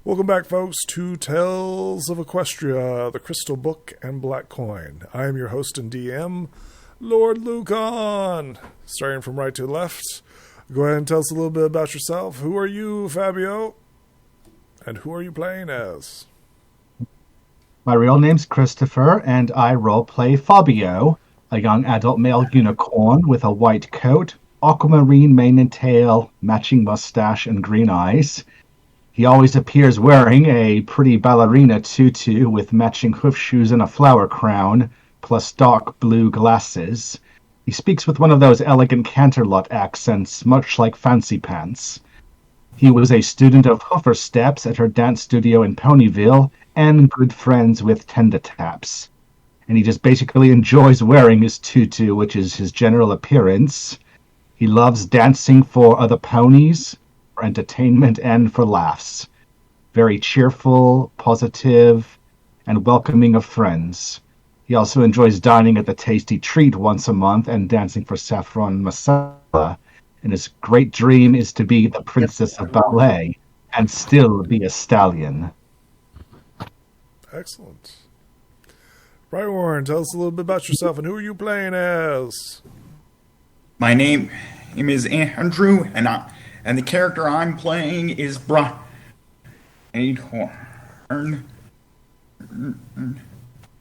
Welcome back, folks, to Tales of Equestria, the Crystal Book and Black Coin. I am your host and DM, Lord Lucan. Starting from right to left, go ahead and tell us a little bit about yourself. Who are you, Fabio? And who are you playing as? My real name's Christopher, and I roleplay Fabio, a young adult male unicorn with a white coat, aquamarine mane and tail, matching mustache, and green eyes. He always appears wearing a pretty ballerina tutu with matching hoof shoes and a flower crown, plus dark blue glasses. He speaks with one of those elegant Canterlot accents, much like Fancy Pants. He was a student of Hoofer Steps at her dance studio in Ponyville, and good friends with Tenda Taps. And he just basically enjoys wearing his tutu, which is his general appearance. He loves dancing for other ponies, for entertainment, and for laughs. Very cheerful, positive, and welcoming of friends. He also enjoys dining at the Tasty Treat once a month and dancing for Saffron Masala. And his great dream is to be the princess of ballet and still be a stallion. Excellent. Brightwarren, tell us a little bit about yourself and who are you playing as? My name is Andrew, and the character I'm playing is Brightwarren,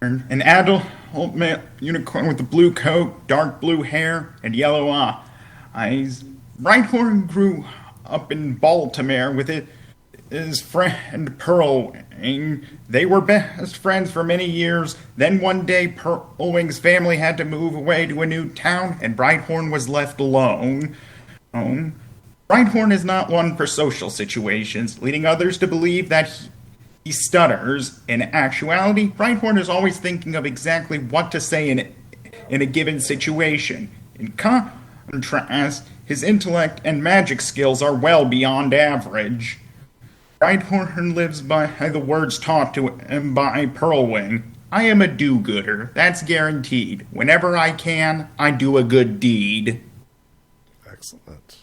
an adult male unicorn with a blue coat, dark blue hair, and yellow eyes. Brightwarren grew up in Baltimore with his friend Pearl. They were best friends for many years. Then one day, Pearlwing's family had to move away to a new town, and Brighthorn was left alone. Brighthorn is not one for social situations, leading others to believe that he stutters. In actuality, Brighthorn is always thinking of exactly what to say in a given situation. In contrast, his intellect and magic skills are well beyond average. Brighthorn lives by the words taught to him by Pearlwing. I am a do-gooder, that's guaranteed. Whenever I can, I do a good deed. Excellent.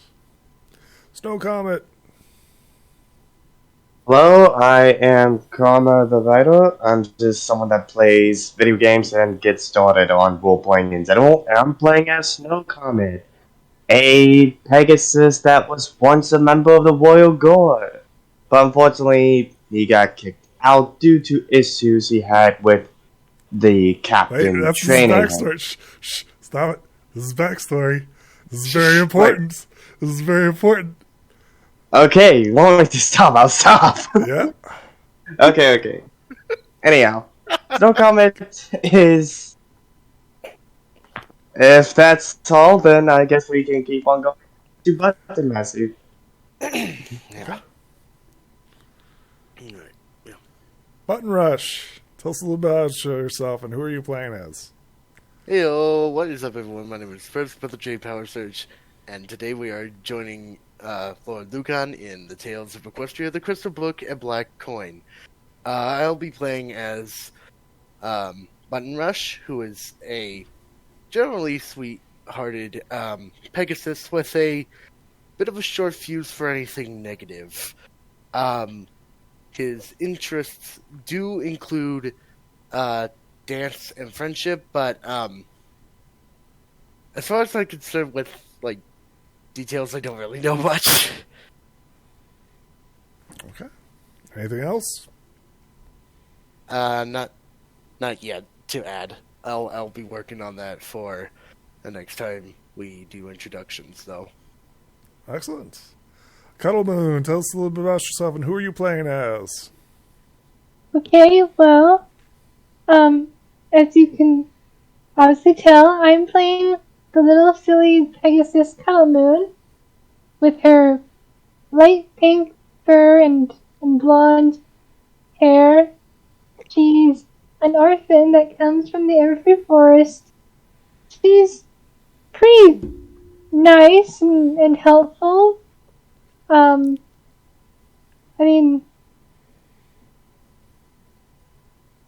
Snow Comet. Hello, I am Karma the Writer. I'm just someone that plays video games and gets started on role-playing in general. And I'm playing as Snow Comet, a Pegasus that was once a member of the Royal Guard. But unfortunately, he got kicked out due to issues he had with the captain. Wait, that's training his backstory. Shh, stop it. This is backstory. This is very important. Wait. This is very important. Okay, you want me to stop? I'll stop. Yeah. Okay. Anyhow, Snow Comet is... If that's all, then I guess we can keep on going to Button Massive. Yeah. Button Rush. Tell us a little bit about yourself and who are you playing as? Heyo, what is up everyone? My name is First with the J Power Search, and today we are joining Lord Lucan in the Tales of Equestria, the Crystal Book, and Black Coin. I'll be playing as Button Rush, who is a generally sweet-hearted Pegasus with a bit of a short fuse for anything negative. His interests do include dance and friendship, but as far as I'm concerned with details, I don't really know much. Okay. Anything else? Not yet to add. I'll be working on that for the next time we do introductions, though. Excellent. Cuddle Moon, tell us a little bit about yourself and who are you playing as? Okay, well, as you can obviously tell, I'm playing the little silly Pegasus Cuddle Moon with her light pink fur and blonde hair. She's an orphan that comes from the Everfree Forest. She's pretty nice and helpful. I mean,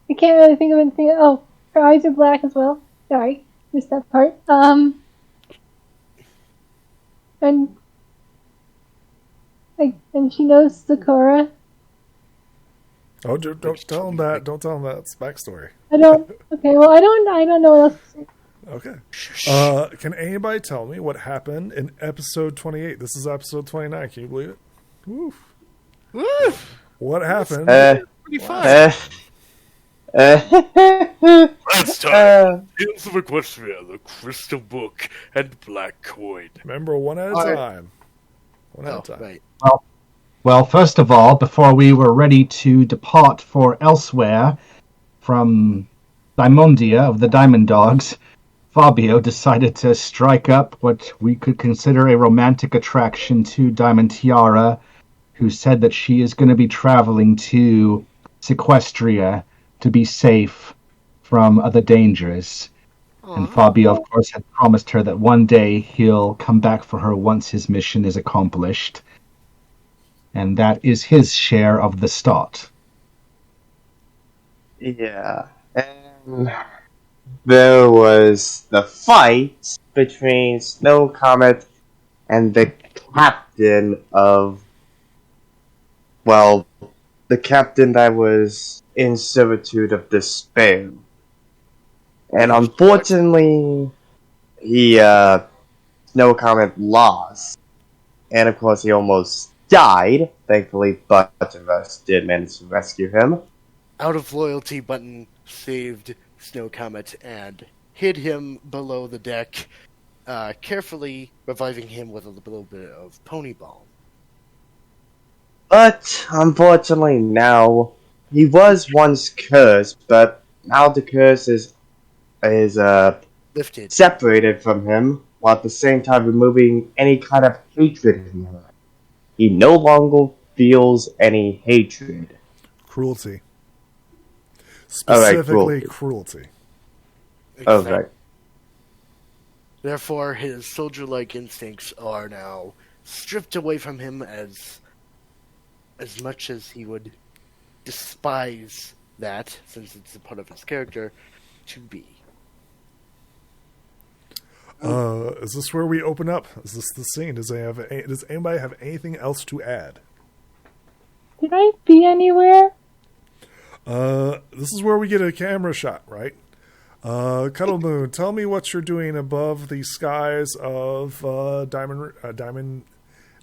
I can't really think of anything. Oh, her eyes are black as well. Sorry, missed that part. And she knows Sakura. Oh, don't tell him that. Don't tell him that. It's backstory. I don't. Okay, well, I don't know what else to say. Okay. Can anybody tell me what happened in episode 28? This is episode 29. Can you believe it? Woof. Woof! What happened? Pretty fun. Last time, Tales of Equestria, the Crystal Book, and Black Coin. Remember, one at a time. One at a time. Right. Well, first of all, before we were ready to depart for elsewhere from Diamondia of the Diamond Dogs, Fabio decided to strike up what we could consider a romantic attraction to Diamond Tiara, who said that she is going to be traveling to Equestria to be safe from other dangers. And Fabio, of course, had promised her that one day he'll come back for her once his mission is accomplished. And that is his share of the start. Yeah. And there was the fight between Snow Comet and the captain of... Well, the captain that was in servitude of despair. And unfortunately, Snow Comet lost. And of course, he almost died. Thankfully, but of us did manage to rescue him. Out of loyalty, Button saved Snow Comet and hid him below the deck, carefully reviving him with a little bit of pony balm. But unfortunately now, he was once cursed, but now the curse is Lifted. separated from him, while at the same time removing any kind of hatred in him. He no longer feels any hatred. Cruelty. All right, Specifically, cruelty. Okay. Therefore, his soldier-like instincts are now stripped away from him as much as he would despise that, since it's a part of his character, to be. Is this where we open up? Is this the scene? Does anybody have anything else to add? Did I be anywhere? This is where we get a camera shot, right? Cuddle Moon, tell me what you're doing above the skies of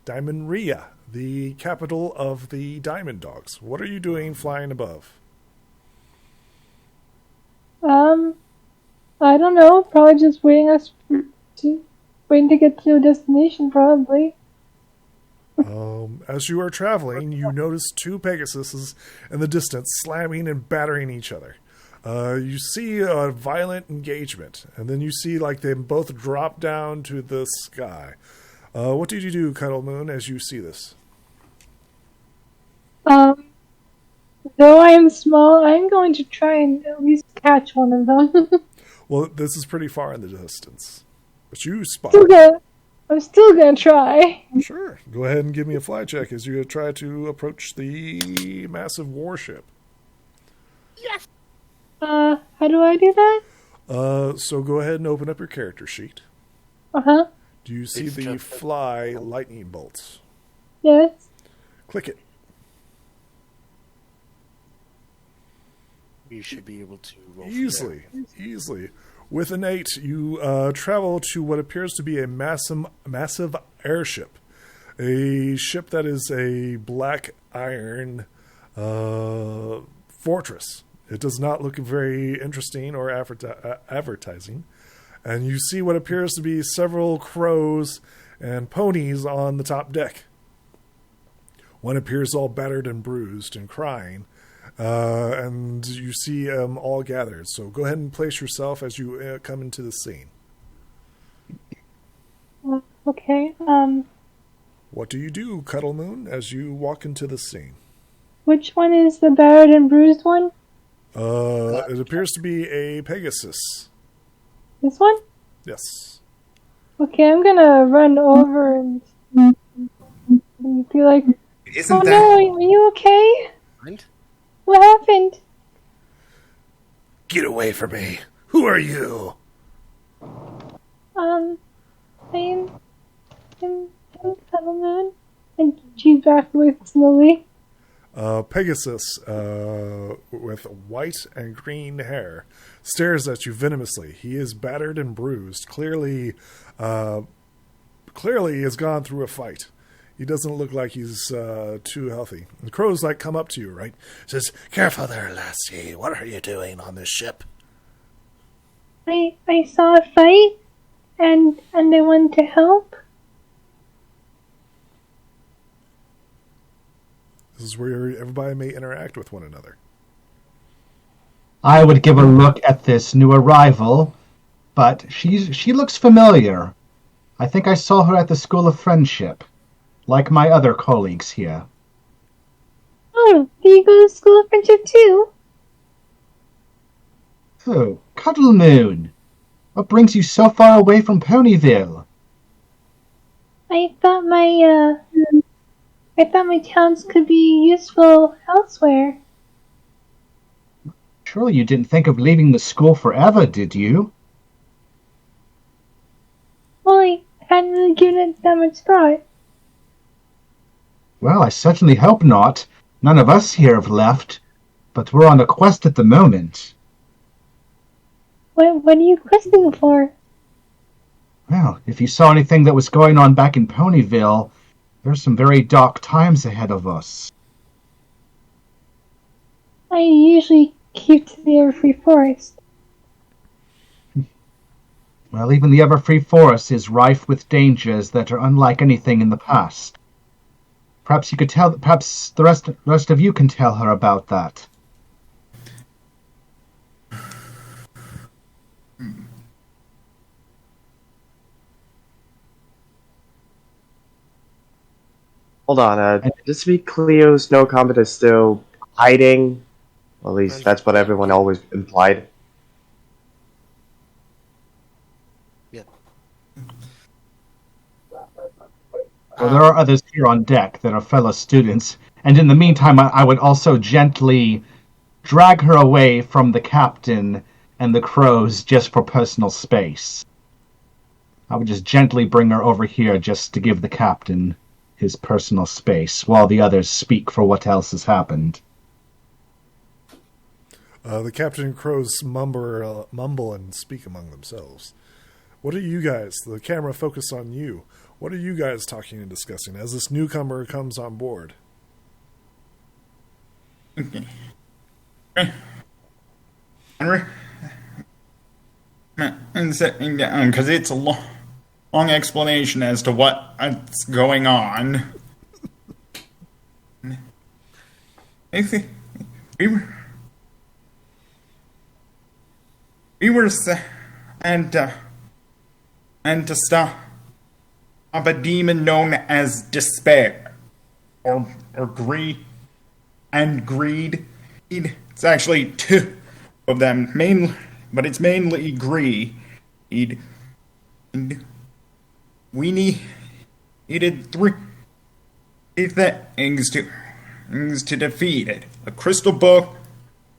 Diamondria, the capital of the Diamond Dogs. What are you doing flying above? I don't know. Probably just waiting to get to a destination, probably. As you are traveling, you notice two Pegasuses in the distance slamming and battering each other. You see a violent engagement, and then you see like them both drop down to the sky. What did you do, Cuddle Moon, as you see this? Though I am small, I'm going to try and at least catch one of them. Well, this is pretty far in the distance, but you spot. I'm still gonna try. Sure. Go ahead and give me a fly check as you try to approach the massive warship. Yes! How do I do that? So go ahead and open up your character sheet. Uh-huh. Do you see the fly lightning bolts? Yes. Click it. You should be able to roll Easily. With an 8, you travel to what appears to be a massive airship. A ship that is a black iron fortress. It does not look very interesting or advertising. And you see what appears to be several crows and ponies on the top deck. One appears all battered and bruised and crying. And you see them all gathered. So go ahead and place yourself as you come into the scene. Okay. What do you do, Cuddle Moon, as you walk into the scene? Which one is the battered and bruised one? It appears to be a Pegasus. This one? Yes. Okay, I'm gonna run over and be like, Isn't no, are you okay? Mind? What happened? Get away from me. Who are you? I'm Cuddle Moon. And she's back away slowly. Pegasus, with white and green hair, stares at you venomously. He is battered and bruised. Clearly has gone through a fight. He doesn't look like he's too healthy. The crows come up to you, right? Says, "Careful there, lassie. What are you doing on this ship?" I saw a fight, and I wanted to help. This is where everybody may interact with one another. I would give a look at this new arrival, but she looks familiar. I think I saw her at the School of Friendship, like my other colleagues here. Oh, do you go to School of Friendship too? Oh, Cuddle Moon! What brings you so far away from Ponyville? I thought my talents could be useful elsewhere. Surely you didn't think of leaving the school forever, did you? Well, I hadn't really given it that much thought. Well, I certainly hope not. None of us here have left, but we're on a quest at the moment. What are you questing for? Well, if you saw anything that was going on back in Ponyville, there's some very dark times ahead of us. I usually keep to the Everfree Forest. Well, even the Everfree Forest is rife with dangers that are unlike anything in the past. Perhaps the rest of you can tell her about that. Hold on, just to be clear, Snow Comet is still hiding. Well, at least that's what everyone always implied. Yeah. Well, there are others here on deck that are fellow students, and in the meantime, I would also gently drag her away from the captain and the crows just for personal space. I would just gently bring her over here just to give the captain his personal space while the others speak for what else has happened. The captain and crows mumble and speak among themselves. What are you guys? The camera focus on you. What are you guys talking and discussing as this newcomer comes on board? Okay. And sitting down, because it's a long explanation as to what's going on. I think we were and to stop a demon known as despair, or greed. It's actually two of them, but it's mainly greed. And we needed three things to defeat it: a crystal book,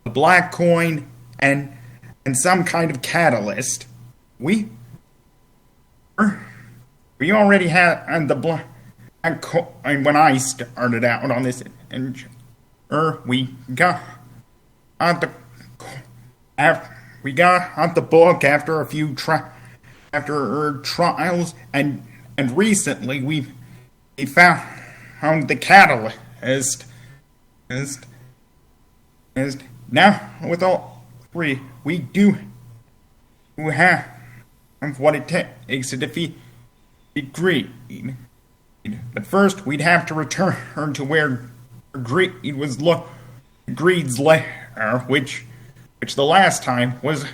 a black coin, and some kind of catalyst. We already had the black coin when I started out on this, and we got the book after a few trials, and recently we found the catalyst. And now with all three, we do have what it takes to defeat greed. But first, we'd have to return to where greed was greed's lair, which the last time was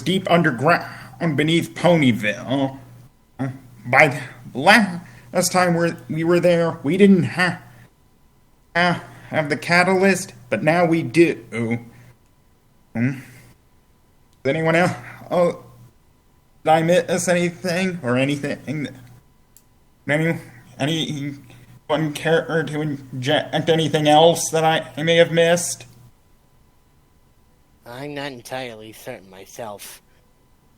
deep underground beneath Ponyville. By the last time we were there, we didn't have the catalyst, but now we do. Does anyone else? Oh, did I miss anything or anything? Anyone care to inject anything else that I may have missed? I'm not entirely certain myself.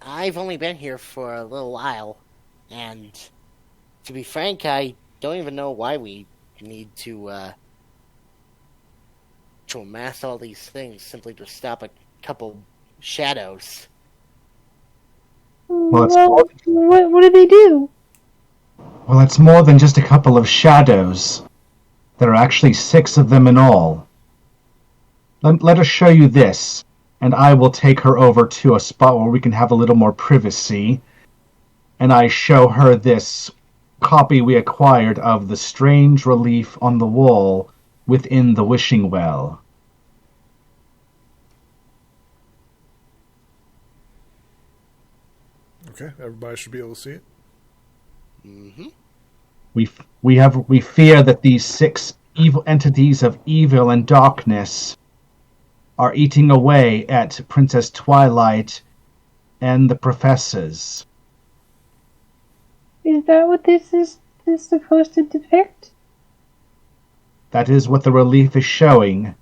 I've only been here for a little while, and to be frank, I don't even know why we need to to amass all these things simply to stop a couple shadows. Well, What do they do? Well, it's more than just a couple of shadows. There are actually 6 of them in all. Let us show you this, and I will take her over to a spot where we can have a little more privacy. And I show her this copy we acquired of the strange relief on the wall within the wishing well. Okay, everybody should be able to see it. Mm-hmm. We fear that these 6 evil entities of evil and darkness are eating away at Princess Twilight and the professors. Is that what this is supposed to depict? That is what the relief is showing.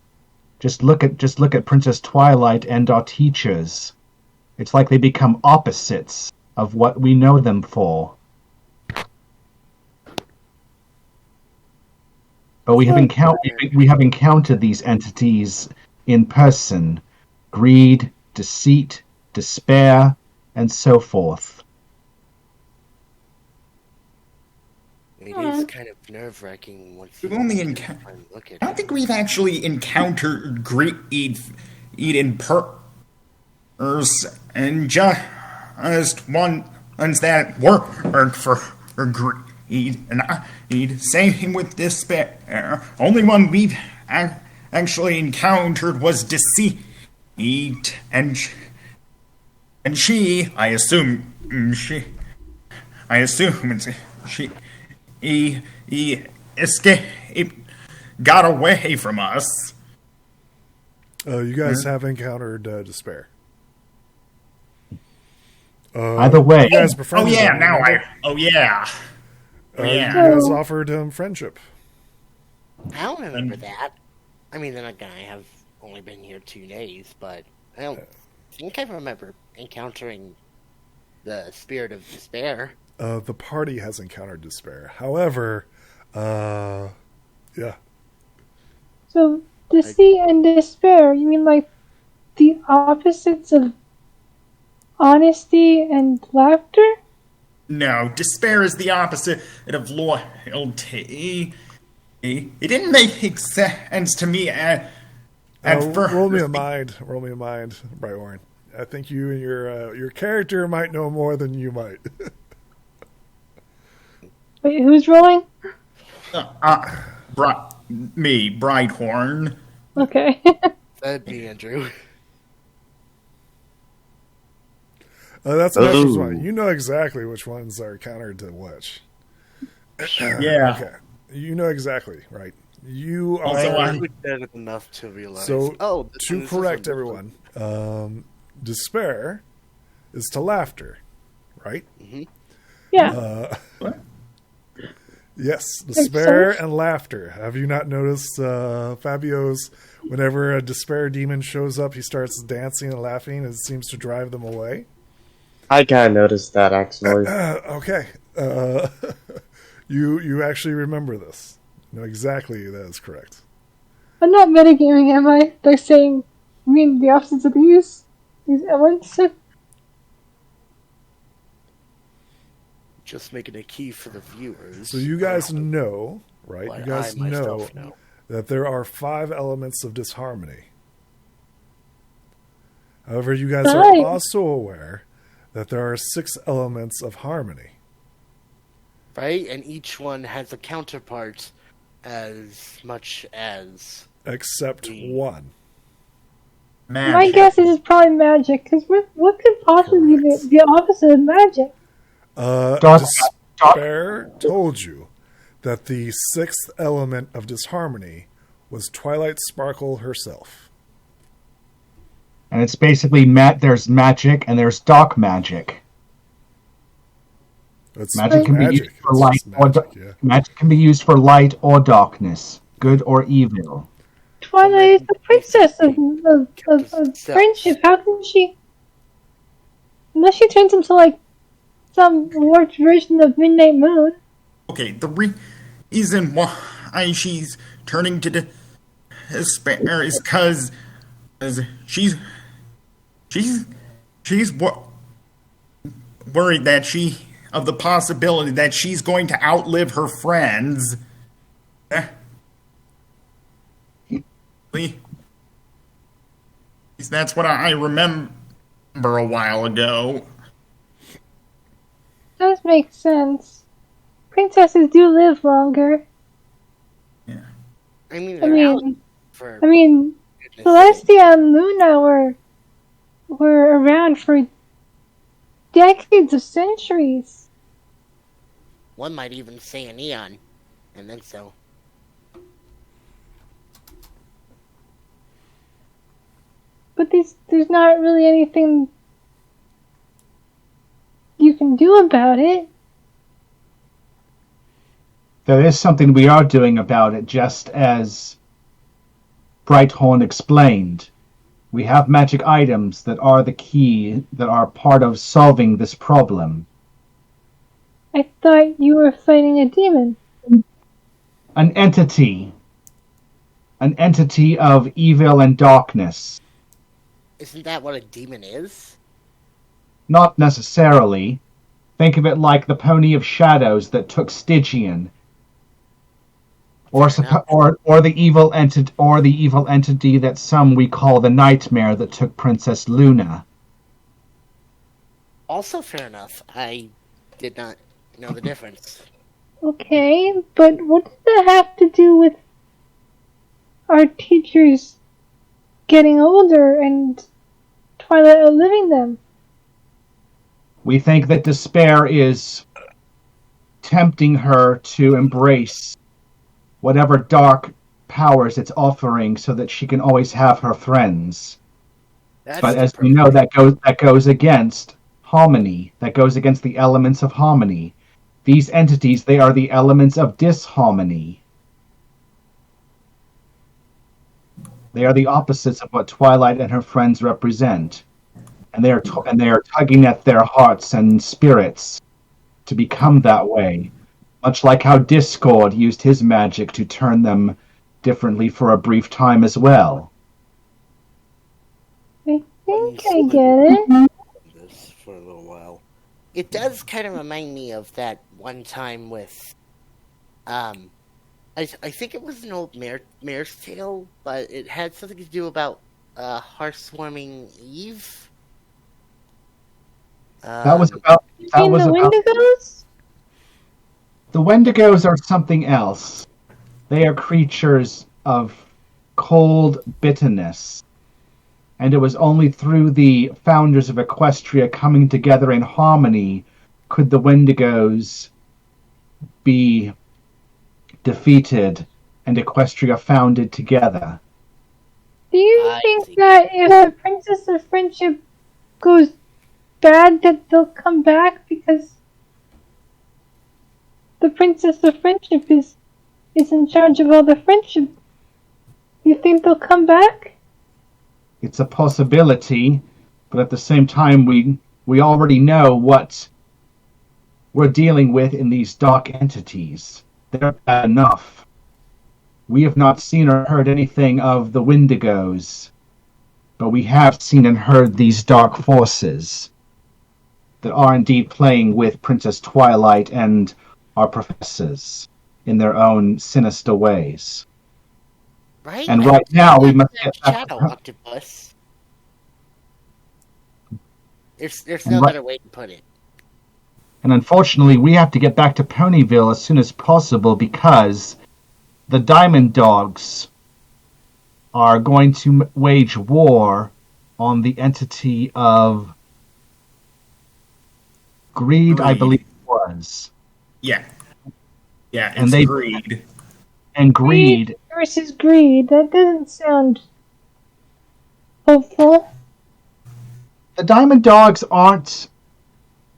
Just look at Princess Twilight and our teachers. It's like they become opposites of what we know them for. But we have encountered these entities in person. Greed, deceit, despair, and so forth. It is kind of nerve-wracking once you We've only look at I don't think we've actually encountered greed in and just ones that work for greed and greed. Same with despair. Only one we've actually encountered was deceit, and she. I assume he escaped, got away from us. You guys have encountered despair. Either way. You guys befriended him, remember? Yeah. You guys offered him friendship. I don't remember that. I mean, then again, I have only been here 2 days, but I don't think I remember encountering the spirit of despair. The party has encountered despair. However, yeah. So, deceit and despair, you mean like the opposites of honesty and laughter? No, despair is the opposite of loyalty. It didn't make sense to me at first. Roll me a mind, Brighthorn. I think you and your character might know more than you might. Wait, who's rolling? Me, Brighthorn. Okay. That'd be Andrew. That's an extra one. You know exactly which ones are countered to which. Yeah. Okay. You know exactly, right? You are... Also, I looked at it enough to realize. So, this to is correct something everyone, despair is to laughter, right? Mm-hmm. Yeah. Yes, despair and laughter. Have you not noticed Fabio's, whenever a despair demon shows up, he starts dancing and laughing, and it seems to drive them away? I kind of noticed that, actually. Okay. You actually remember this. You know exactly that is correct. I'm not metagaming, am I? They're saying, you mean the opposites of these elements? Just making a key for the viewers. So you guys know, right? What You guys I know myself know. that there are 5 elements of disharmony. However, you guys are Right. also aware that there are 6 elements of harmony. Right? And each one has a counterpart as much as... Except one. Magic. My guess is it's probably magic, because what could possibly be the opposite of magic? Despair told you that the 6th element of disharmony was Twilight Sparkle herself. And it's basically there's magic and there's dark magic. It's Magic can be used for It's light just or magic, yeah. magic can be used for light or darkness, good or evil. Twilight is the princess of friendship. How can she... Unless she turns into, like, some warped version of Midnight Moon. Okay, the reason why she's turning to despair is because she's worried that of the possibility that she's going to outlive her friends. That's what I remember a while ago. Does make sense. Princesses do live longer. Yeah. I mean, Celestia and Luna were around for decades of centuries. One might even say an eon, and then so. But there's not really anything you can do about it. There is something we are doing about it, just as Brighthorn explained. We have magic items that are the key, that are part of solving this problem. I thought you were fighting a demon. An entity of evil and darkness. Isn't that what a demon is? Not necessarily. Think of it like the Pony of Shadows that took Stygian. Or the evil entity that some we call the Nightmare that took Princess Luna. Also fair enough. I did not know the difference. Okay, but what does that have to do with our teachers getting older and Twilight outliving them? We think that despair is tempting her to embrace whatever dark powers it's offering so that she can always have her friends. But as we know, that goes against harmony. That goes against the elements of harmony. These entities, they are the elements of disharmony. They are the opposites of what Twilight and her friends represent. And they are tugging at their hearts and spirits to become that way. Much like how Discord used his magic to turn them differently for a brief time as well. I think I get it. This for a little while. It does kind of remind me of that one time with, I think it was an old mare's tale, but it had something to do about hearth-warming Eve. That was about the Wendigos? The Wendigos are something else. They are creatures of cold bitterness. And it was only through the founders of Equestria coming together in harmony could the Wendigos be defeated and Equestria founded together. Do you think that if the Princess of Friendship goes bad, that they'll come back because the Princess of Friendship is in charge of all the friendship? You think they'll come back? It's a possibility, but at the same time, we already know what we're dealing with in these dark entities. They're bad enough. We have not seen or heard anything of the Wendigos, but we have seen and heard these dark forces that are indeed playing with Princess Twilight and our professors in their own sinister ways. Right? And right now we must get back Shadow to her. Octopus. There's no better way to put it. And unfortunately, we have to get back to Ponyville as soon as possible because the Diamond Dogs are going to wage war on the entity of Greed, I believe it was. Yeah. Yeah, And it's they- Greed. And Greed, Versus Greed. That doesn't sound hopeful. the Diamond Dogs aren't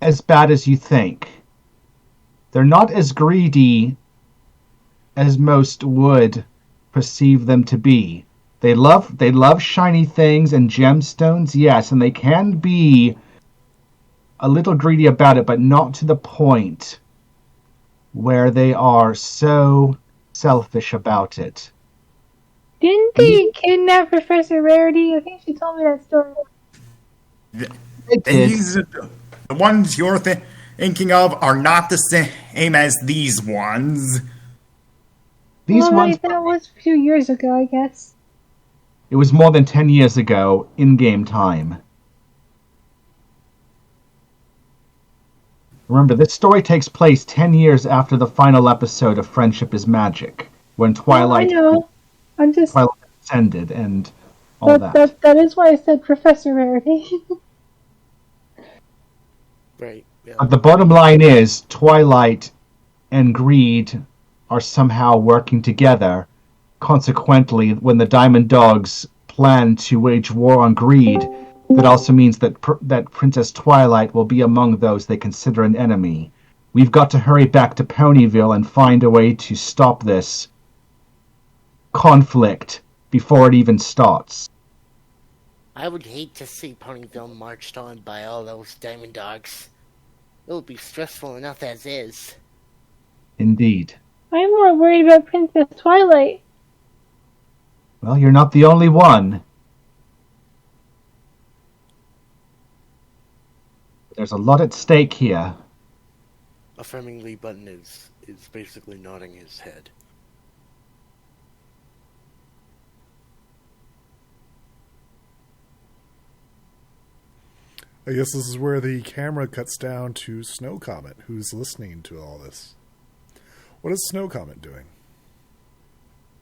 as bad as you think. They're not as greedy as most would perceive them to be. They love shiny things and gemstones, yes, and they can be a little greedy about it, but not to the point where they are so selfish about it. Didn't they kidnap Professor Rarity? I think she told me that story. These, the ones you're thinking of are not the same as these ones. These Well, ones, that was a few years ago, I guess. it was more than 10 years ago, in-game time. Remember, this story takes place 10 years after the final episode of Friendship is Magic, when Twilight, I know. I'm just... Twilight ascended and all that. That is why I said Professor Rarity. Right. Yeah. But the bottom line is, Twilight and Greed are somehow working together. Consequently, when the Diamond Dogs plan to wage war on Greed, that also means that that Princess Twilight will be among those they consider an enemy. We've got to hurry back to Ponyville and find a way to stop this conflict before it even starts. I would hate to see Ponyville marched on by all those Diamond Dogs. It would be stressful enough as is. Indeed. I'm more worried about Princess Twilight. Well, you're not the only one. There's a lot at stake here. Affirmingly, Button is basically nodding his head. I guess this is where the camera cuts down to Snow Comet, who's listening to all this. What is Snow Comet doing?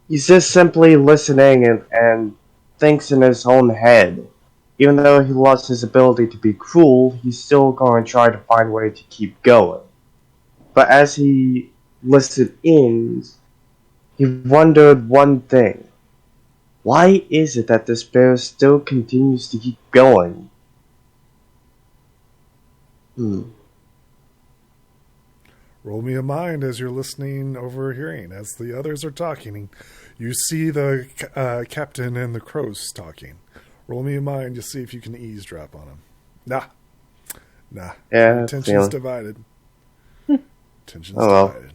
He's just simply listening and thinks in his own head. Even though he lost his ability to be cruel, he's still going to try to find a way to keep going. But as he listened in, he wondered one thing. Why is it that despair still continues to keep going? Roll me a mind as you're listening, overhearing. As the others are talking, you see the captain and the crows talking. Roll me a mind to see if you can eavesdrop on them. Nah. Yeah, Attention's divided. Attention's well. divided.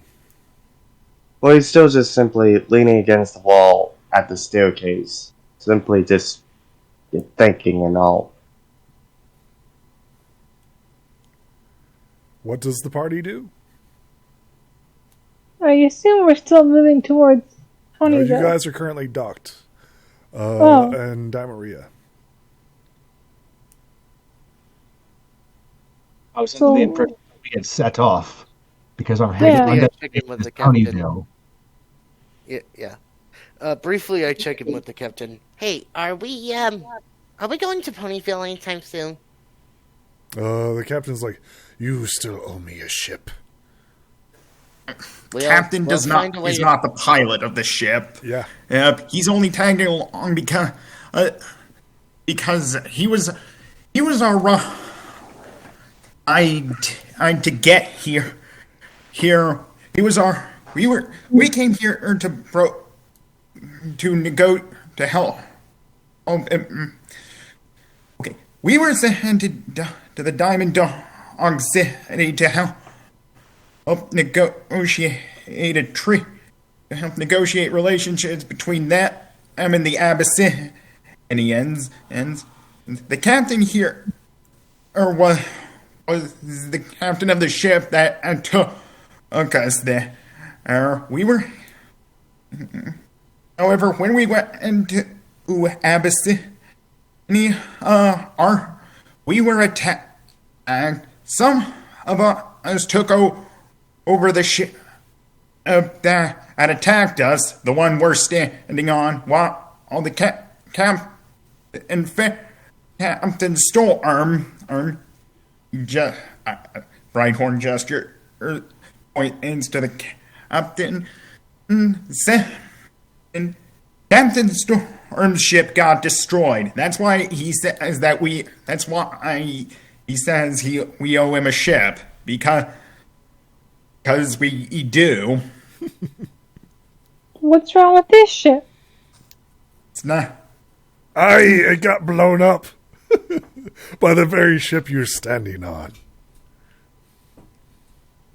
Well, he's still just simply leaning against the wall at the staircase. Simply just thinking and all. What does the party do? I assume we're still moving towards Ponyville. You guys are currently docked. And Dimaria. I was under the impression that we had set off because our head I check in with the captain. Ponyville. Yeah. Briefly, I check in with the captain. Hey, are we going to Ponyville anytime soon? The captain's like, you still owe me a ship. Captain he's not the pilot of the ship. Yeah. He's only tagging along because he was our to get here. He was our we came here to help. Okay, we were sent to the Diamond Dog City to help negotiate a treaty, to help negotiate relationships between them and the Abyssinians. And the captain here, was the captain of the ship that took us there. However, when we went into Abyssinia, we were attacked, and some of us took over the ship that had attacked us, the one we're standing on, while all the Captain Storm, Brighthorn gesture, points to the captain, and Captain Storm's ship got destroyed. That's why he says we owe him a ship, because we do. What's wrong with this ship? It's not. It got blown up by the very ship you're standing on.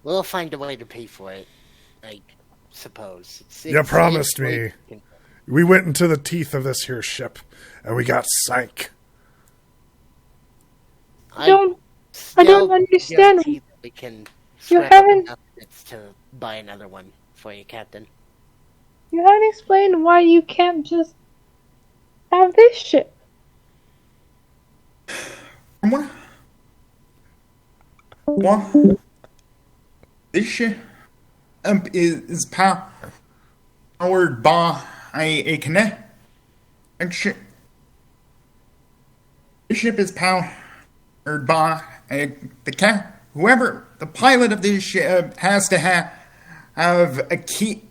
We'll find a way to pay for it, I suppose. You promised me. We went into the teeth of this here ship, and we got sank. I don't understand. guarantee that we can You scrap up haven't- enough bits to buy another one for you, Captain. You haven't explained why you can't just have this ship. What? This ship is powered by a connection. This ship is powered by whoever the pilot of this ship has to have a key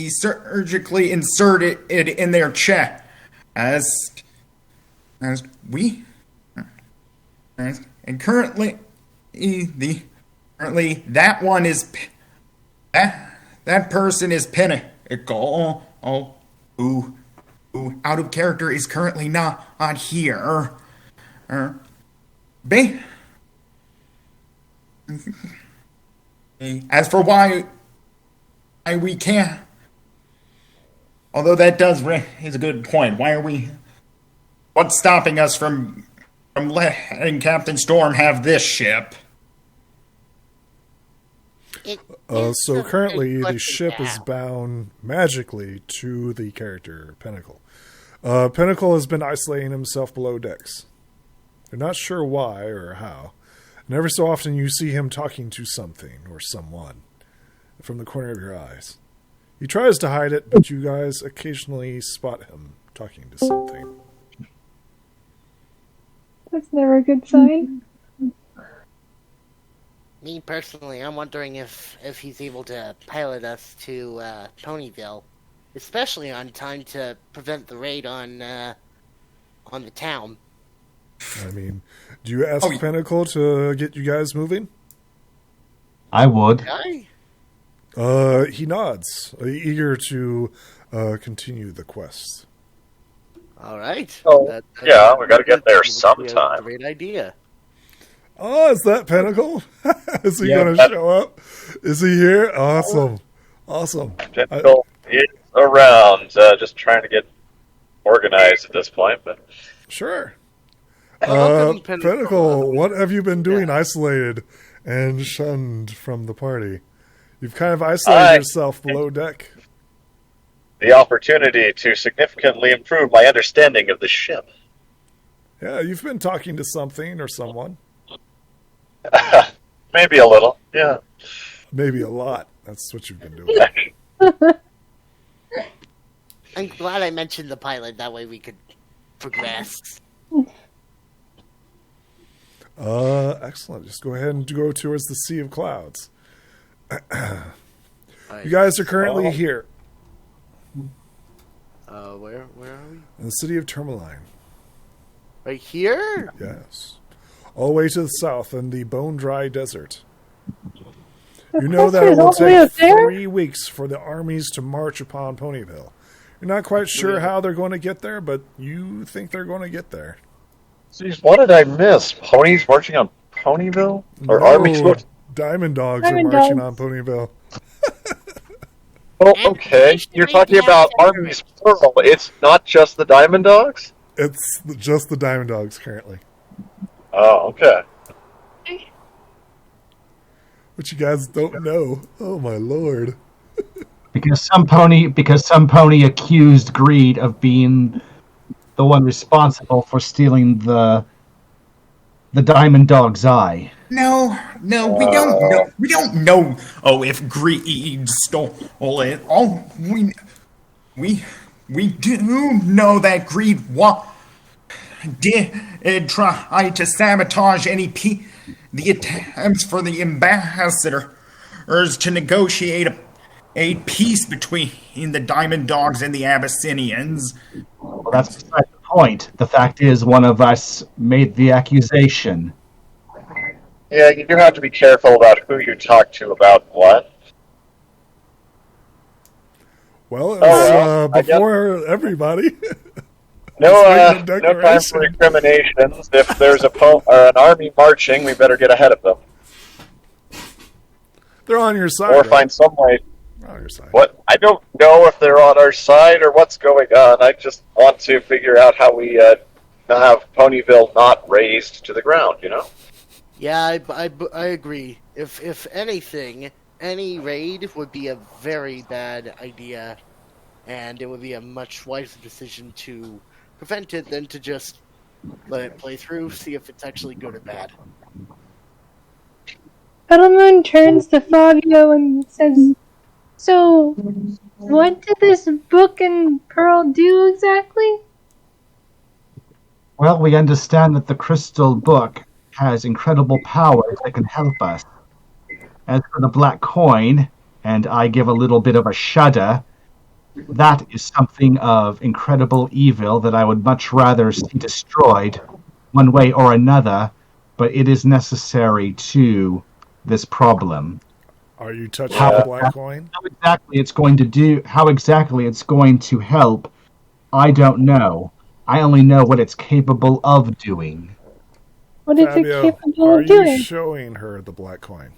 surgically inserted it in their chest, and currently that one is that person is pinnacle. Who out of character is currently not here. As for why we can't, although that is a good point. Why are we? What's stopping us from letting Captain Storm have this ship? So currently, the question ship to is ask. bound magically to the character Pinnacle. Pinnacle has been isolating himself below decks. They're not sure why or how. And every so often you see him talking to something or someone from the corner of your eyes. He tries to hide it, but you guys occasionally spot him talking to something. That's never a good sign. Me personally, I'm wondering if he's able to pilot us to Ponyville, especially on time to prevent the raid on the town. I mean, do you ask Pinnacle to get you guys moving? I would. Guy? He nods, eager to continue the quest. All right. Oh, yeah, we gotta get there sometime. Great idea. Oh, is that Pinnacle? Is he Yeah, going to show up? Is he here? Awesome. Pinnacle is around, just trying to get organized at this point, but Sure. Welcome, Pinnacle, what have you been doing isolated and shunned from the party? You've kind of isolated yourself below deck. the opportunity to significantly improve my understanding of the ship. Yeah, you've been talking to something or someone. Maybe a little, yeah. Maybe a lot. That's what you've been doing. I'm glad I mentioned the pilot. That way we could progress. Excellent. Just go ahead and go towards the Sea of Clouds. You guys are currently here Where are we? in the city of Tourmaline. Right here? Yes. All the way to the south in the Bone Dry Desert. You know that it will take 3 weeks for the armies to march upon Ponyville. You're not quite sure how they're going to get there, but you think they're going to get there. Jeez, what did I miss? Ponies marching on Ponyville? Or armies? Diamond Dogs Diamond are marching Dogs. on Ponyville. Oh, okay. You're talking about armies plural. It's not just the Diamond Dogs? It's just the Diamond Dogs currently. Oh, okay. Which you guys don't know. Oh my lord. Because some pony accused Greed of being the one responsible for stealing the Diamond Dog's eye. No, we don't know. We don't know. Oh, if Greed stole it. All we do know that Greed did try to sabotage the attempts for the ambassadors to negotiate a peace between the Diamond Dogs and the Abyssinians. Well, that's beside the point. The fact is, one of us made the accusation. Yeah, you do have to be careful about who you talk to about what. Well, it was I guess- before everybody. No It's time declaration. for recriminations. If there's an army marching, we better get ahead of them. They're on your side. Or right? find some way. On your side. What? I don't know if they're on our side or what's going on. I just want to figure out how we have Ponyville not razed to the ground, you know? Yeah, I agree. If anything, any raid would be a very bad idea, and it would be a much wiser decision to prevent it than to just let it play through, see if it's actually good or bad. Edelman turns to Fabio and says, "So, what did this book and Pearl do exactly?" Well, we understand that the crystal book has incredible powers that can help us. As for the black coin, and I give a little bit of a shudder, that is something of incredible evil that I would much rather see destroyed one way or another, but it is necessary to this problem. Are you touching the black coin? How exactly it's going to help, I don't know. I only know what it's capable of doing. What is Fabio, it capable are of doing? you showing her the black coin?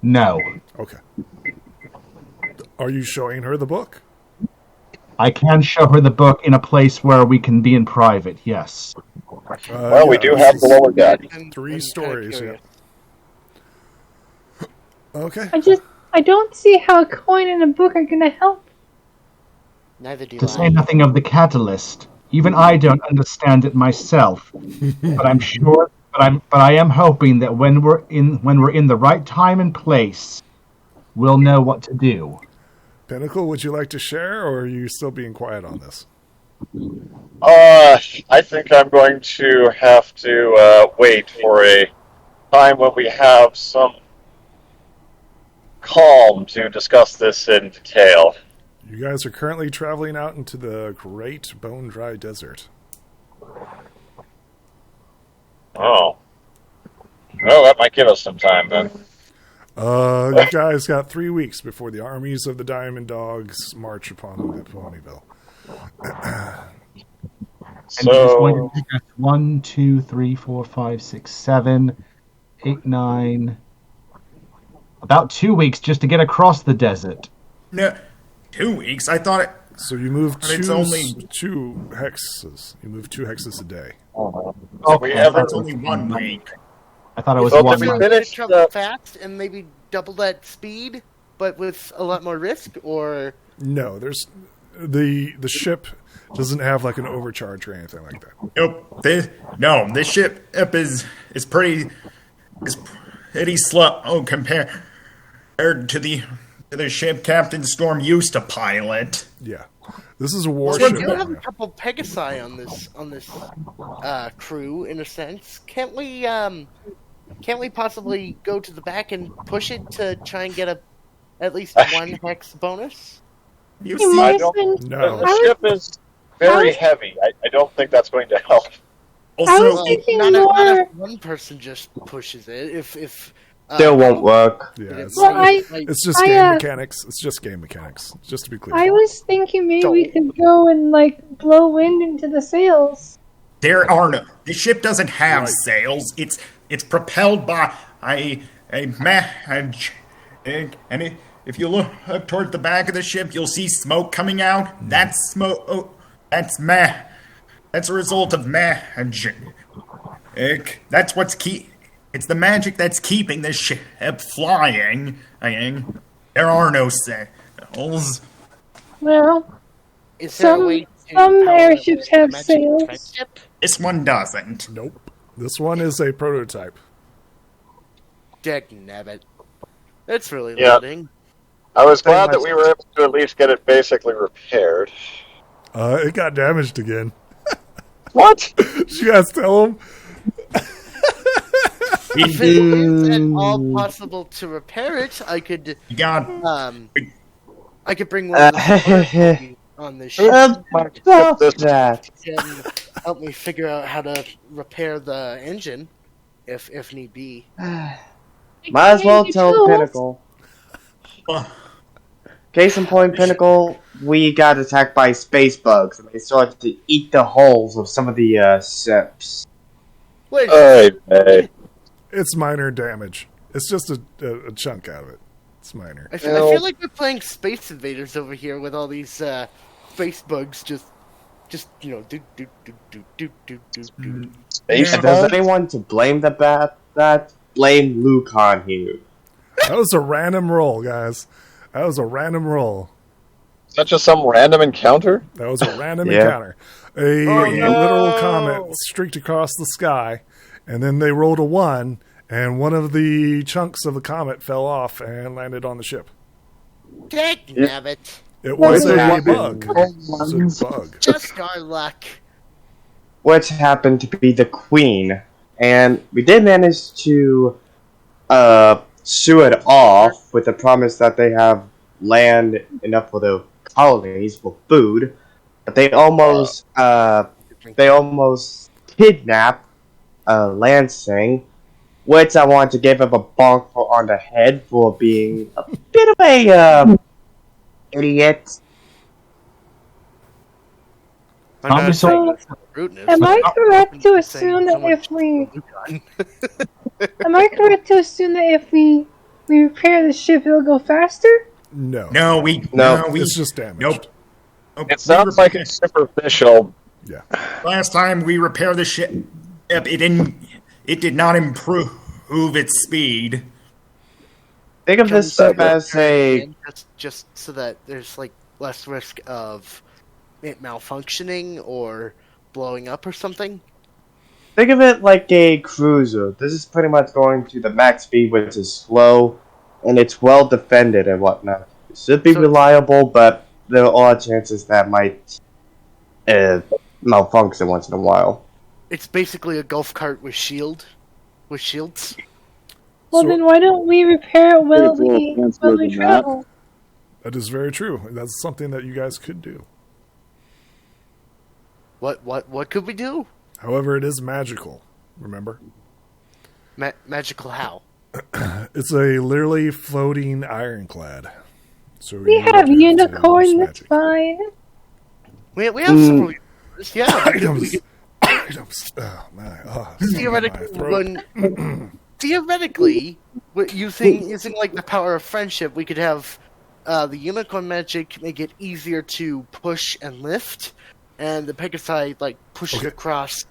No. Okay. Are you showing her the book? I can show her the book in a place where we can be in private, yes. Well, we do have the lower deck. Three stories, yeah. Okay. I don't see how a coin and a book are gonna help. Neither do To I. say nothing of the catalyst. Even I don't understand it myself. But I'm sure but I am hoping that when we're in the right time and place, we'll know what to do. Pinnacle, would you like to share, or are you still being quiet on this? I think I'm going to have to wait for a time when we have some calm to discuss this in detail. You guys are currently traveling out into the Great Bone Dry Desert. Oh. Well, that might give us some time then. You guys got 3 weeks before the armies of the Diamond Dogs march upon Ponyville. And it is going to take us 1, 2, 3, 4, 5, 6, 7, 8, 9. About 2 weeks just to get across the desert. No, 2 weeks? I thought it... So you move It's two only- hexes. You move 2 hexes a day. That's only 1 week. I thought it was Well, one did we month. finish travel the... fast and maybe double that speed, but with a lot more risk, or No, there's the ship doesn't have like an overcharge or anything like that. Nope. This ship is pretty slow compared to the ship Captain Storm used to pilot. Yeah, this is a we warship. do have a couple Pegasi on this crew in a sense. Can't we possibly go to the back and push it to try and get at least 1 hex bonus? You Hey, see, Morrison, No. The ship is very heavy. I don't think that's going to help. I also, was thinking Not more. if one person just pushes it. If Still won't work. Yeah, it's, Well, it's just I, game uh, mechanics. It's just game mechanics. Just to be clear. I was thinking maybe we could go and blow wind into the sails. there are no. The ship doesn't have Right. sails. It's propelled by a and if you look up toward the back of the ship, you'll see smoke coming out. That's smoke. Oh, that's That's a result of magic. That's what's It's the magic that's keeping this ship flying. There are no sails. Well, is there a some way to some power airships the have magic sails. friendship? This one doesn't. Nope. This one is a prototype. Dagnabbit. That's really Yeah. loading. I was glad that we were able to at least get it basically repaired. It got damaged again. What? Did you guys tell him? If it is at all possible to repair it, I could You got I could bring one of the on this ship Stop that. and help me figure out how to repair the engine, if need be. Might as well tell Pinnacle. Case in point, Pinnacle, we got attacked by space bugs, and they started to eat the hulls of some of the ships. Which, Hey. It's minor damage. It's just a chunk out of it. It's minor. I feel like we're playing Space Invaders over here with all these space bugs just do. Space And there's bugs? anyone to blame that blame Lucan here. That was a random roll, guys. That was a random roll. Is that just some random encounter? That was a random Yeah. encounter. A literal comet streaked across the sky, and then they rolled a 1, and one of the chunks of the comet fell off and landed on the ship. Dagnabbit. It was What a happened? bug. It was a bug. Just our luck. Which happened to be the queen. And we did manage to sue it off with the promise that they have land enough for the colonies for food. But they almost kidnapped Lansing, which I want to give him a bonk on the head for being a bit of a idiot. I'm not So- saying rudeness. Am I but correct to I'm assume saying that someone if we Lucan. am I correct to assume that if we repair the ship, it'll go faster? No. No, It's just damaged. Nope. It sounds like it's superficial. Yeah. Last time we repaired the ship, it did not improve its speed. Think of Can this we ship as a again, just so that there's like less risk of it malfunctioning or blowing up or something. Think of it like a cruiser. This is pretty much going to the max speed, which is slow, and it's well defended and whatnot. It should be So- reliable, but there are chances that might malfunction once in a while. It's basically a golf cart with shields. Well, So- then why don't we repair it while Pretty we cool. while we Fancier than that. travel? That is very true. That's something that you guys could do. What could we do? However, it is magical. Remember? Magical how? It's a literally floating ironclad. So We you have to use unicorn. That's magic. fine. We have several. Yeah, Items. Items. Oh, my. Oh, theoretically, my throat. theoretically, using like the power of friendship, we could have the unicorn magic make it easier to push and lift, and the Pegasi like push it across.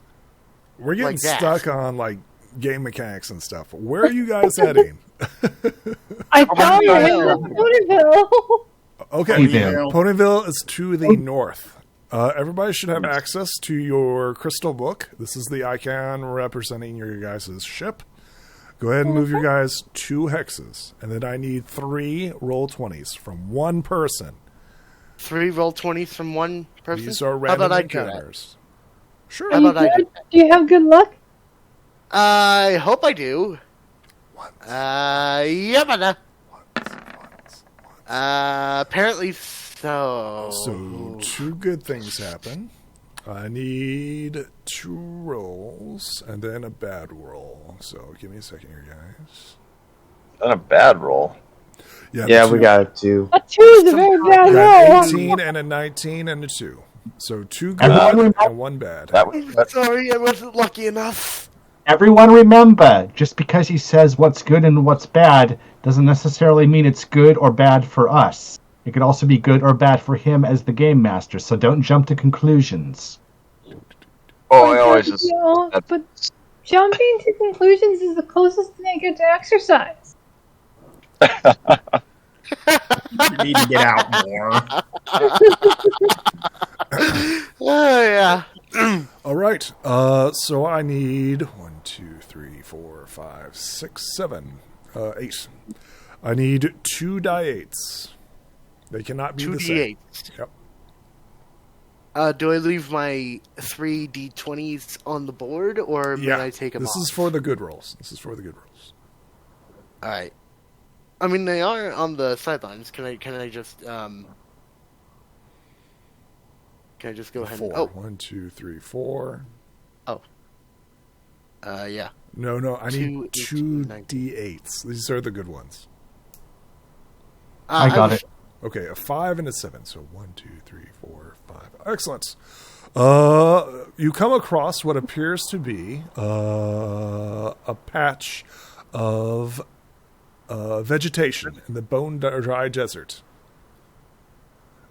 We're getting like that. stuck on like game mechanics and stuff. Where are you guys heading? I thought we were in Ponyville. Okay, Ponyville. Ponyville is to the north. Everybody should have access to your crystal book. This is the icon representing your guys' ship. Go ahead and move your guys 2 hexes, and then I need 3 roll 20s from one person. 3 roll 20s from one person. These are How random about I do that? encounters. Sure. How about I do that? Do you have good luck? I hope I do. Once, Yeah, but once. apparently so. So 2 good things happen. I need 2 rolls and then a bad roll. So give me a second here, guys. Not a bad roll. Yeah, we got it too. A 2 is a very bad We got roll. 18 and a 19 and a 2. So 2 good Everyone- and 1 bad. Sorry, I wasn't lucky enough. Everyone remember, just because he says what's good and what's bad doesn't necessarily mean it's good or bad for us. It could also be good or bad for him as the game master, so don't jump to conclusions. Oh, I always just. But jumping to conclusions is the closest thing I get to exercise. You need to get out more. Oh yeah. All right. So I need 1, 2, 3, 4, 5, 6, 7, 8. I need 2 die 8s. They cannot be 2 the same. d8s. Yep. Do I leave my 3 d20s on the board, or may I take them This off? is for the good rolls. All right. I mean, they are on the sidelines. Can I just Can I just go ahead? 4. Oh, 1, 2, 3, 4. yeah. No. I need 2, 2 19. d8s. These are the good ones. I got it. Okay, a 5 and a 7. So 1, 2, 3, 4, 5. Excellent. You come across what appears to be a patch of vegetation in the bone-dry desert.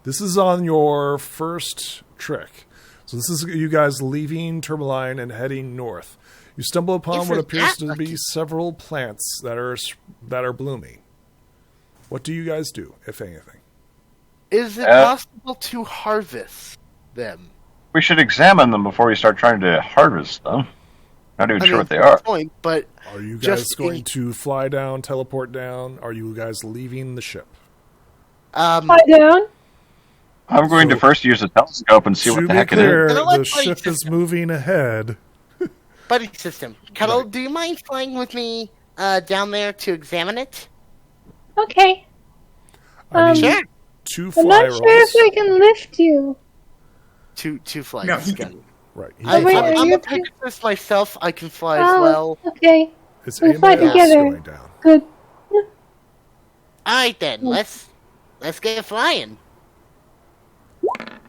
This is on your first trek. So this is you guys leaving Tourmaline and heading north. You stumble upon what appears to be several plants that are blooming. What do you guys do, if anything? Is it possible to harvest them? We should examine them before we start trying to harvest them. Not even sure what they are. Point, but are you guys going to fly down, teleport down? Are you guys leaving the ship? Fly down? I'm going to first use a telescope and see what the heck it is. The ship is moving ahead. Buddy system. Cuddle, do you mind flying with me down there to examine it? Okay. Sure. Two fly I'm not rolls. sure if I can lift you. Two flights. No, Right. I'm wait, a Pegasus myself. I can fly as well. Okay. Is We'll fly anybody else together. going down? Good. Alright then, let's get flying.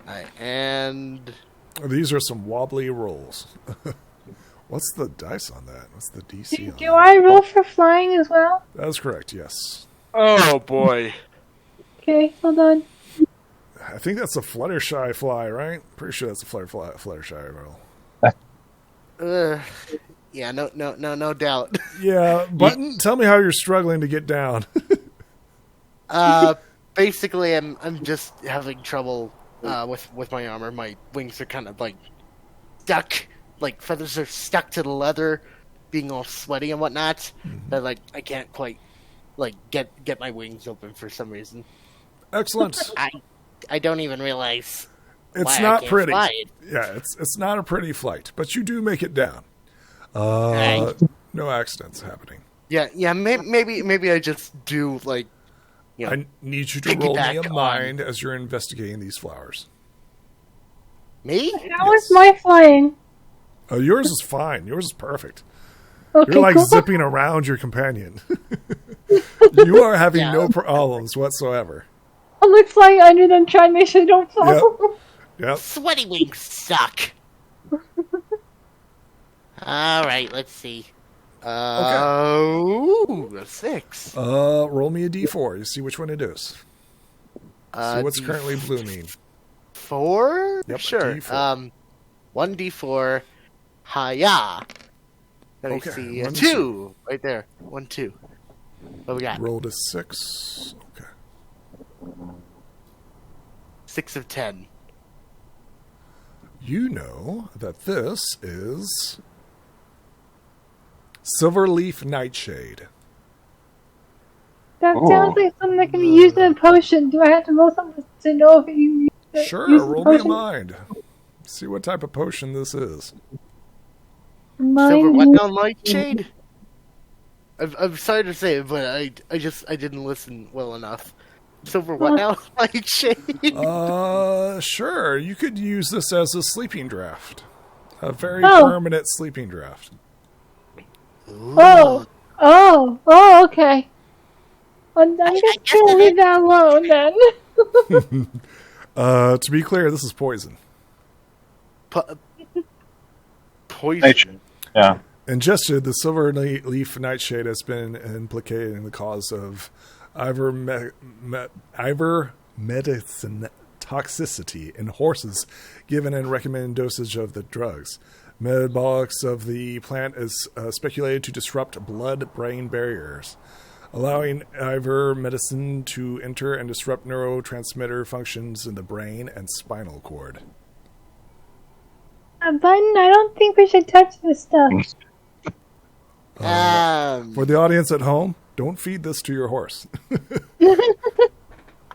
Alright, and These are some wobbly rolls. What's the dice on that? What's the DC on Do that? I roll for flying as well? That's correct, yes. Oh boy. Okay, hold on. I think that's a Fluttershy fly, right? Pretty sure that's a Fluttershy roll. yeah, no doubt. Yeah, Button, tell me how you're struggling to get down. Basically, I'm just having trouble with my armor. My wings are kind of like stuck, like feathers are stuck to the leather, being all sweaty and whatnot. But like I can't quite like get my wings open for some reason. Excellent. I don't even realize It's why I not can't pretty. fly it. Yeah, it's not a pretty flight, but you do make it down. Right. No accidents happening. Yeah. Maybe I just do like. You know, I need you to roll me a piggyback on- mind as you're investigating these flowers. Me? How was my flying? Oh, yours is fine. Yours is perfect. Okay, You're like cool. zipping around your companion. You are having no problems whatsoever. I'm like flying under them, trying to make sure they don't fall. Yep. Sweaty wings suck. Alright, let's see. Ooh, a 6. Roll me a d4. You see which one it is. See what's currently blooming. 4? Yep, Sure. D4. 1d4. Hiya. Let me Okay, see. 1, 2. Right there. 1, 2. What we got? Rolled a 6. Okay. 6 of 10. You know that this is Silverleaf Nightshade. That sounds like something that can be used in a potion. Do I have to roll something to know if you use Sure, use roll the me a potion? mind. See what type of potion this is. Silver Mind what you- now, Nightshade? I'm sorry to say it, but I didn't listen well enough. Silver what now, Nightshade? Sure. You could use this as a sleeping draft. A very Oh. permanent sleeping draft. Oh, okay. Well, I'm just gonna leave that alone then. To be clear, this is poison. Poison. Yeah. Ingested, the silver leaf nightshade has been implicated in the cause of ivermectin toxicity in horses given in recommended dosage of the drugs. Metabolics of the plant is speculated to disrupt blood-brain barriers, allowing ivermectin to enter and disrupt neurotransmitter functions in the brain and spinal cord. Button, I don't think we should touch this stuff. For the audience at home, don't feed this to your horse.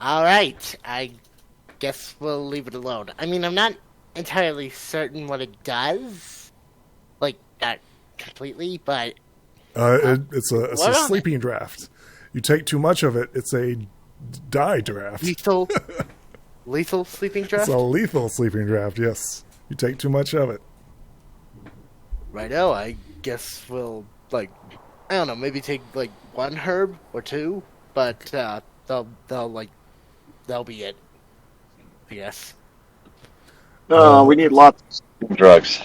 Alright, I guess we'll leave it alone. I mean, I'm not entirely certain what it does. Like, not completely, but... It's a what on sleeping draft. You take too much of it, it's a die draft. Lethal sleeping draft? It's a lethal sleeping draft, yes. You take too much of it. Righto, I guess we'll, like, I don't know, maybe take, like, 1 herb or 2, but, that'll be it. I guess. No, we need lots of drugs.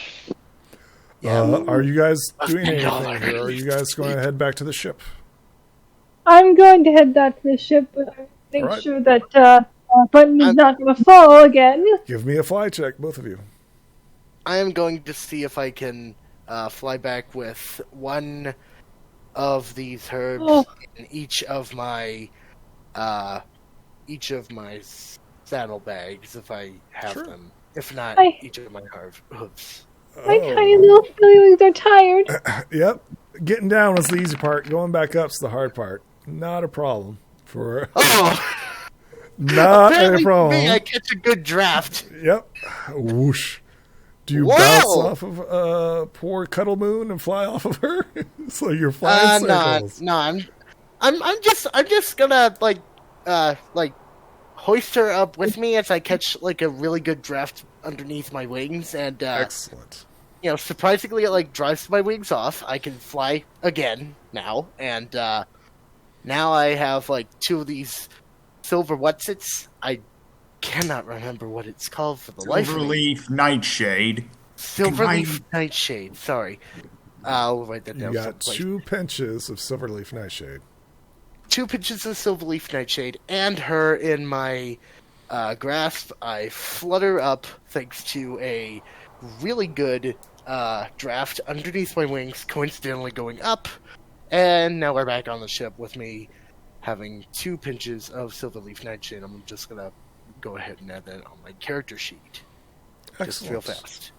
Are you guys doing $1 anything, or are you guys going to head back to the ship? I'm going to head back to the ship, but make Alright. sure that Button is not going to fall again. Give me a fly check, both of you. I am going to see if I can fly back with one of these herbs in each of my saddlebags, if I have them. If not, each of my hooves. My tiny little feelings are tired. Yep. Getting down was the easy part. Going back up's the hard part. Not a problem. Not a problem. Me, I catch a good draft. Yep. Whoosh. Do you Whoa! bounce off of poor Cuddle Moon and fly off of her? So you're flying circles. No, I'm just gonna like hoist her up with me as I catch like a really good draft underneath my wings, and excellent. Surprisingly, it like drives my wings off. I can fly again now, and now I have like two of these silver whatsits. I cannot remember what it's called for the life of me. Silverleaf Nightshade. Silverleaf Nightshade. Sorry, I'll write that down. You got 2 pinches of Silverleaf Nightshade. 2 pinches of Silverleaf Nightshade, and her in my grasp. I flutter up thanks to a really good draft underneath my wings, coincidentally going up, and now we're back on the ship with me having 2 pinches of Silverleaf Nightshade. I'm just gonna go ahead and add that on my character sheet. Excellent. Just real fast.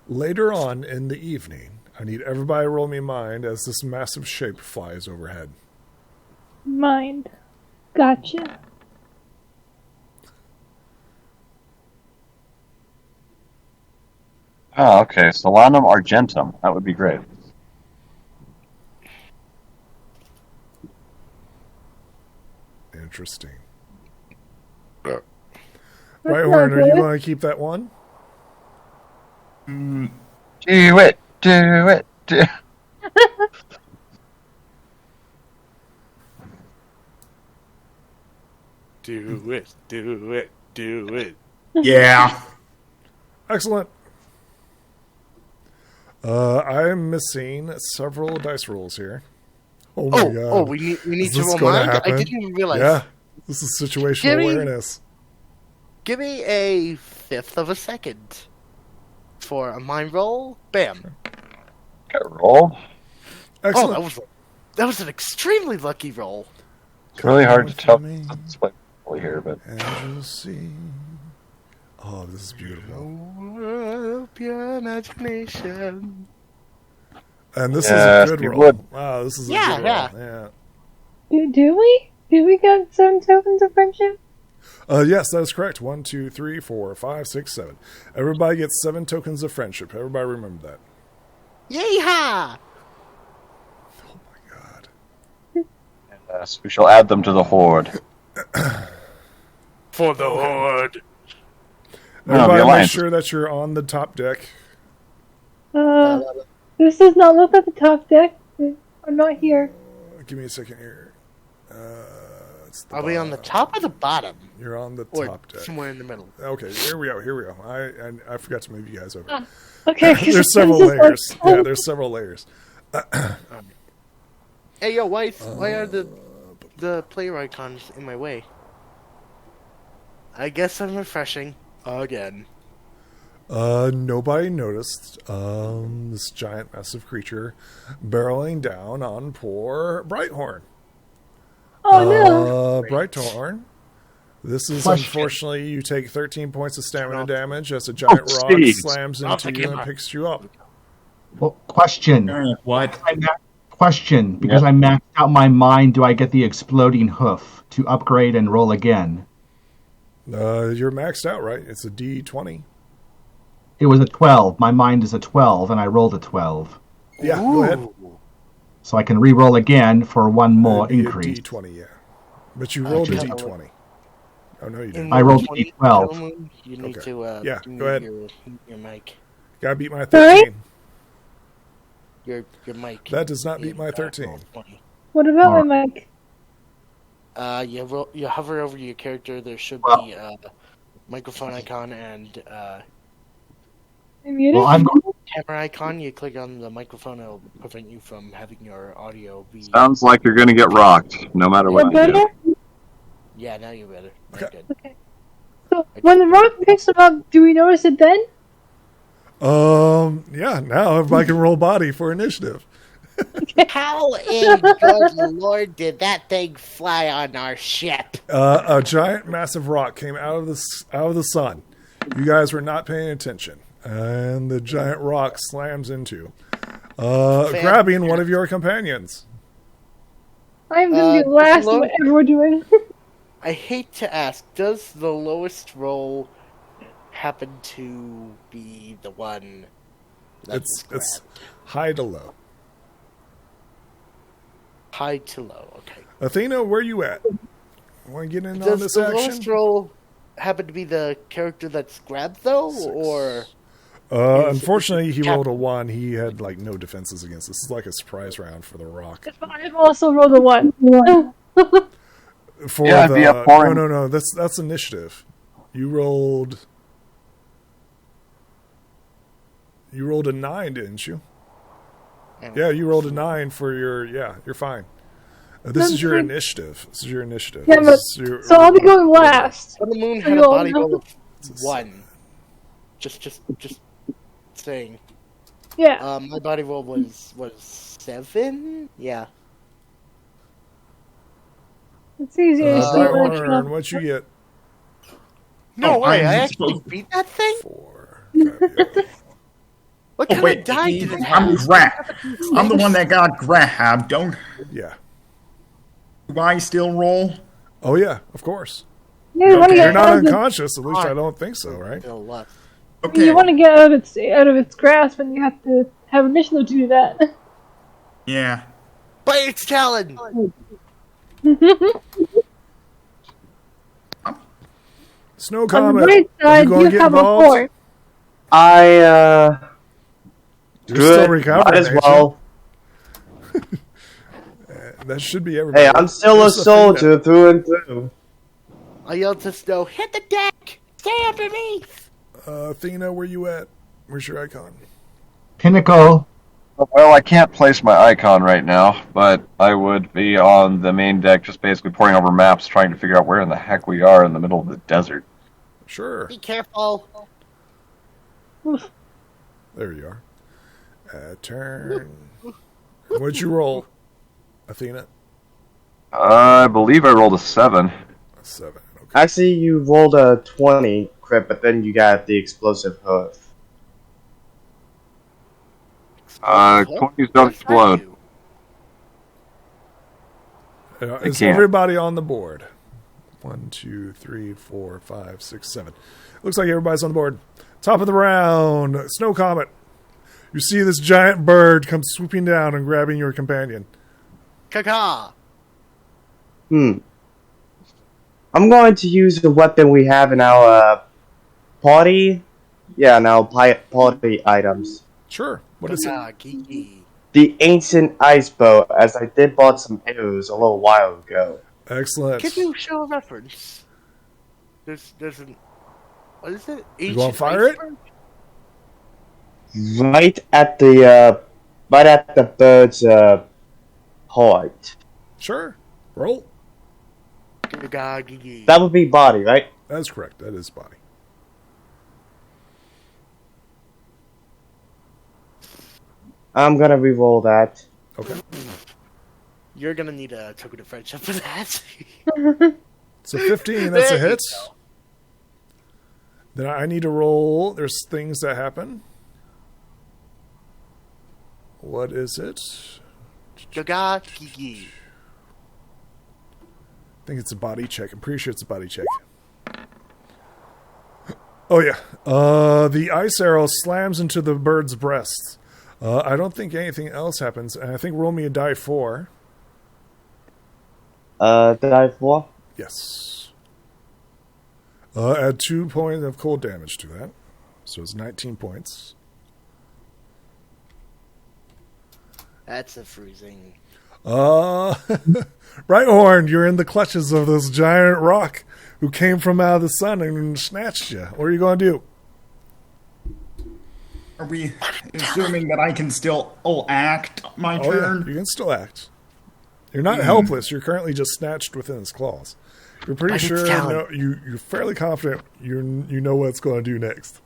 Later on in the evening, I need everybody to roll me mind as this massive shape flies overhead. Mind. Gotcha. Oh, okay. Solanum argentum. That would be great. Interesting. That's Right, not Horn, are you good. going to keep that one? Do it. Do it. Do Do it. Do it. Do it. Yeah. Excellent. I'm missing several dice rolls here. Oh my god. Oh, we need Is to this roll gonna mind? I happen? didn't even realize. Yeah. This is situational Give me- awareness. Give me a 1/5 of a second for a mind roll. Bam. Okay, roll. Excellent. Oh, that was an extremely lucky roll. It's really hard to tell. Me. That's what we hear, but And you'll see. Oh, this is beautiful. Up your imagination. And this Yes, is a good you roll. would. Wow, this is a Yeah, good yeah. roll. Yeah. Do we? Do we get 7 tokens of friendship? Yes, that is correct. 1, 2, 3, 4, 5, 6, 7. Everybody gets 7 tokens of friendship. Everybody remember that. Yeehaw! Oh my god. yes, we shall add them to the horde. For the horde. No, the Everybody make alliance. sure that you're on the top deck. This does not look at the top deck. I'm not here. Give me a second here. It's the Are we on the bottom. top or the bottom? You're on the Or top deck. somewhere in the middle? Okay, here we go. Here we go. I forgot to move you guys over. Okay. There's several layers. Yeah, there's several layers. Hey, yo, why are the player icons in my way? I guess I'm refreshing again. Nobody noticed this giant, massive creature barreling down on poor Brighthorn. Oh no. Brighthorn. This is Question. unfortunately you take 13 points of stamina damage as a giant Oh, rock jeez. slams I'll into take you him and up. picks you up. Well, question. What? Question. Because I maxed out my mind, do I get the exploding hoof to upgrade and roll again? You're maxed out, right? It's a D20. It was a 12. My mind is a 12, and I rolled a 12. Yeah, go ahead. So I can re-roll again for one more It'd be a increase. D20, yeah. But you rolled a Okay. D20. Oh, no, you didn't. I rolled a 20, D12. gentlemen, you need Okay. to Yeah, mute go ahead. your mic. Gotta beat my Sorry? 13. Your mic. That does not beat in, my 13. roll 20. What about my mic? You hover over your character. There should Well- be a microphone icon and I muted? Well, I'm going camera icon, you click on the microphone, it'll prevent you from having your audio be... Sounds like you're gonna get rocked, no matter what You're you better? do. Yeah, now you're better. Now Okay. good. Okay. So, when the rock picks him up, do we notice it then? Yeah, now everybody can roll body for initiative. How in good lord did that thing fly on our ship? A giant, massive rock came out of the sun. You guys were not paying attention, and the giant rock slams into, grabbing one of your companions. I'm gonna be last in whatever we're doing. I hate to ask, does the lowest roll happen to be the one that's It's high to low. high to low? Okay. Athena, where you at? Want to get in on Does this the action? lowest roll happen to be the character that's grabbed, though? 6. Or... Unfortunately, he rolled a 1. He had like no defenses against this. This is like a surprise round for the rock. I've also rolled a 1. For Yeah, it'd be up for him. no. That's initiative. You rolled a 9, didn't you? Yeah, you rolled a 9 for your. Yeah, you're fine. This is your initiative. This is your initiative. Yeah, but, so I'll be going last. Sun the Moon So had a you'll body know. roll of 1. Just saying. Yeah. My body roll was 7? Yeah. It's easier to see Right when it's Warren, what you get? No way, I I'm actually supposed- beat that thing? 4. Fabio. What Oh, kind wait, of die did it I'm have? I'm the one that got grabbed. Do Yeah. I still roll? Oh yeah, of course. Yeah, you want to You're get not out of unconscious. At least I don't think so, right? Still left. Okay. You want to get out of its grasp, and you have to have initiative to do that. Yeah. Bite its talon! Snow On the Comet. right side, gonna you get have a involved? 4. You're Good. still recovering. Might as ain't you? well. That should be everybody. Hey, I'm still a Just Athena. soldier through and through. I yelled to Snow, hit the deck! Stay underneath! Athena, where you at? Where's your icon? Pinnacle. Well, I can't place my icon right now, but I would be on the main deck just basically poring over maps trying to figure out where in the heck we are in the middle of the desert. Sure. Be careful. There you are. Turn. What'd you roll, Athena? I believe I rolled a 7. A 7. Okay. Actually, you rolled a 20 crit, but then you got the explosive hoof. 20s don't explode. Is can't. everybody on the board? 1, 2, 3, 4, 5, 6, 7. Looks like everybody's on the board. Top of the round, Snow Comet. You see this giant bird come swooping down and grabbing your companion. Caca! I'm going to use the weapon we have in our party. Yeah, in our party items. Sure. What is it? Caca, Kiki. The ancient ice bow, as I did bought some arrows a little while ago. Excellent. Can you show a reference? There's an... What is it? You want to fire it? Right at the bird's heart. Sure. Roll. Caca, Kiki. That would be body, right? That's correct. That is body. I'm gonna re-roll that. Okay. You're gonna need a token of friendship for that. So 15, that's a There you hit. go. Then I need to roll. There's things that happen. What is it? Caca, Kiki. I think it's a body check. I'm pretty sure it's a body check. Oh, yeah. The ice arrow slams into the bird's breast. I don't think anything else happens. And I think roll me a die 4. Die 4? Yes. Add 2 points of cold damage to that. So it's 19 points. That's a freezing. Right Horn, you're in the clutches of this giant rock who came from out of the sun and snatched you. What are you going to do? Are we assuming that I can still act my Oh, turn? yeah, you can still act. You're not helpless. You're currently just snatched within its claws. You're pretty But it's sure. talent. You're fairly confident. You know what it's going to do next.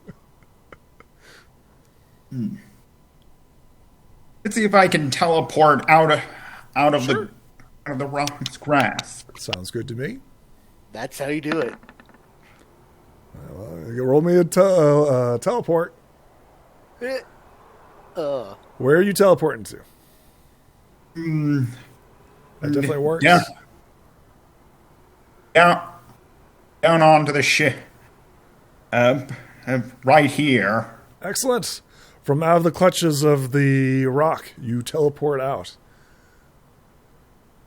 Let's see if I can teleport out of the rock's grasp. Sounds good to me. That's how you do it. Roll me a teleport. Where are you teleporting to? That definitely works. Yeah. Down onto the ship. Right here. Excellent. From out of the clutches of the rock, you teleport out.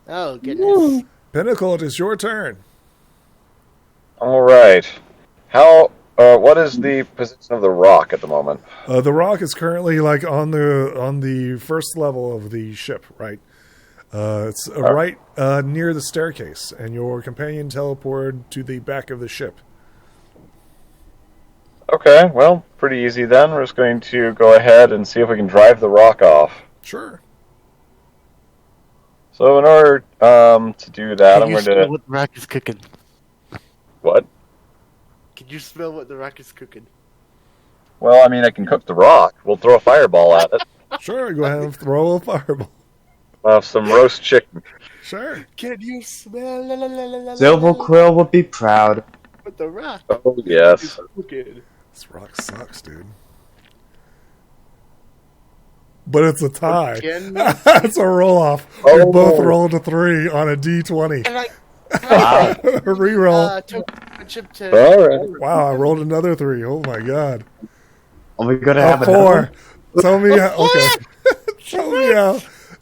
Oh, goodness. Pinnacle, it is your turn. All right. What is the position of the rock at the moment? The rock is currently like on the first level of the ship, right? It's right near the staircase, and your companion teleported to the back of the ship. Okay, well, pretty easy then. We're just going to go ahead and see if we can drive the rock off. Sure. So in order to do that, Can I'm you going smell to... what the rock is cooking? What? Can you smell what the rock is cooking? Well, I mean, I can cook the rock. We'll throw a fireball at it. Sure, go ahead and throw a fireball. We'll have some roast chicken. Sure. Can you smell Silver Quill would be proud. what the rock Oh, yes. is cooking? This rock sucks, dude. But it's a tie. Again? It's a roll-off. We both rolled a 3 on a D20. Can I Reroll. token chip to... All right. Wow, I rolled another 3. Oh my god. Are we gonna have another 4. one? Tell me how. Okay.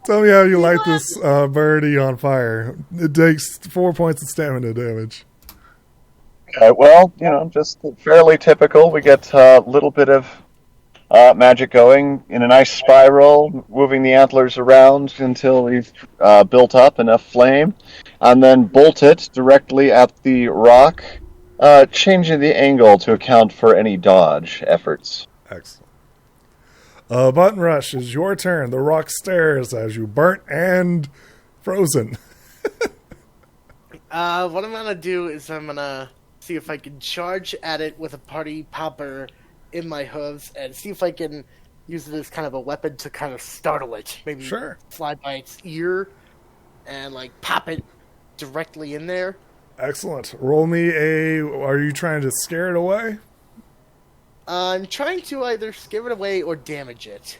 Tell me how you light this birdie on fire. It takes 4 points of stamina damage. Well, just fairly typical. We get a little bit of magic going in a nice spiral, moving the antlers around until we've built up enough flame, and then bolt it directly at the rock, changing the angle to account for any dodge efforts. Excellent. Button Rush is your turn. The rock stares as you burnt and frozen. What I'm gonna do is I'm gonna see if I can charge at it with a party popper in my hooves and see if I can use it as kind of a weapon to kind of startle it. Maybe Sure. fly by its ear and like pop it directly in there. Excellent. Roll me a... Are you trying to scare it away? I'm trying to either scare it away or damage it.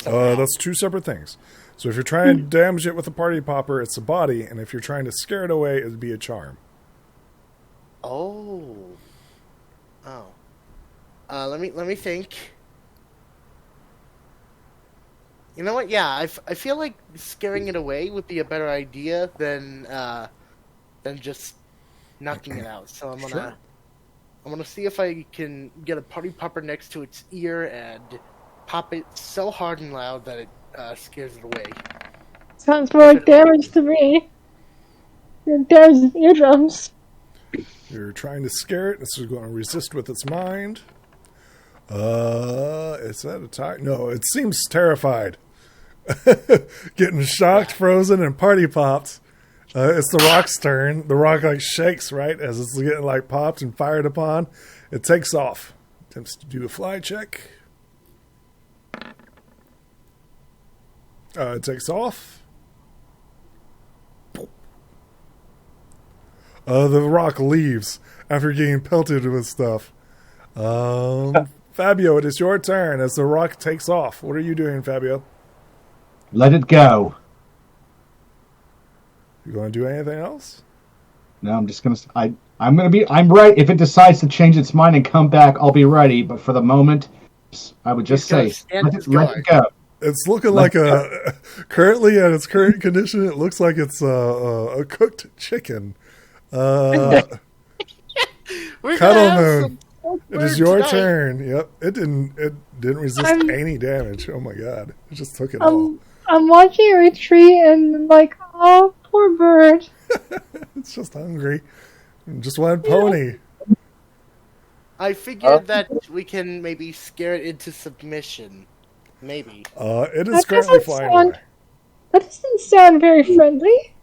That's 2 separate things. So if you're trying to damage it with a party popper, it's a body, and if you're trying to scare it away, it would be a charm. Oh. Let me think. You know what? Yeah, I feel like scaring it away would be a better idea than just knocking it out. So I'm gonna see if I can get a party popper next to its ear and pop it so hard and loud that it scares it away. Sounds more like damage to me. Damage his eardrums. You're trying to scare it. This is going to resist with its mind. Is that a tie? No, it seems terrified. Getting shocked, frozen, and party popped. It's the rock's turn. The rock shakes, right, as it's getting popped and fired upon. It takes off. Attempts to do a fly check. It takes off. The rock leaves after getting pelted with stuff. Fabio, it is your turn as the rock takes off. What are you doing, Fabio? Let it go. You going to do anything else? No, I'm just gonna. I'm ready. If it decides to change its mind and come back, I'll be ready. But for the moment, I would just say, let it go. It's looking currently at its current condition, it looks like it's a cooked chicken. Cuddle Moon, it is your turn. Yep, it didn't resist any damage. Oh my god, it just took it all. I'm watching it retreat and oh, poor bird. It's just hungry. Just one pony. I figured that we can maybe scare it into submission. Maybe. It is That currently doesn't flying sound- away. That doesn't sound very friendly.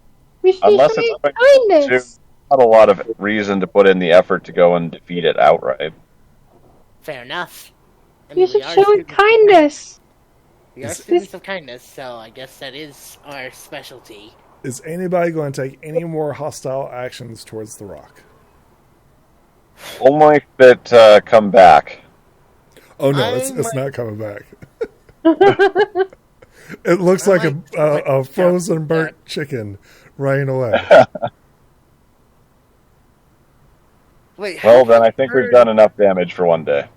We should Unless show it's it going kindness. not a lot of reason to put in the effort to go and defeat it outright. Fair enough. I You mean, should we are show it students- kindness. We are Is- students of kindness, so I guess that is our specialty. Is anybody going to take any more hostile actions towards the rock? Only if it come back. Oh no, it's I'm- not coming back. It looks like a frozen burnt chicken running away. Wait. Well, how then can I think a we've bird- done enough damage for one day.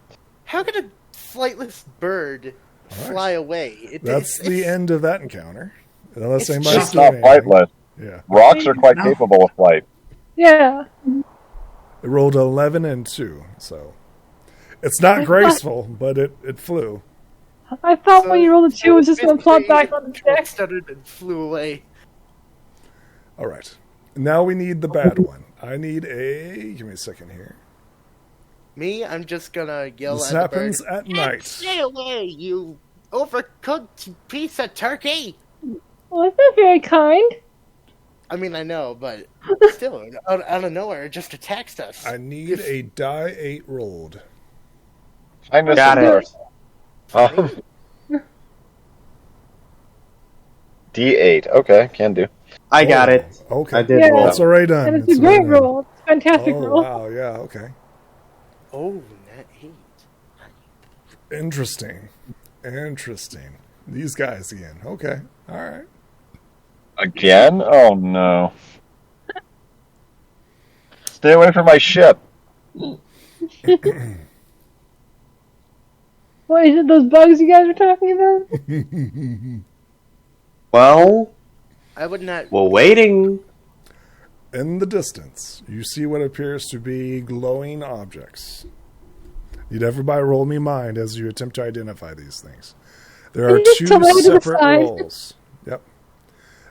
How can a flightless bird fly away? That's the end of that encounter. Unless It's anybody's It's doing not anything. flightless. Yeah. Rocks are quite capable of flight. Yeah. It rolled 11 and 2, so it's not graceful, but it flew. I thought when you rolled a 2, it was just going to plop back on the deck. Stuttered and flew away. All right. Now we need the bad one. I need a... Give me a second here. Me, I'm just gonna yell This at happens the bird. at night. Stay away, you overcooked piece of turkey! Well, that's not very kind. I mean, I know, but still, out of nowhere, it just attacks us. I need a die 8 rolled. Kindness Got is it. worse. D8. Okay, can do. I got it. Okay. I did Yeah. roll. It's already done. And it's a great roll. It's a fantastic Oh, roll. wow. Yeah, okay. Oh, that heat. Interesting. Interesting. These guys again. Okay. All right. Again? Oh no. Stay away from my ship. What is it, those bugs you guys were talking about? Well, I would not. we're waiting. In the distance, you see what appears to be glowing objects. Need everybody roll me mind as you attempt to identify these things. There are Just two to lay to the separate side. rolls. Yep.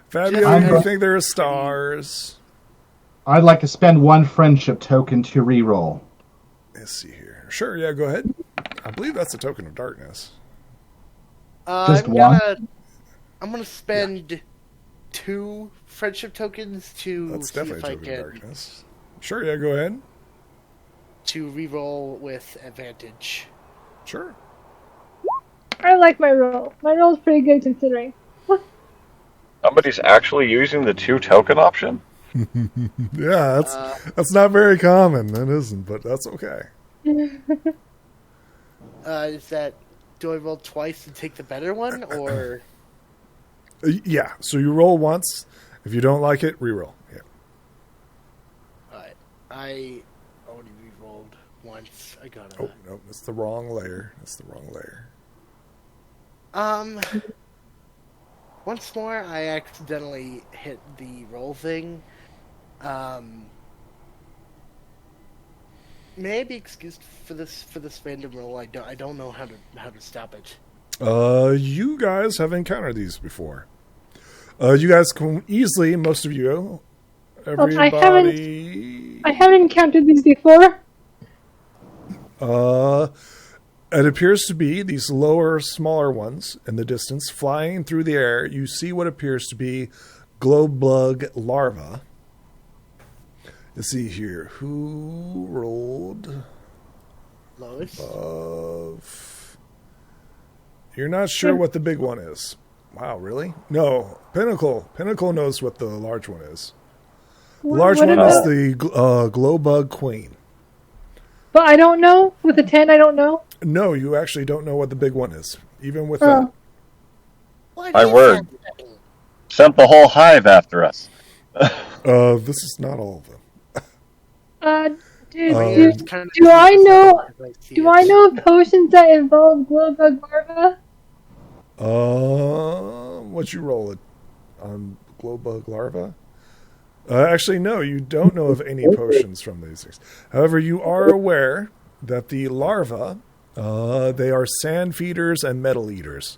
Fabio, I'm you go- think there are stars? I'd like to spend one friendship token to reroll. Let's see here. Sure, yeah, go ahead. I believe that's a token of darkness. Just I'm gonna spend 2 friendship tokens to That's see if definitely a I token of can darkness. Sure, yeah, go ahead. to reroll with advantage. Sure. I like my roll. My roll's pretty good considering. Somebody's actually using the 2 token option? Yeah, that's not very common. That isn't, but that's okay. Is that, do I roll twice and take the better one, or? Yeah, so you roll once. If you don't like it, reroll. Yeah. Alright, I already re-rolled once. I got Oh, no, that's the wrong layer. That's the wrong layer. Once more, I accidentally hit the roll thing. May I be excused for this random roll? I don't know how to stop it. You guys have encountered these before. You guys can easily, most of you, everybody. I haven't encountered these before. It appears to be these lower, smaller ones in the distance, flying through the air. You see what appears to be glow bug larvae. Let's see here. Who rolled Lois? above? You're not sure what the big one is. Wow, really? No. Pinnacle. Pinnacle knows what the large one is. The large What one is is the glow bug queen. But I don't know. With a 10, I don't know. No, you actually don't know what the big one is, even with Oh. What My is word. that thing? Sent the whole hive after us. that. This is not all of them. Do It's kind of- do I know? see Do it. I know of potions that involve glow bug larva? What'd you roll it on glow bug larva? Actually, no, you don't know of any potions from these things. However, you are aware that the larvae, they are sand feeders and metal eaters.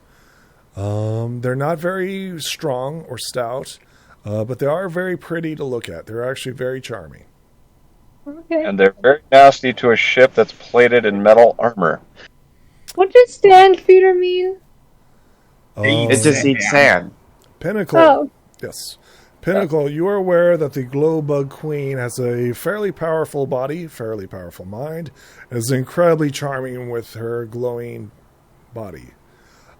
They're not very strong or stout, but they are very pretty to look at. They're actually very charming. Okay. And they're very nasty to a ship that's plated in metal armor. What does stand feeder mean? It just eats sand. Pinnacle. Oh. Yes. Pinnacle, you are aware that the Glowbug Queen has a fairly powerful body, fairly powerful mind, and is incredibly charming with her glowing body.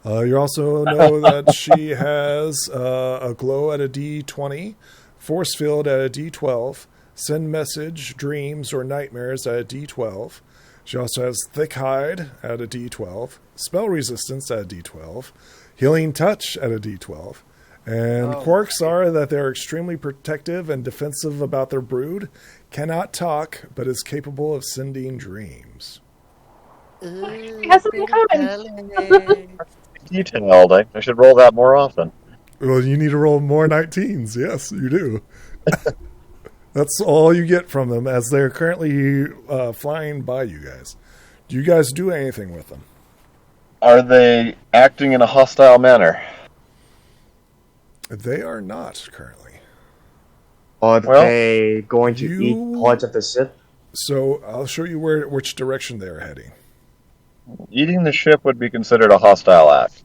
You also know that she has a glow at a D20, force field at a D12, send message, dreams, or nightmares at a D12. She also has thick hide at a D12, spell resistance at a D12, healing touch at a D12. And quirks are that they're extremely protective and defensive about their brood, cannot talk, but is capable of sending dreams. It has something common. Detailed. I should roll that more often. Well, you need to roll more 19s. Yes, you do. That's all you get from them as they're currently flying by you guys. Do you guys do anything with them? Are they acting in a hostile manner? They are not currently. Are they going to eat parts of the ship? So I'll show you which direction they're heading. Eating the ship would be considered a hostile act.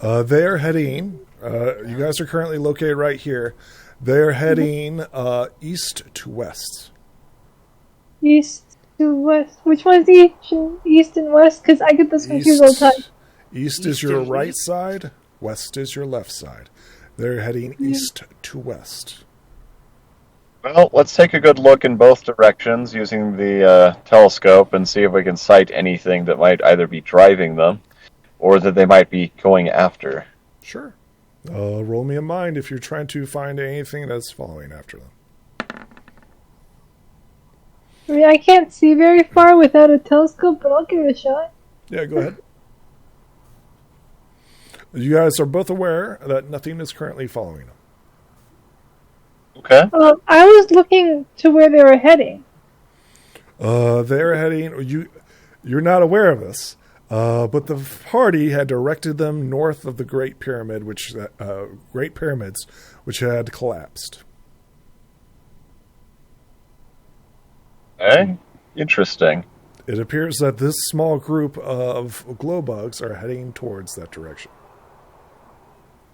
They are heading. You guys are currently located right here. They're heading east to west. East to west. Which one's east and west? Because I get this confused all the time. East is your right side. West is your left side. They're heading east to west. Well, let's take a good look in both directions using the telescope and see if we can sight anything that might either be driving them or that they might be going after. Sure. Roll me a mind if you're trying to find anything that's following after them. I mean, I can't see very far without a telescope, but I'll give it a shot. Yeah, go ahead. You guys are both aware that nothing is currently following them. Okay. I was looking to where they were heading. They're heading. You're not aware of this, but the party had directed them north of the Great Pyramid, Great Pyramids, which had collapsed. Okay. Interesting. It appears that this small group of glowbugs are heading towards that direction.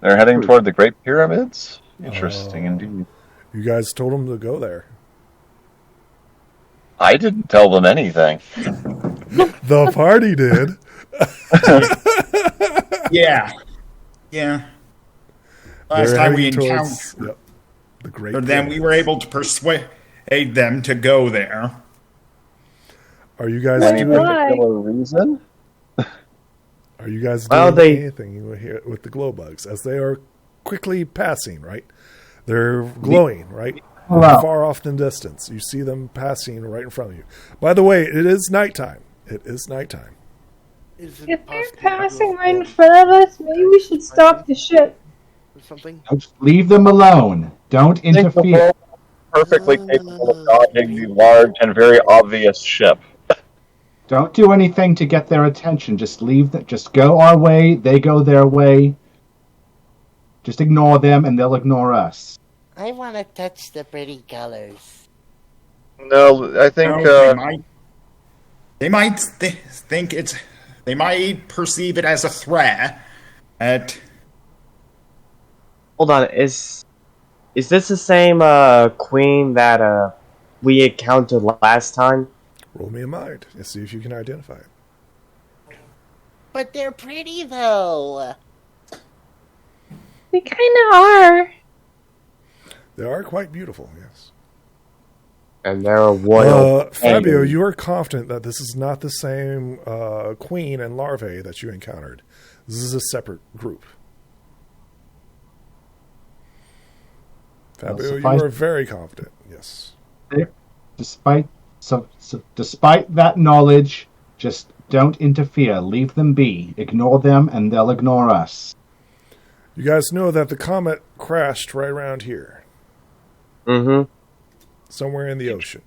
They're heading toward the Great Pyramids? Interesting indeed. You guys told them to go there. I didn't tell them anything. The party did. Yeah. Last They're time we heading encountered the Great them, we Pyramids. were able to persuade them to go there. Are you guys Wait, doing? why? Particular reason? Are you guys doing they- anything here with the glowbugs as they are quickly passing? Right, they're glowing. Right, Wow. far off in the distance, you see them passing right in front of you. By the way, it is nighttime. It is nighttime. Is it If they're possible passing to right in front of us, maybe we should stop the ship. or something? Don't leave them alone. Don't I think the interfere. world is perfectly capable of dodging the large and very obvious ship. Don't do anything to get their attention. Just leave them. Just go our way. They go their way. Just ignore them, and they'll ignore us. I want to touch the pretty colors. No, I think They might think it's. They might perceive it as a threat. Hold on, is this the same queen that we encountered last time? Roll me a mind and see if you can identify it. But they're pretty, though. We kind of are. They are quite beautiful. Yes. And they're a royal. Fabio, you are confident that this is not the same queen and larvae that you encountered. This is a separate group. Fabio, you are very confident. Yes. Despite that knowledge, just don't interfere. Leave them be. Ignore them, and they'll ignore us. You guys know that the comet crashed right around here, Mm-hmm. somewhere in the ocean.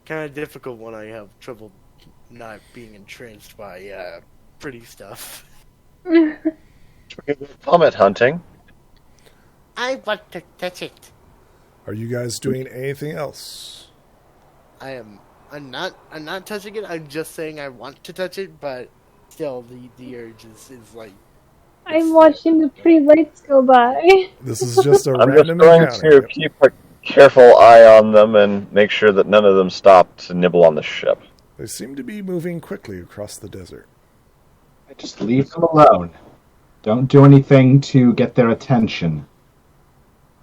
Kind of difficult when I have trouble not being entranced by pretty stuff. comet hunting. I want to touch it. Are you guys doing anything else? I'm not touching it. I'm just saying I want to touch it, but still, the urge is like. I'm watching the pretty lights go by. This is just a I'm just random going encounter. to keep a careful eye on them and make sure that none of them stop to nibble on the ship. They seem to be moving quickly across the desert. I just leave them alone. Don't do anything to get their attention.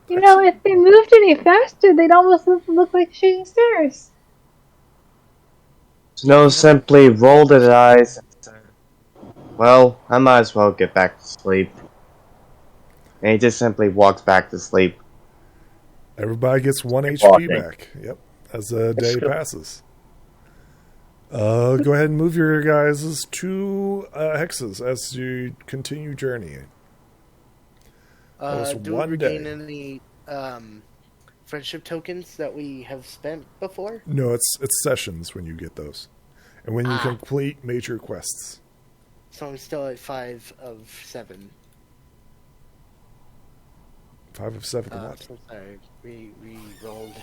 You know, if they moved any faster, they'd almost look like shooting stars. Snow simply rolled his eyes and said, well, I might as well get back to sleep. And he just simply walks back to sleep. Everybody gets 1 HP Walking. back. Yep, as the day passes. Go ahead and move your guys' 2 hexes as you continue journeying. Was Do we one regain day. any friendship tokens that we have spent before? No, it's sessions when you get those. And when you complete major quests. So I'm still at 5 of 7. 5 of 7 what? So sorry, we rolled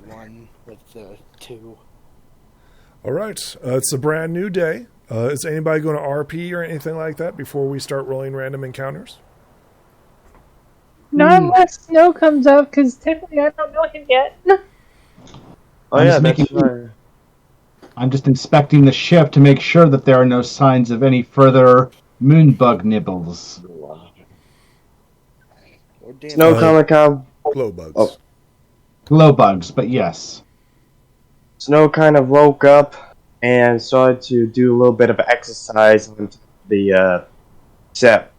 1 with the 2. Alright, it's a brand new day. Is anybody going to RP or anything like that before we start rolling random encounters? Not unless Snow comes up, because technically I don't know him yet. Oh I'm yeah, just that's making- right. I'm just inspecting the ship to make sure that there are no signs of any further moonbug nibbles. Or damn Snow Uh, Comic-Con. Glow bugs. Oh. Glow bugs, but yes. Snow kind of woke up and started to do a little bit of exercise on the set.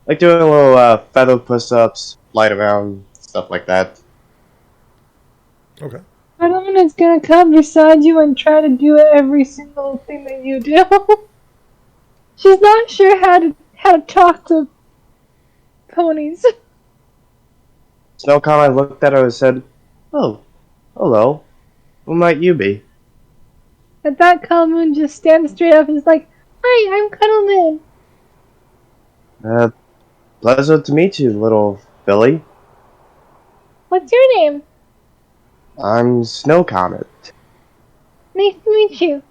Like doing a little feather push-ups, flight around, stuff like that. Okay. Adelman is gonna come beside you and try to do every single thing that you do. She's not sure how to talk to ponies. Snow Comic looked at her and said, oh, hello. Who might you be? At that, Calmoon just stands straight up and is like, "Hi, I'm Cuddleman. Pleasure to meet you, little Billy. What's your name? I'm Snow Comet. Nice to meet you."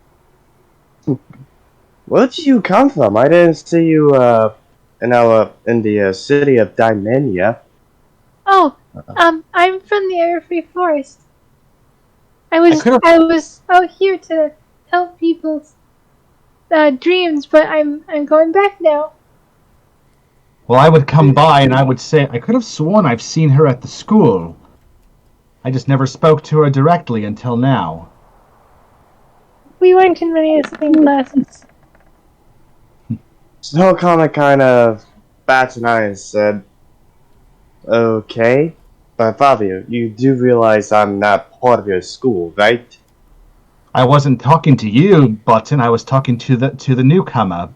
Where did you come from? I didn't see you in the city of Dimenia. Oh, I'm from the Everfree Forest. I could've- was out here to help people's dreams, but I'm going back now. Well, I would come by and I would say, I could have sworn I've seen her at the school. I just never spoke to her directly until now. We went in many of the same classes. Snow Comet kind of bats an eye and said, okay, but Fabio, you do realize I'm not part of your school, right? I wasn't talking to you, Button. I was talking to the newcomer.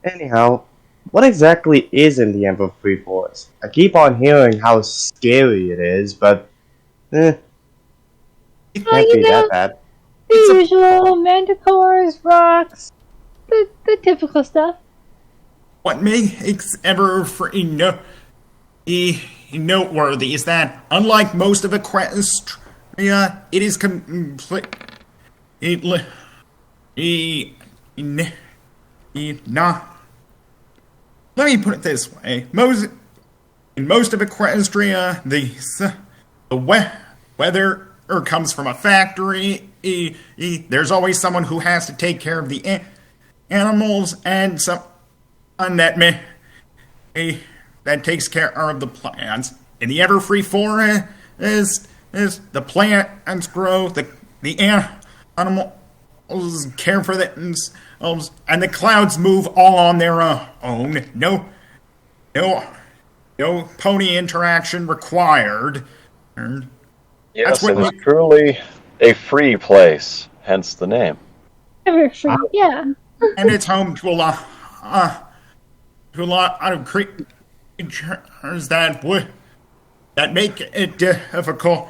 Anyhow, what exactly is in the Everfree Forest? I keep on hearing how scary it is, but it Well, can't you be know, that bad. the usual manticores, rocks, the typical stuff. What makes Everfree noteworthy is that, unlike most of Equestria, it is let me put it this way: in most of Equestria, the weather comes from a factory. There's always someone who has to take care of the animals, and someone that takes care of the plants. In the Everfree Forest, is the plants grow, the animals care for themselves, and the clouds move all on their own. No pony interaction required. Yes, what it is we- truly a free place, hence the name. Everfree, yeah. And it's home to a lot of creatures that make it difficult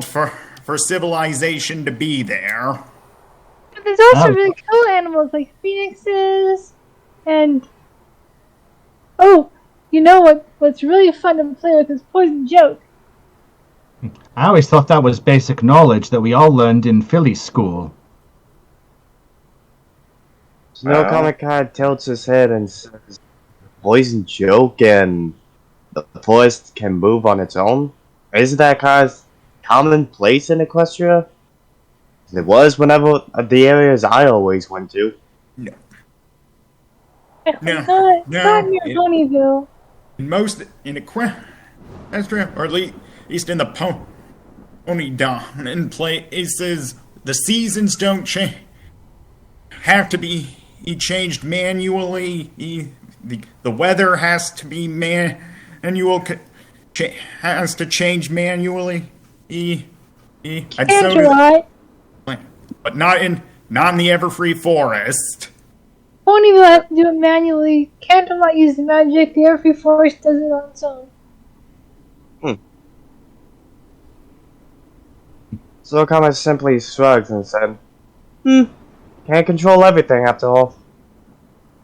for civilization to be there. But there's also really cool animals like phoenixes and you know what's really fun to play with is poison joke. I always thought that was basic knowledge that we all learned in Philly school. Snow Comic kind of tilts his head and says, "Poison joke and the forest can move on its own? Isn't that kind of commonplace in Equestria? It was whenever the areas I always went to." No. Not near Ponyville. In Equestria, or at least in the Pony Down places, the seasons don't have to be changed manually. The weather has to be has to change manually. Canterlot. But not in the Everfree Forest. Ponyville has to do it manually. Canterlot uses magic. The Everfree Forest does it on its own. So Comic simply shrugged and said, "Can't control everything after all."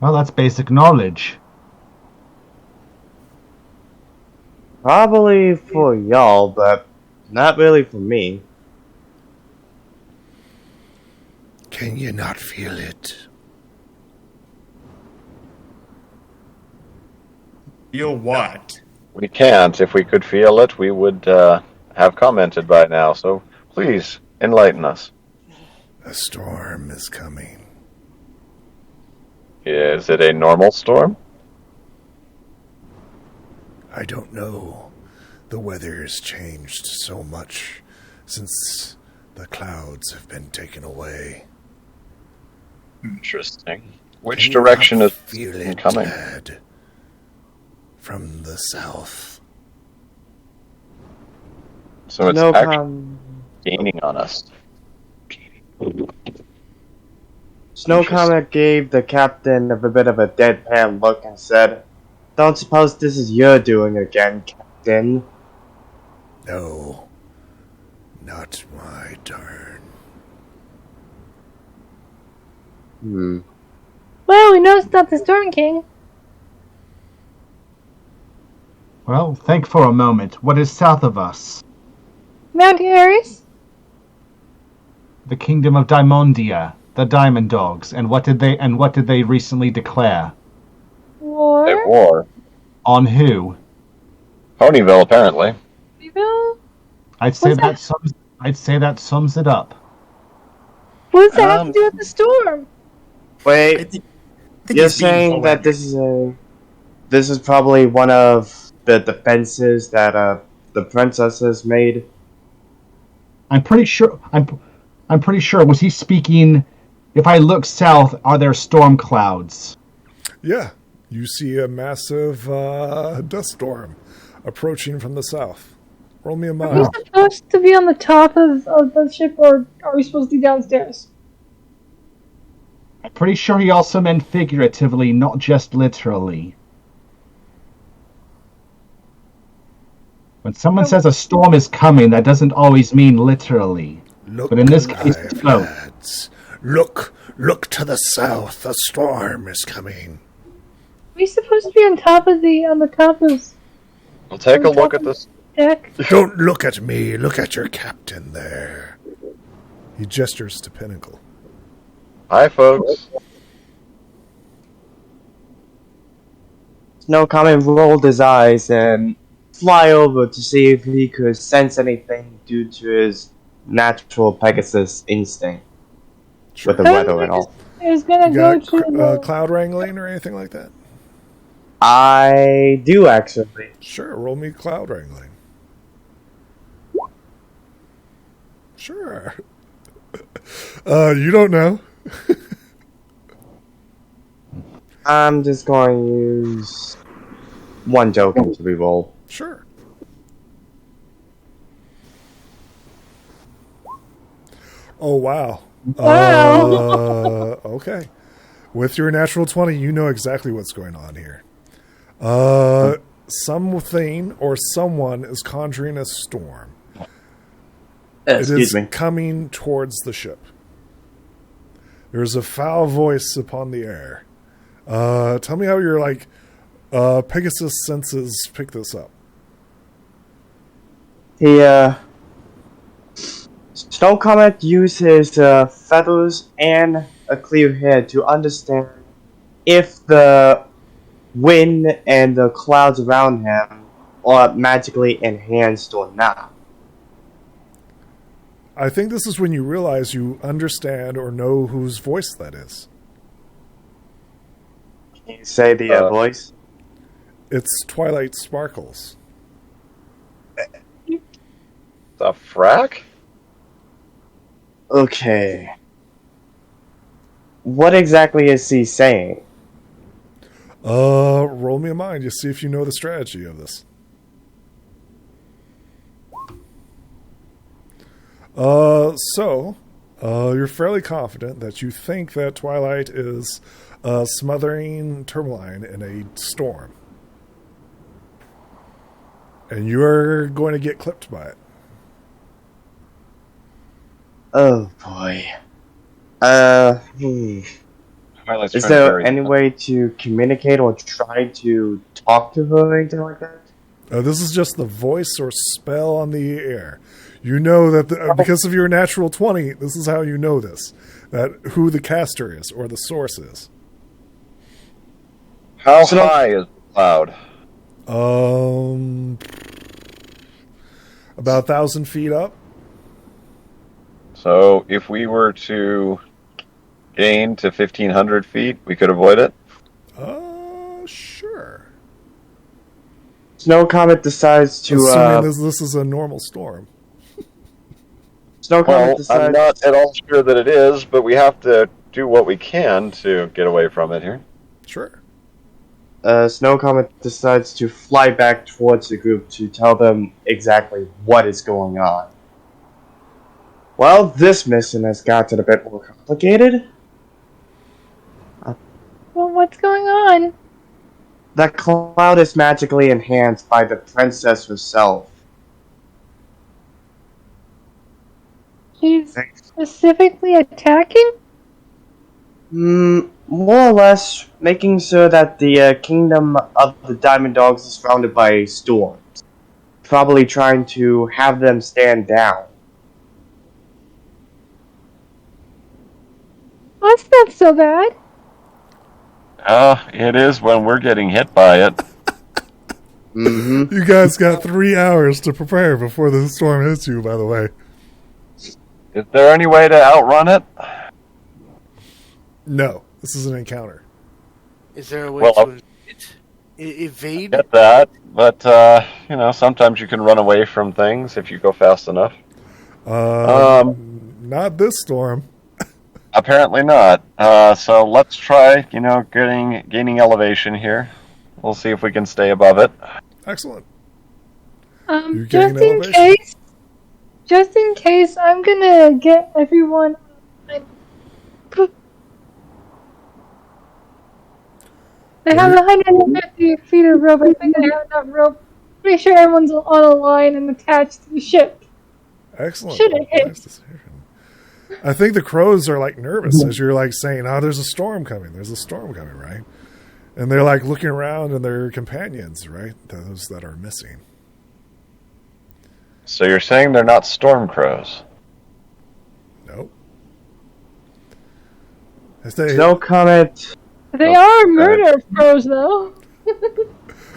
Well, that's basic knowledge. Probably for y'all, but not really for me. Can you not feel it? Feel what? We can't. If we could feel it, we would have commented by now. So please enlighten us. A storm is coming. Is it a normal storm? I don't know. The weather has changed so much since the clouds have been taken away. Interesting. Which direction is feel it it, coming? Dad? From the south. So it's No actually problem. gaining on us. Snow Comet gave the captain a bit of a deadpan look and said, "Don't suppose this is your doing again, Captain?" No, not my turn. Well, we know it's not the Storm King. Well, think for a moment. What is south of us? Mount Ares? The kingdom of Diamondia, the Diamond Dogs, and what did they recently declare? War? At war. On who? Ponyville, apparently. Ponyville? I'd say What's that sums it up. What does that have to do with the storm? Wait, you're saying that this is probably one of the defenses that the princesses made? I'm pretty sure. I'm pretty sure. Was he speaking? If I look south, are there storm clouds? Yeah, you see a massive dust storm approaching from the south. Roll me a Are we mile. supposed to be on the top of the ship, or are we supposed to be downstairs? I'm pretty sure he also meant figuratively, not just literally. When someone says a storm is coming, that doesn't always mean literally. Look, But in this case, alive, it's both. lads. Look to the south. A storm is coming. Are we supposed to be on the top of We'll take a look at this. deck? Don't look at me. Look at your captain there. He gestures to Pinnacle. Hi, folks. Snow Comet rolled his eyes and fly over to see if he could sense anything due to his natural Pegasus instinct with the weather and all. I was gonna You go got to the... cloud wrangling or anything like that? I do actually. Sure, roll me cloud wrangling. Sure. You don't know. I'm just going to use one token to reroll. Sure. Oh, wow. Wow. Okay. With your natural 20, you know exactly what's going on here. Something or someone is conjuring a storm. It is coming towards the ship. There's a foul voice upon the air. Tell me how your Pegasus senses pick this up. The Snow Comet uses feathers and a clear head to understand if the wind and the clouds around him are magically enhanced or not. I think this is when you realize you understand or know whose voice that is. Can you say the voice? It's Twilight Sparkles. The frack? Okay. What exactly is he saying? Roll me a mind. You see if you know the strategy of this. You're fairly confident that you think that Twilight is smothering Tourmaline in a storm. And you're going to get clipped by it. Oh boy. Twilight Is there any way to communicate or try to talk to her or anything like that? This is just the voice or spell on the air. You know that because of your natural 20, this is how you know this. That who the caster is or the source is. How high is the cloud? About 1,000 feet up. So if we were to gain to 1,500 feet, we could avoid it? Sure. Snow Comet decides to... Assuming this is a normal storm. Snow Comet decides... I'm not at all sure that it is, but we have to do what we can to get away from it here. Sure. Snow Comet decides to fly back towards the group to tell them exactly what is going on. Well, this mission has gotten a bit more complicated. Well, what's going on? The cloud is magically enhanced by the princess herself. She's specifically attacking? More or less, making sure that the kingdom of the Diamond Dogs is surrounded by storms. Probably trying to have them stand down. That's not so bad. It is when we're getting hit by it. Mm-hmm. You guys got 3 hours to prepare before the storm hits you, by the way. Is there any way to outrun it? No. This is an encounter. Is there a way to evade? Get that, but sometimes you can run away from things if you go fast enough. Not this storm. Apparently not. So let's try, gaining elevation here. We'll see if we can stay above it. Excellent. Just in case, I'm gonna get everyone. I have 150 feet of rope. I think I have enough rope. Make sure everyone's on a line and attached to the ship. Excellent. Should I hit? Nice. I think the crows are nervous as you're saying, "Oh, there's a storm coming. There's a storm coming," right? And they're looking around and their companions, right? Those that are missing. So you're saying they're not storm crows? Nope. Snow Comet. They are murder of crows, though.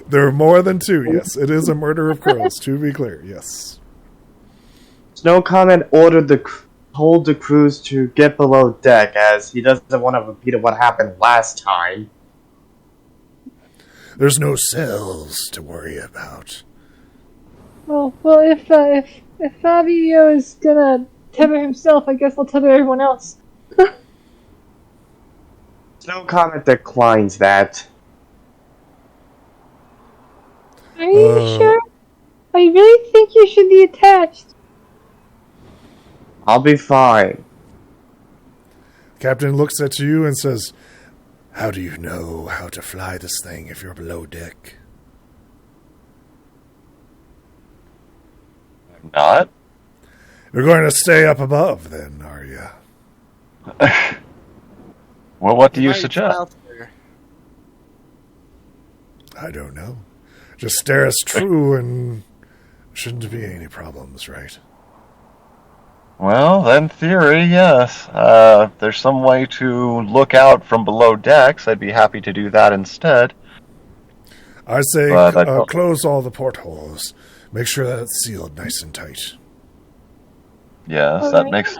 There are more than two. Yes, it is a murder of crows. To be clear, yes. Snow Comet told the crews to get below deck as he doesn't want to repeat what happened last time. There's no cells to worry about. Well, if Fabio is gonna tether himself, I guess I'll tether everyone else. Snow Comet declines that. Are you sure? I really think you should be attached. I'll be fine. Captain looks at you and says, "How do you know how to fly this thing if you're below deck?" Not? You're going to stay up above, then, are you? Well, what do you suggest? I don't know. Just stare us true and shouldn't be any problems, right? Well, in theory, yes. If there's some way to look out from below decks, I'd be happy to do that instead. I say But I don't- close all the portholes. Make sure that it's sealed nice and tight. Yes, All that right. makes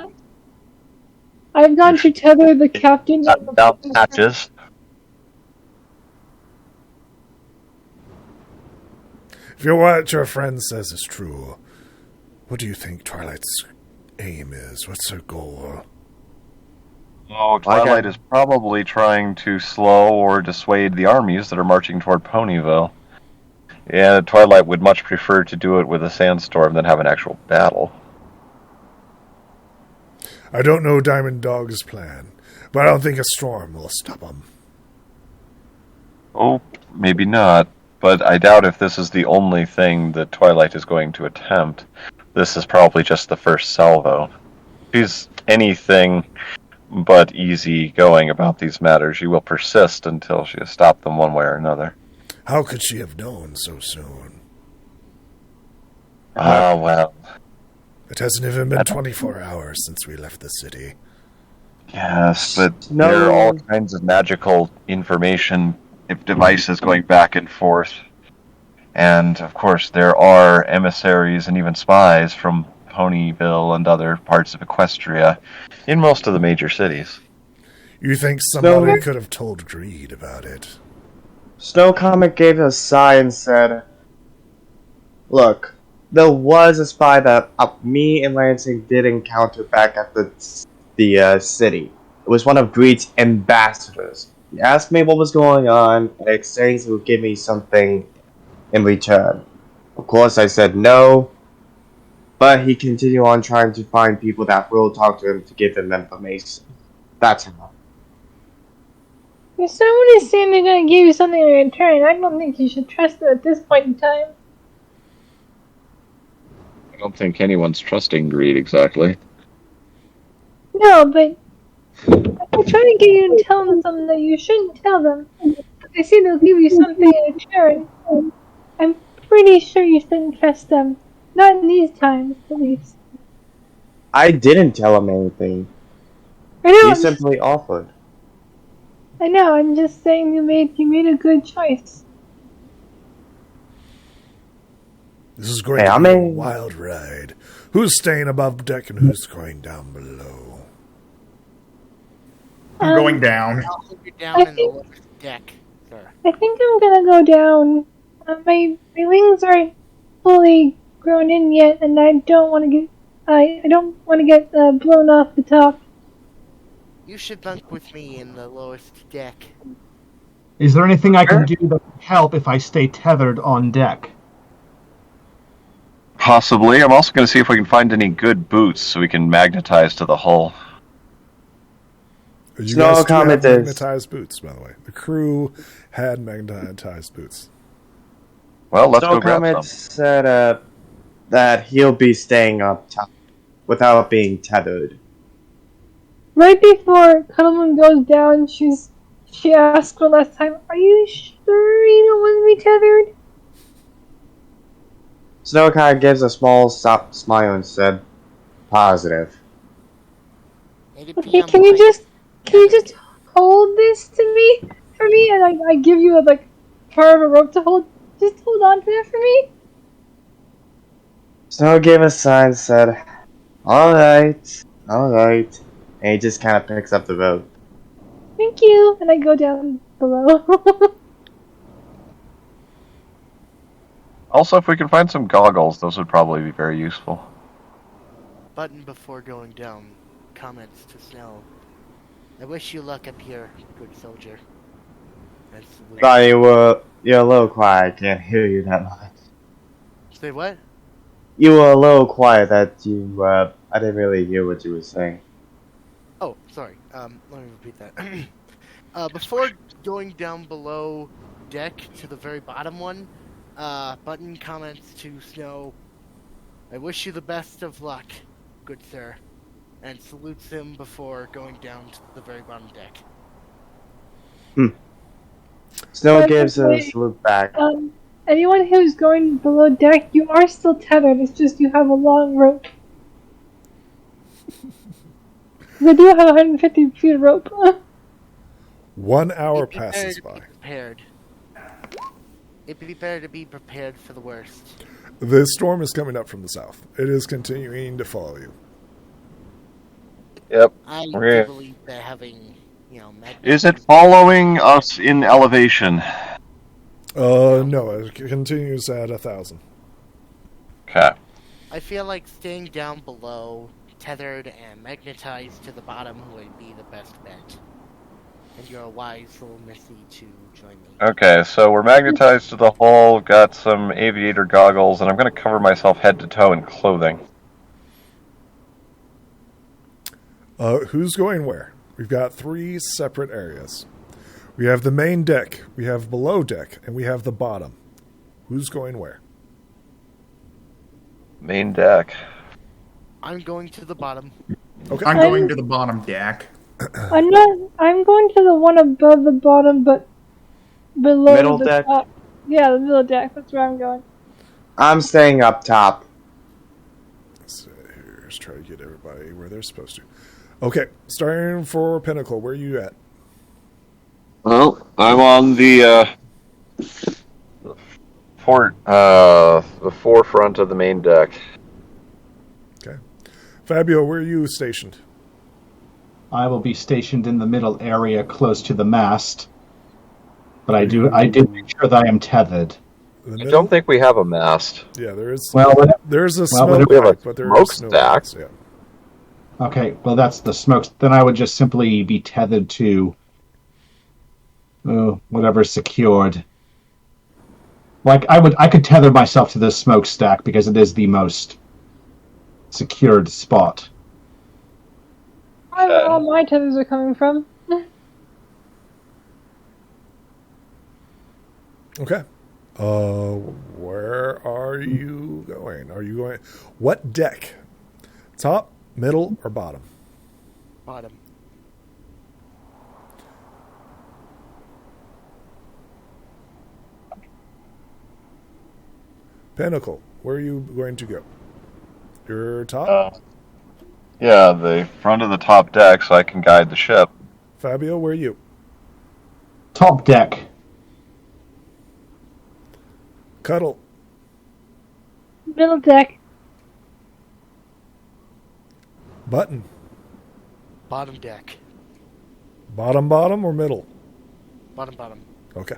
I've gone to tether the captain. down hatches. If what your friend says is true, what do you think Twilight's aim is? What's her goal? Oh, Twilight is probably trying to slow or dissuade the armies that are marching toward Ponyville. Yeah, Twilight would much prefer to do it with a sandstorm than have an actual battle. I don't know Diamond Dog's plan, but I don't think a storm will stop him. Oh, maybe not. But I doubt if this is the only thing that Twilight is going to attempt. This is probably just the first salvo. If she's anything but easy going about these matters, she will persist until she has stopped them one way or another. How could she have known so soon? Ah, well. It hasn't even been 24 hours since we left the city. Yes, but No. there are all kinds of magical information devices going back and forth. And, of course, there are emissaries and even spies from Ponyville and other parts of Equestria in most of the major cities. You think somebody could have told Greed about it? Snow Comet gave a sigh and said, "Look, there was a spy that me and Lansing did encounter back at the city. It was one of Greed's ambassadors. He asked me what was going on, and exchanged he would give me something in return. Of course, I said no, but he continued on trying to find people that will talk to him to give them information. That's how." If someone is saying they're going to give you something in return, I don't think you should trust them at this point in time. I don't think anyone's trusting Greed exactly. No, but I'm trying to get you to tell them something that you shouldn't tell them. They say they'll give you something in return. I'm pretty sure you shouldn't trust them. Not in these times, at least. I didn't tell him anything. I know. He simply offered. I know. I'm just saying you made a good choice. This is going Hey, to I be a mean- wild ride. Who's staying above deck and who's going down below? I'm going down. I'll hold you down in the lowest deck, sir. I think I'm gonna go down. My wings aren't fully grown in yet, and I don't want to get. I don't want to get blown off the top. You should bunk with me in the lowest deck. Is there anything I can do that can help if I stay tethered on deck? Possibly. I'm also going to see if we can find any good boots so we can magnetize to the hull. You Snow guys do have Comet is- magnetized boots, by the way. The crew had magnetized boots. Well, let's Snow go grab Comet some. said that he'll be staying up top without being tethered. Right before Cuddleman goes down, she asks one last time, "Are you sure you don't want to be tethered?" Snow Comet gives a small smile and said, "Positive." Okay, can you just hold this to me for me, and I give you a part of a rope to hold. Just hold on to it for me. Snow gave a sign and said, alright. And he just kind of picks up the rope. Thank you, and I go down below. Also, if we can find some goggles, those would probably be very useful. Button before going down. Comments to Snow. I wish you luck up here, good soldier. And salute. Sorry, you're a little quiet. I can't hear you that much. Say what? You were a little quiet that I didn't really hear what you were saying. Oh, sorry. Let me repeat that. Before going down below deck to the very bottom one, Button comments to Snow, I wish you the best of luck, good sir, and salutes him before going down to the very bottom deck. Snow By the gives way, us loop back. Anyone who's going below deck, you are still tethered. It's just you have a long rope. They do have 150 feet of rope. 1 hour It'd be better passes to be by. prepared. It'd be better to be prepared for the worst. The storm is coming up from the south. It is continuing to follow you. Yep. I Okay. do believe that having, Is it following us in elevation? No, it continues at 1,000. Okay. I feel like staying down below, tethered and magnetized to the bottom would be the best bet. And you're a wise little missy to join me. Okay, so we're magnetized to the hull, got some aviator goggles, and I'm going to cover myself head to toe in clothing. Who's going where? We've got 3 separate areas. We have the main deck, we have below deck, and we have the bottom. Who's going where? Main deck. I'm going to the bottom. Okay. I'm going to the bottom deck. I'm going to the one above the bottom, but below Middle the deck? top. Yeah, the middle deck. That's where I'm going. I'm staying up top. Let's here's try to get everybody where they're supposed to. Okay, starting for Pinnacle, where are you at? Well, I'm on the forefront of the main deck. Okay. Fabio, where are you stationed? I will be stationed in the middle area close to the mast. But I did make sure that I am tethered. I don't think we have a mast. Yeah, there is. Well, there's a well, smoke we have a pipe, but there is no smokestack. lights, yeah. Okay, well that's the smokes. Then I would just simply be tethered to whatever's secured. Like I could tether myself to this smokestack because it is the most secured spot. I don't know where all my tethers are coming from. Okay. Where are you going? Are you going? What deck? Top, middle, or bottom? Bottom. Pinnacle, where are you going to go? Your top? Yeah, the front of the top deck so I can guide the ship. Fabio, where are you? Top deck. Cuddle. Middle deck. Button. Bottom deck. Bottom, or middle? Bottom. Okay.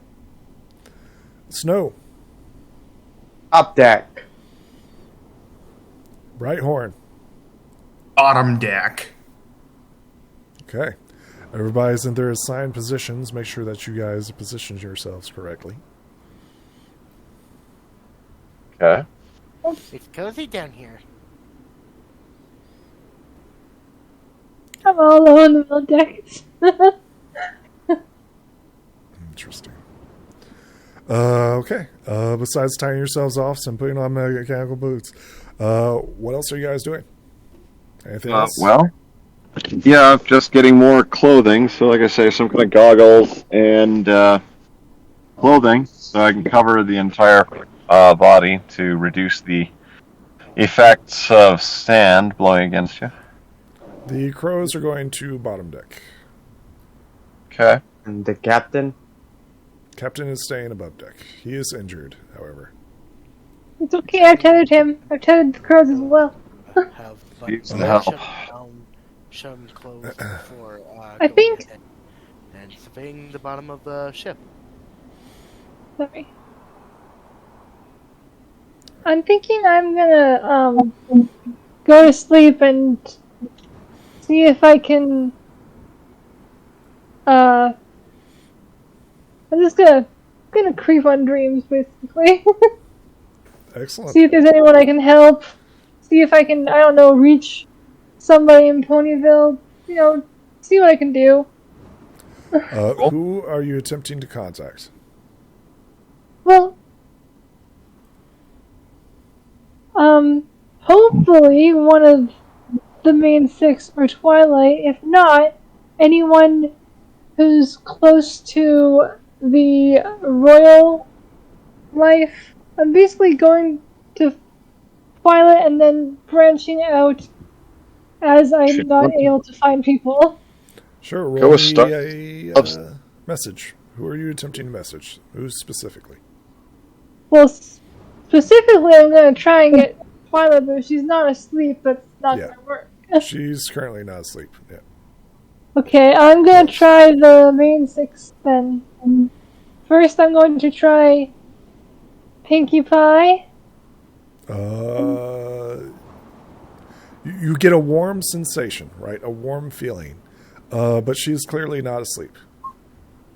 Snow. Up deck. Bright Horn. Bottom deck. Okay. Everybody's in their assigned positions. Make sure that you guys position yourselves correctly. Okay. It's cozy down here. I'm all alone in the middle deck. Interesting. Okay. Besides tying yourselves off and putting on mechanical boots, what else are you guys doing? Anything else? Well, yeah, just getting more clothing. So, like I say, some kind of goggles and clothing, so I can cover the entire body to reduce the effects of sand blowing against you. The crows are going to bottom deck. Okay. And the captain? Captain is staying above deck. He is injured, however. It's okay, I've tethered him. I've tethered the crows as well. Have Use the shut help. down, shut them closed before I going think- ahead and surveying the bottom of the ship. Sorry. I'm thinking I'm gonna go to sleep and see if I can I'm just gonna creep on dreams basically. Excellent. See if there's anyone I can help. See if I can, I don't know, reach somebody in Ponyville. You know, see what I can do. Who are you attempting to contact? Well, hopefully one of the main six or Twilight. If not, anyone who's close to the royal life. I'm basically going to Twilight and then branching out as I'm not able to find people. Sure, Go roll with me Star- a message. Who are you attempting to message? Who specifically? Well, specifically, I'm going to try and get Twilight, but if she's not asleep, that's not Yeah. going to work. She's currently not asleep. Yeah. Okay, I'm going to try the main 6 then. First, I'm going to try Pinkie Pie. You get a warm sensation, right? A warm feeling. But she's clearly not asleep.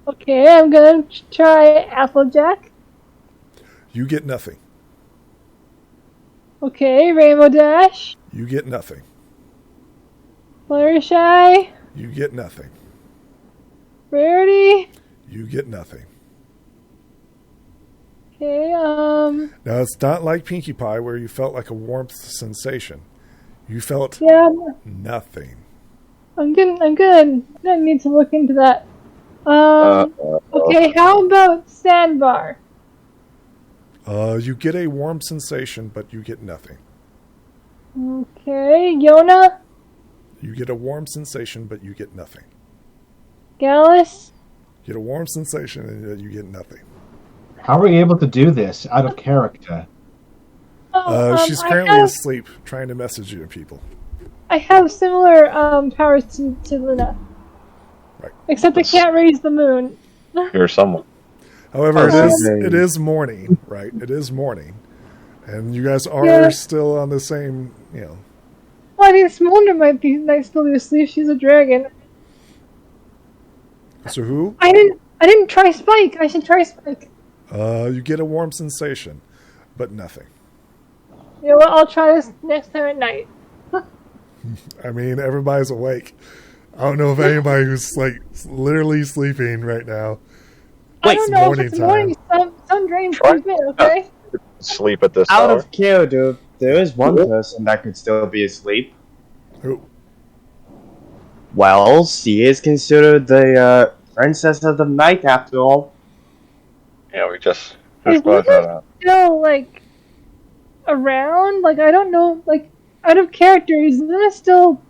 Okay, I'm going to try Applejack. You get nothing. Okay, Rainbow Dash. You get nothing. Fluttershy. You get nothing. Rarity. You get nothing. Okay, Now, it's not like Pinkie Pie where you felt like a warmth sensation. You felt yeah, nothing. I'm gonna need to look into that. Okay, how about Sandbar? You get a warm sensation, but you get nothing. Okay, Yona. You get a warm sensation, but you get nothing. Gallus. You get a warm sensation, and you get nothing. How are we able to do this out of character? She's currently asleep, trying to message you to people. I have similar powers to Luna. Right. Except I can't raise the moon. Here's someone. However, it is morning, right? It is morning. And you guys are still on the same, Well, I think Smolder might still be asleep. She's a dragon. So who? I didn't try Spike. I should try Spike. You get a warm sensation, but nothing. You know what? I'll try this next time at night. I mean, everybody's awake. I don't know if anybody who's like literally sleeping right now. I don't know if it's morning. Sun drains sleep in, okay? Sleep at this Out hour. of character, there is one person that could still be asleep. Who? Well, she is considered the princess of the night after all. Yeah, we just Is brought that up. still, like, around? Like, I don't know, like, out of character, is Luna still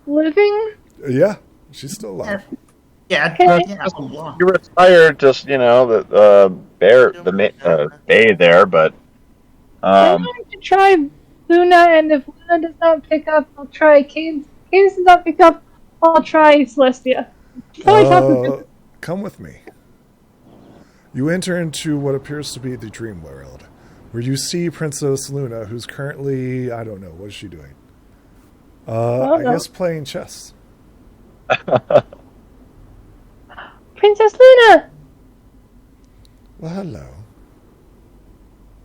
living? Yeah, she's still alive. Yeah, Okay. You retired, just the Bay there, but I'm going to try Luna, and if Luna does not pick up, I'll try Cadence. Cadence does not pick up, I'll try Celestia. Come with me. You enter into what appears to be the dream world, where you see Princess Luna, who's currently, I don't know, what is she doing? I guess playing chess. Princess Luna! Well, hello.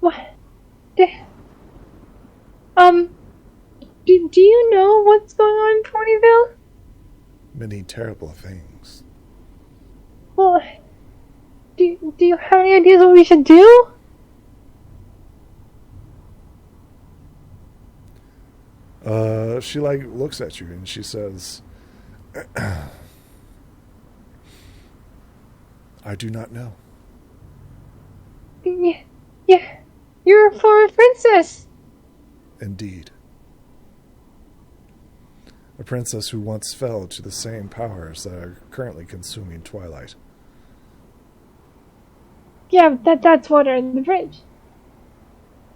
What? Do you know what's going on in Ponyville? Many terrible things. Well, do you have any ideas what we should do? She looks at you and she says, I do not know. Yeah, you're a former princess. Indeed. A princess who once fell to the same powers that are currently consuming Twilight. Yeah, that's water in the bridge.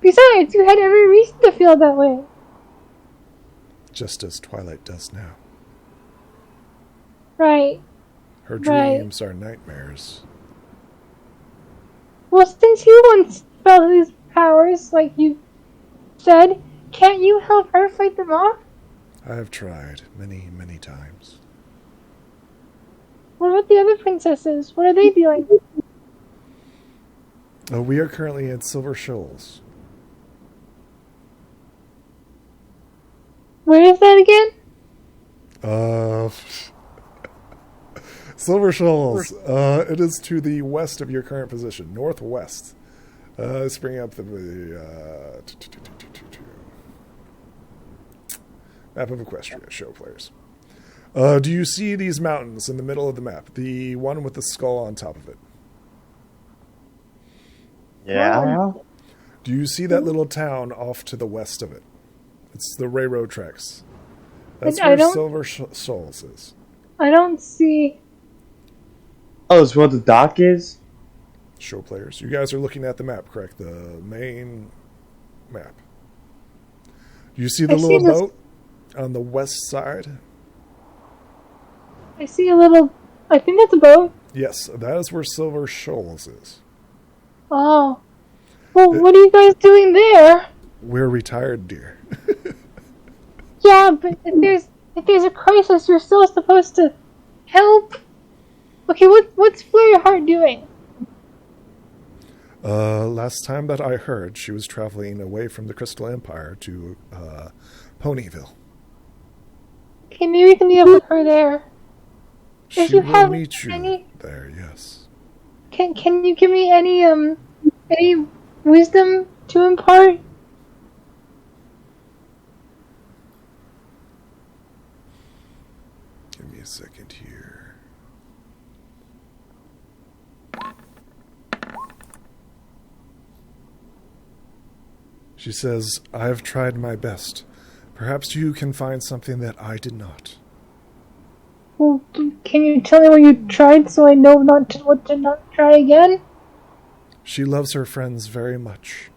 Besides, you had every reason to feel that way. Just as Twilight does now. Right. Her dreams are nightmares. Well, since you once felt these powers, like you said, can't you help her fight them off? I have tried many, many times. What about the other princesses? What are they doing? We are currently in Silver Shoals. Where is that again? Silver Shoals. It is to the west of your current position, northwest. Let's bring up the map of Equestria. Show players. Do you see these mountains in the middle of the map? The one with the skull on top of it. Yeah. Do you see that little town off to the west of it? It's the railroad tracks. That's I where don't- Silver Shoals is. I don't see. Oh, it's where the dock is? Show players. You guys are looking at the map, correct? The main map. Do you see the I see little this- boat on the west side? I see a little. I think that's a boat. Yes, that is where Silver Shoals is. Oh. Well, what are you guys doing there? We're retired, dear. Yeah, but if there's a crisis, you're still supposed to help. Okay, what's Flurry Heart doing? Last time that I heard, she was traveling away from the Crystal Empire to Ponyville. Okay, maybe we can meet up with her there. If She you will have meet you any- there, yes. Can you give me any wisdom to impart? Give me a second here. She says, I have tried my best. Perhaps you can find something that I did not. Well, can you tell me what you tried so I know what to not try again? She loves her friends very much.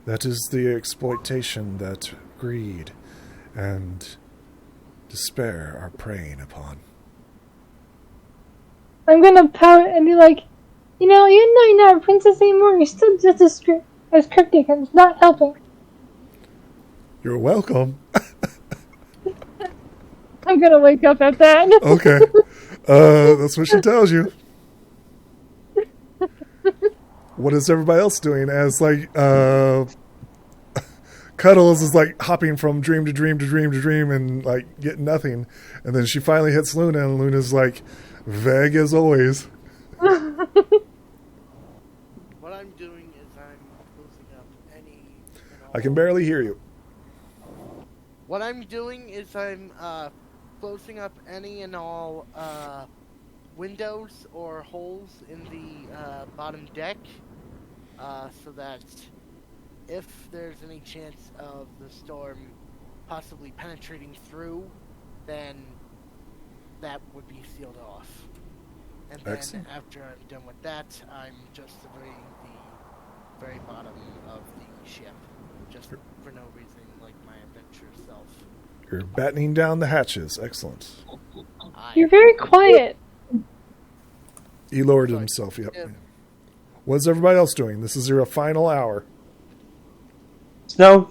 That is the exploitation that greed and despair are preying upon. I'm gonna pout and be like, you know you're not a princess anymore. You're still just as cryptic, and it's not helping. You're welcome. I'm gonna wake up at that. Okay. That's what she tells you. What is everybody else doing? As Cuddles is hopping from dream to dream to dream to dream and getting nothing, and then she finally hits Luna, and Luna's vague as always. What I'm doing is I'm closing up any. and I can all- barely hear you. What I'm doing is I'm closing up any and all windows or holes in the bottom deck, so that if there's any chance of the storm possibly penetrating through, then that would be sealed off. And then Excellent. after I'm done with that, I'm just surveying the very bottom of the ship, just for no reason, like my adventure self. You're battening down the hatches. Excellent. You're very quiet. He lowered Sorry. himself. Yep. Yeah. What's everybody else doing? This is your final hour. The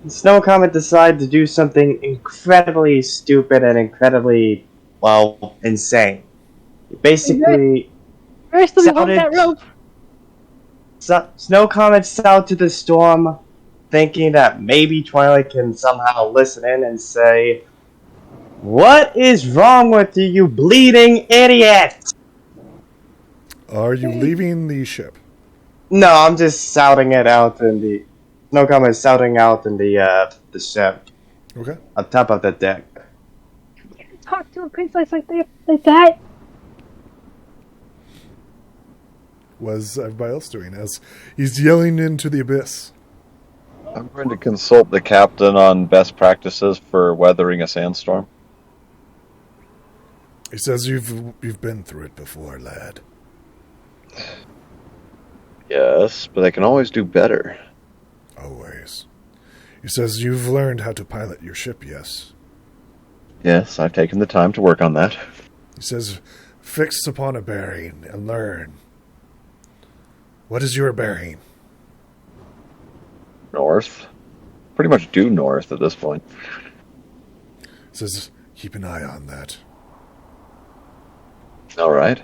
Snow Comet decided to do something incredibly stupid and incredibly, insane. Basically, First, let me hold Sounded- that rope. Snow Comet's out to the storm, thinking that maybe Twilight can somehow listen in and say, "What is wrong with you, you bleeding idiot?" Are you leaving the ship? No, I'm just shouting it out in the... Snow Comet is shouting out in the ship, Okay. on top of the deck. Talk to a princess like that. What's everybody else doing as he's yelling into the abyss? I'm going to consult the captain on best practices for weathering a sandstorm. He says you've been through it before, lad. Yes, but I can always do better. Always. He says you've learned how to pilot your ship, yes. Yes, I've taken the time to work on that. He says fix upon a bearing and learn. What is your bearing? North. Pretty much due north at this point. He says keep an eye on that. All right.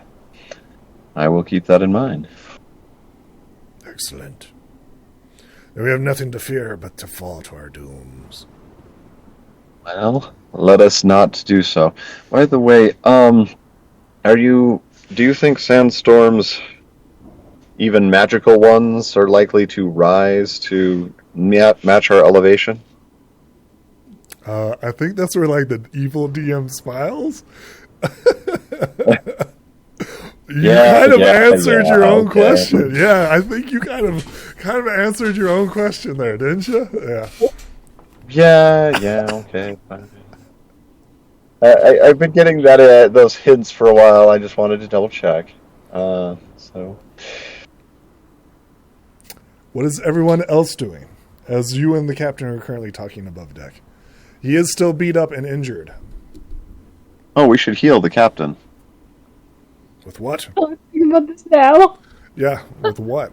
I will keep that in mind. Excellent. Then we have nothing to fear but to fall to our dooms. Well, let us not do so. By the way, do you think sandstorms, even magical ones, are likely to rise to match our elevation? I think that's where the evil DM smiles. You kind of answered your own question. Yeah, I think you kind of answered your own question there, didn't you? Yeah. Yeah, okay. Fine. I've been getting those hints for a while. I just wanted to double check. So, What is everyone else doing? As you and the captain are currently talking above deck. He is still beat up and injured. Oh, we should heal the captain. With what? I'm thinking about this now. Yeah, with what?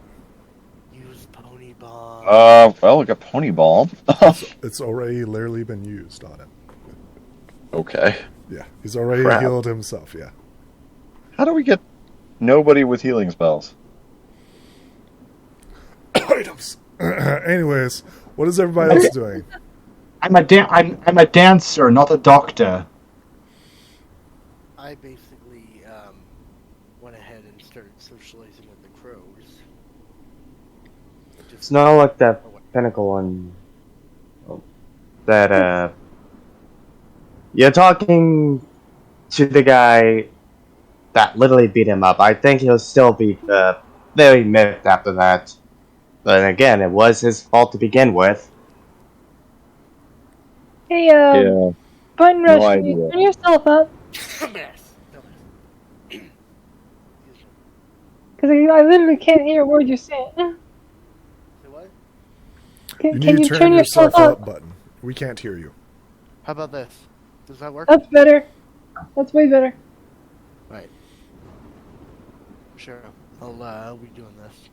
Use pony ball. Well, we got pony ball. It's already literally been used on him. Okay. Yeah, he's already Crap. healed himself, yeah. how do we get nobody with healing spells? Items. Anyways, what is everybody else doing? I'm a dancer, not a doctor. I basically went ahead and started socializing with the crows. It's not like that pinnacle one. That, you're talking to the guy that literally beat him up. I think he'll still be very miffed after that. But again, it was his fault to begin with. Hey, Yeah. Button No Rush, can you idea. turn yourself up? Dumbass. Because I literally can't hear a word you're saying. Say what? You Can need you to turn yourself up? button. We can't hear you. How about this? Does that work? That's better. That's way better. Right. Sure. I'll be doing this.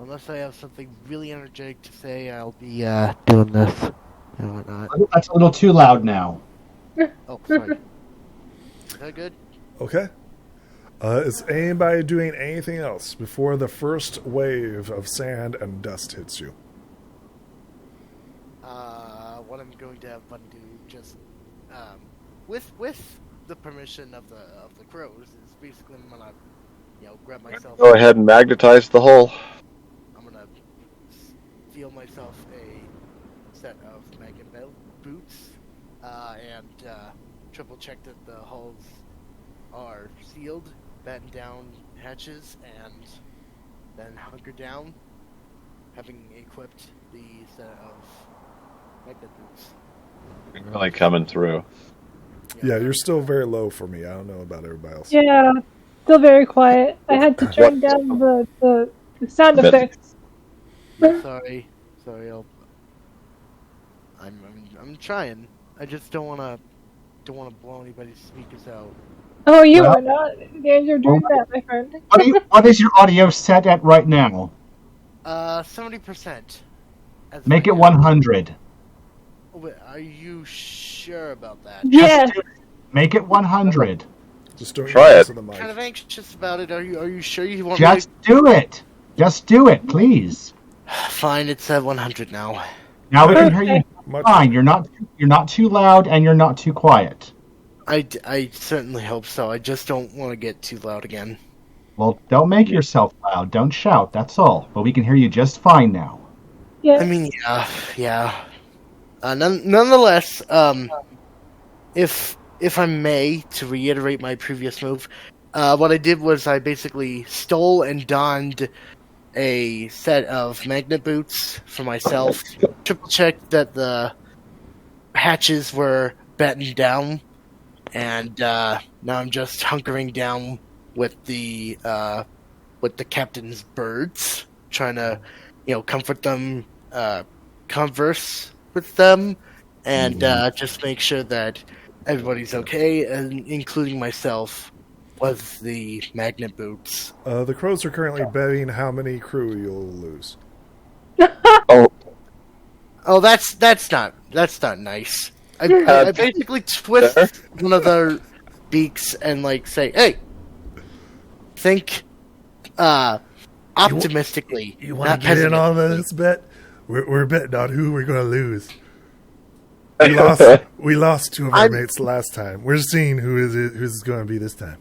Unless I have something really energetic to say, I'll be doing this and whatnot. That's a little too loud now. Oh, sorry. Is that good? Okay. Is anybody doing anything else before the first wave of sand and dust hits you? What I'm going to have Button do just with the permission of the crows is basically I'm gonna grab myself. Go ahead and magnetize the hole. I'm gonna steal myself a set of magnet boots and triple check that the hulls are sealed, batten down hatches, and then hunker down, having equipped the set of magnet boots. Really coming through. Yeah, you're still very low for me. I don't know about everybody else. Yeah, still very quiet. I had to turn down the sound effects. Sorry, I'm trying. I just don't wanna blow anybody's speakers out. Oh, you are not in danger of doing that, my friend. What is your audio set at right now? 70%. Make it 100. Wait, are you sure about that? Yes. Make it 100. Just don't Try get it. to the mic. Kind of anxious about it. Are you sure you want Just do it. Just do it, please. me to... Fine, it's at 100 now. Now we can hear you Much- fine. You're not too loud and you're not too quiet. I certainly hope so. I just don't want to get too loud again. Well, don't make yourself loud. Don't shout. That's all. But we can hear you just fine now. Yeah. I mean, yeah. Nonetheless, if I may, to reiterate my previous move, what I did was I basically stole and donned a set of magnet boots for myself, triple checked that the hatches were battened down, and now I'm just hunkering down with the captain's birds, trying to, comfort them, converse with them, and just make sure that everybody's okay, and including myself, with the magnet boots. The crows are currently betting how many crew you'll lose. Oh, that's not nice. I basically twist one of their beaks and say, "Hey, think optimistically." You want to get in on this bet? We're betting on who we're going to lose. We lost two of our mates last time. We're seeing who's going to be this time.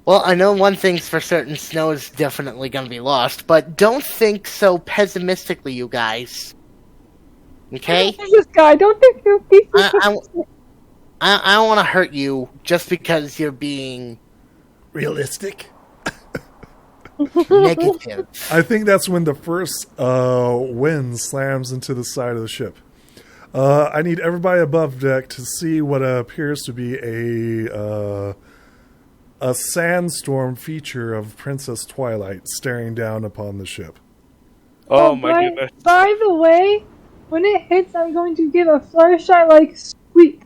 Well, I know one thing's for certain: Snow is definitely going to be lost. But don't think so pessimistically, you guys. Okay? This guy, don't think he'll be. I don't want to hurt you just because you're being realistic? Negative. I think that's when the first wind slams into the side of the ship. I need everybody above deck to see what appears to be a sandstorm feature of Princess Twilight staring down upon the ship. Oh my goodness. By the way, when it hits, I'm going to give a Fluttershy-like squeak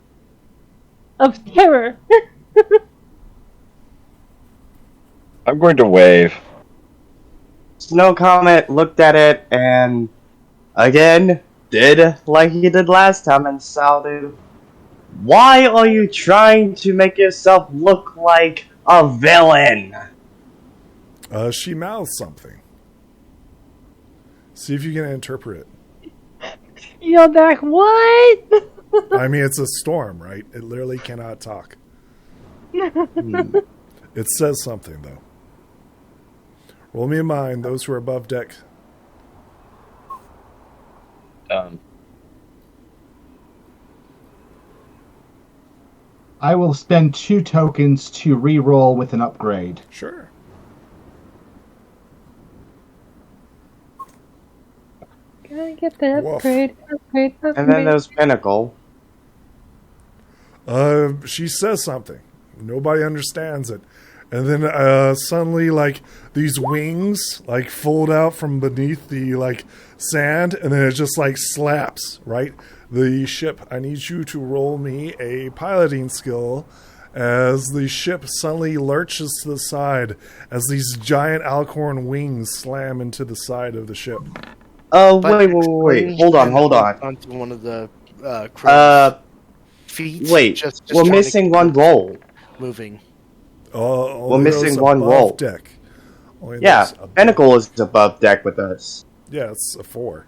of terror. I'm going to wave. Snow Comet looked at it and again did like he did last time and shouted, "Why are you trying to make yourself look like a villain?" She mouths something. See if you can interpret it. Yelled back, what? I mean, it's a storm, right? It literally cannot talk. It says something, though. Roll me a mind, those who are above deck. I will spend 2 tokens to re-roll with an upgrade. Sure. Can I get the Woof. upgrade? And then there's Pinnacle. She says something. Nobody understands it. And then suddenly, like, these wings, like, fold out from beneath the, like, sand, and then it just, like, slaps, right? The ship. I need you to roll me a piloting skill as the ship suddenly lurches to the side as these giant Alcorn wings slam into the side of the ship. Oh, wait. Hold on. Onto one of the crow's feet. Wait, just we're trying to missing keep one roll. moving. We're missing one roll. Deck. Only Yeah, those above- Pinnacle is above deck with us. Yeah, it's a 4.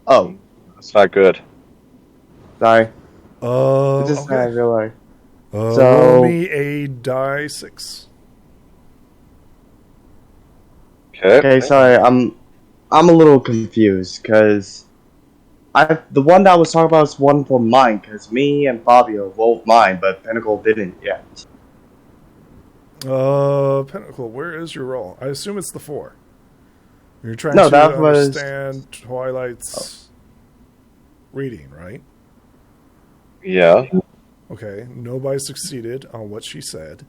Oh, That's not good. sorry. Okay. Just I realized. Roll So- me a die 6. Okay, sorry. I'm a little confused because the one that I was talking about is one for mine because me and Fabio rolled mine, but Pinnacle didn't yet. Pinnacle, where is your roll? I assume it's the 4. You're trying No, to that was- understand Twilight's reading, right? Yeah. Okay, nobody succeeded on what she said.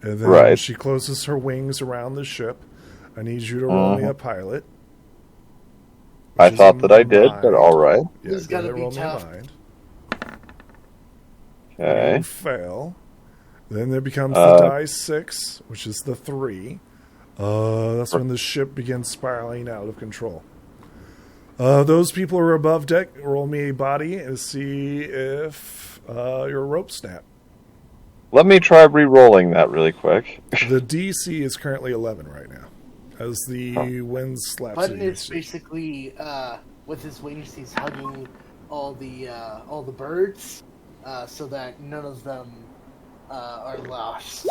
And then Right. she closes her wings around the ship. I need you to roll me a pilot. I which is thought that I did, mind. but alright. Yeah, This is go gonna ahead, be roll me a tough. mind. Okay. You fail. Then there becomes the die 6, which is the 3. That's when the ship begins spiraling out of control. Those people who are above deck, roll me a body and see if your rope snap. Let me try re-rolling that really quick. The DC is currently 11 right now, as the wind slaps Button it. is basically with his wings. He's hugging all the birds, so that none of them are lost.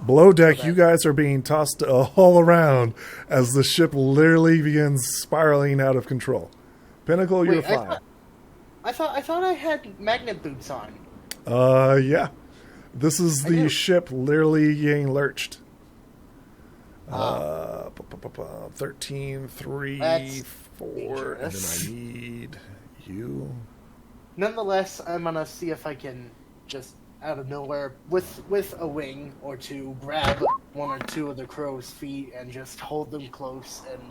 Below deck, you guys are being tossed all around as the ship literally begins spiraling out of control. Pinnacle, you're Wait, fine. I thought I had magnet boots on. Yeah. This is the ship literally getting lurched. 13, 3, That's 4, and then dangerous. I need you. Nonetheless, I'm gonna see if I can just out of nowhere with a wing or two grab one or two of the crow's feet and just hold them close and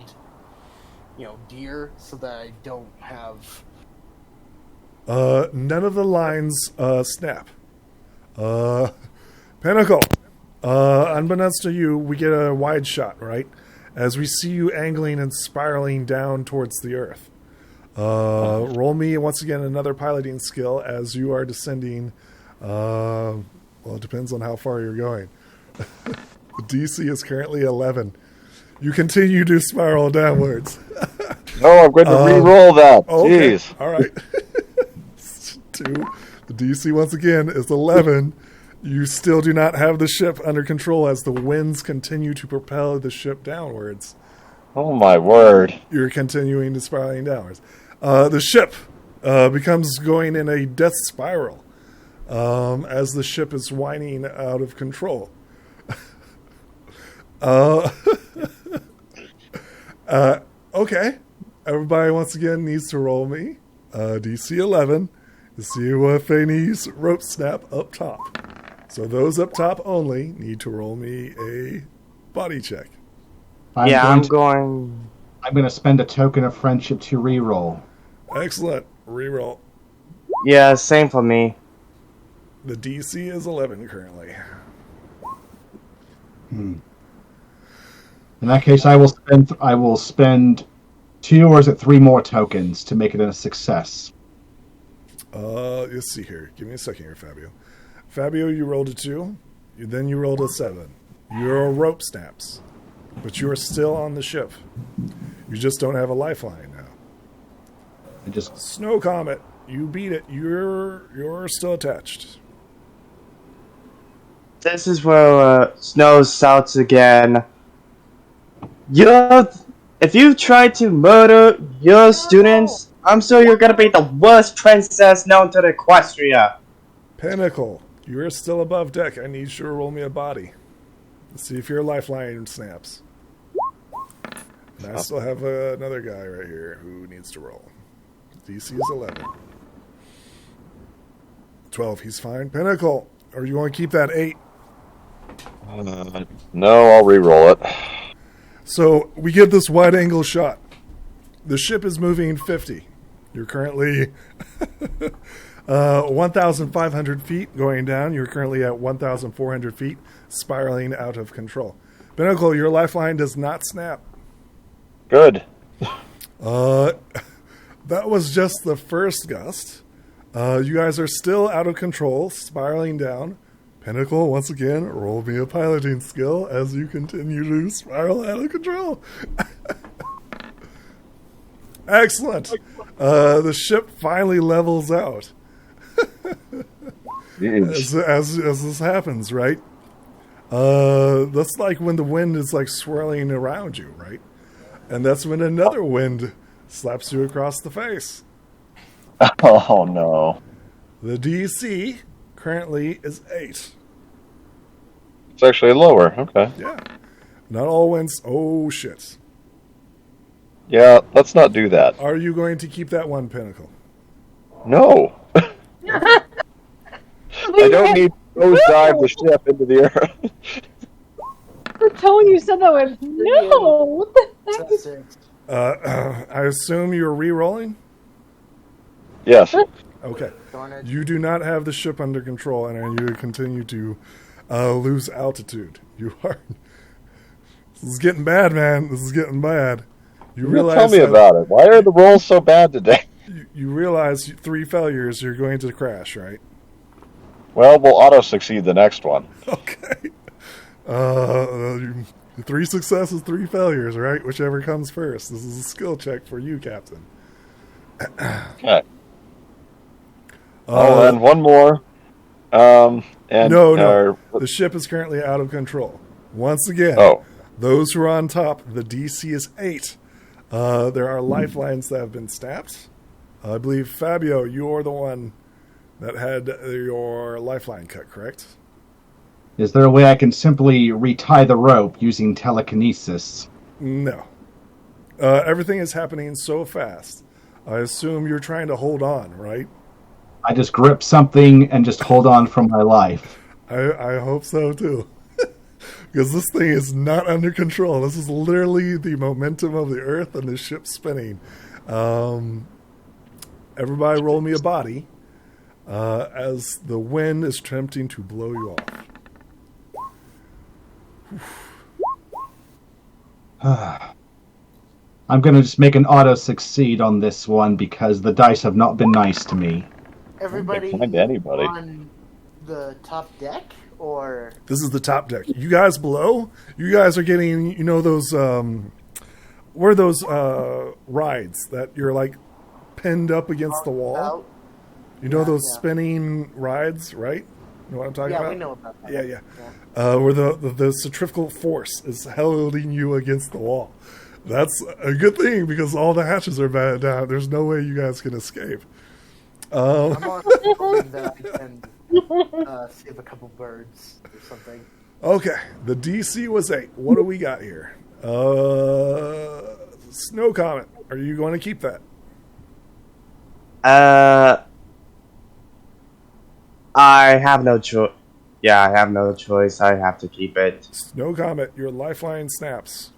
dear so that I don't have. None of the lines snap. Pinnacle, unbeknownst to you, we get a wide shot, right? As we see you angling and spiraling down towards the earth. Roll me, once again, another piloting skill as you are descending. Well, it depends on how far you're going. The DC is currently 11. You continue to spiral downwards. No, I'm going to re-roll that. Okay. Jeez. All right. 2. The DC, once again, is 11. You still do not have the ship under control as the winds continue to propel the ship downwards. Oh my word. You're continuing to spiraling downwards. The ship becomes going in a death spiral. as the ship is whining out of control. Okay. Everybody once again needs to roll me DC 11 to see if they need rope snap up top. So those up top only need to roll me a body check. I'm going to spend a token of friendship to reroll. Excellent. Reroll. Yeah, same for me. The DC is 11 currently. In that case, I will spend 2 or is it 3 more tokens to make it a success. Let's see here. Give me a second here, Fabio. Fabio, you rolled a 2. Then you rolled a 7. Your rope snaps, but you are still on the ship. You just don't have a lifeline now. Snow Comet, you beat it. You're still attached. This is where Snow shouts again. If you try to murder your students, I'm sure you're gonna be the worst princess known to the Equestria. Pinnacle, you're still above deck. I need you to roll me a body. Let's see if your lifeline snaps. And I still have another guy right here who needs to roll. DC is 11. 12, he's fine. Pinnacle, or you want to keep that 8? No, I'll re-roll it. So we get this wide angle shot. The ship is moving 50. You're currently 1,500 feet going down. You're currently at 1,400 feet, spiraling out of control. Pinnacle, your lifeline does not snap. Good. That was just the first gust. You guys are still out of control, spiraling down. Pinnacle, once again, roll me a piloting skill as you continue to spiral out of control. Excellent. The ship finally levels out. as this happens, right? That's like when the wind is like swirling around you, right? And that's when another wind slaps you across the face. Oh, no. The DC currently is 8. It's actually lower. Okay. Yeah. Not all winds. Oh, shit. Yeah, let's not do that. Are you going to keep that one, Pinnacle? No. I don't need to dive the ship into the earth. The tone you said that with, no! What the heck? I assume you're re-rolling? Yes. Okay. You do not have the ship under control, and you continue to lose altitude. You are. This is getting bad, man. This is getting bad. You realize? Tell me about it. Why are the rolls so bad today? You realize 3 failures, you're going to crash, right? Well, we'll auto succeed the next one. Okay. 3 successes, 3 failures, right? Whichever comes first. This is a skill check for you, Captain. Okay. And one more. And no. The ship is currently out of control. Once again, those who are on top, the DC is 8. There are lifelines that have been snapped. I believe, Fabio, you're the one that had your lifeline cut, correct? Is there a way I can simply retie the rope using telekinesis? No. Everything is happening so fast. I assume you're trying to hold on, right? I just grip something and just hold on for my life. I hope so, too. Because this thing is not under control. This is literally the momentum of the Earth and the ship spinning. Everybody roll me a body as the wind is attempting to blow you off. I'm going to just make an auto succeed on this one because the dice have not been nice to me. Everybody anybody on the top deck, or this is the top deck. You guys below, you guys are getting, you know, those what are those rides that you're like pinned up against the wall? You know those spinning rides, right? You know what I'm talking about? Yeah, we know about that. Yeah. Where the centrifugal force is holding you against the wall. That's a good thing because all the hatches are bad down. There's no way you guys can escape. I'm on that and save a couple birds or something. Okay, the DC was 8. What do we got here? Snow Comet. Are you going to keep that? I have no choice. Yeah, I have no choice. I have to keep it. Snow Comet, your lifeline snaps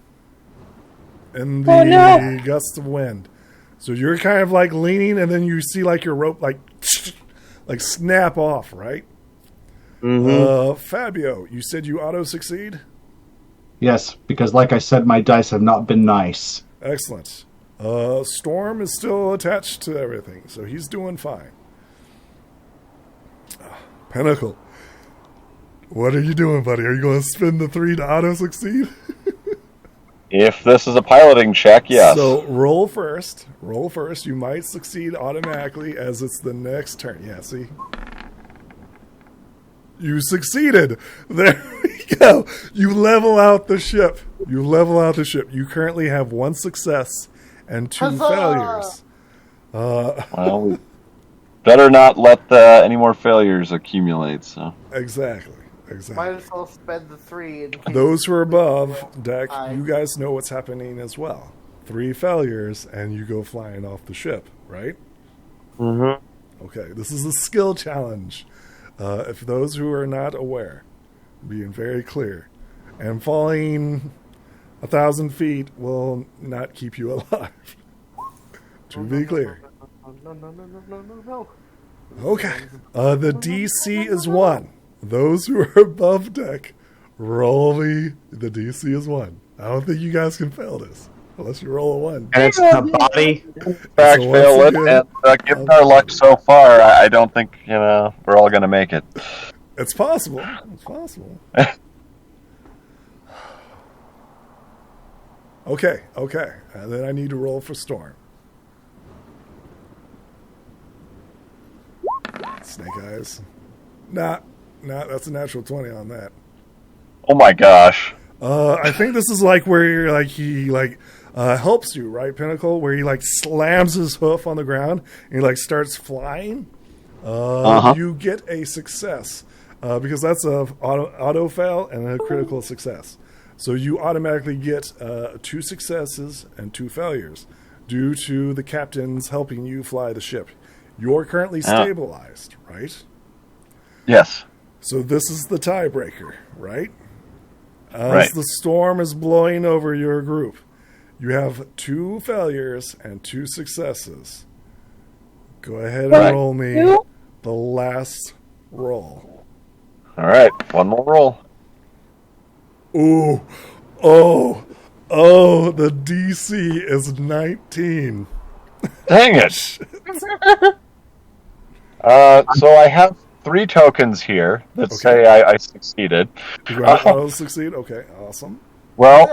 in the gust of wind. So you're kind of like leaning, and then you see like your rope like snap off, right? Mm-hmm. Fabio, you said you auto succeed? Yes, because like I said, my dice have not been nice. Excellent. Storm is still attached to everything, so he's doing fine. Pinnacle, what are you doing, buddy? Are you going to spend the 3 to auto succeed? If this is a piloting check, yes. So roll first. Roll first. You might succeed automatically as it's the next turn. Yeah, see? You succeeded. There we go. You level out the ship. You currently have 1 success and 2 failures. Well, we better not let any more failures accumulate. So Exactly. Might as well spend the 3 in case. Those who are above deck, you guys know what's happening as well. 3 failures, and you go flying off the ship, right? Mm-hmm. Okay, this is a skill challenge. If those who are not aware, being very clear, and falling 1,000 feet will not keep you alive. To be clear. No. Okay. The DC is 1. Those who are above deck, roll me. The DC is 1. I don't think you guys can fail this unless you roll a 1. And it's the body. fact, So fail once it, again- and given our luck so far, I don't think we're all going to make it. It's possible. It's possible. Okay. And then I need to roll for Storm. Snake Eyes. Nah, that's a natural 20 on that. Oh my gosh! I think this is like where you're like he helps you, right, Pinnacle? Where he like slams his hoof on the ground and he like starts flying. You get a success because that's a auto fail and a critical success. So you automatically get 2 successes and 2 failures due to the captains helping you fly the ship. You're currently stabilized, right? Yes. So this is the tiebreaker, right? Right. As the storm is blowing over your group, you have 2 failures and 2 successes. Go ahead and roll me the last roll. All right, one more roll. Ooh, oh, the DC is 19. Dang it! So I have 3 tokens here that say I succeeded. You want to auto succeed? Okay, awesome. Well,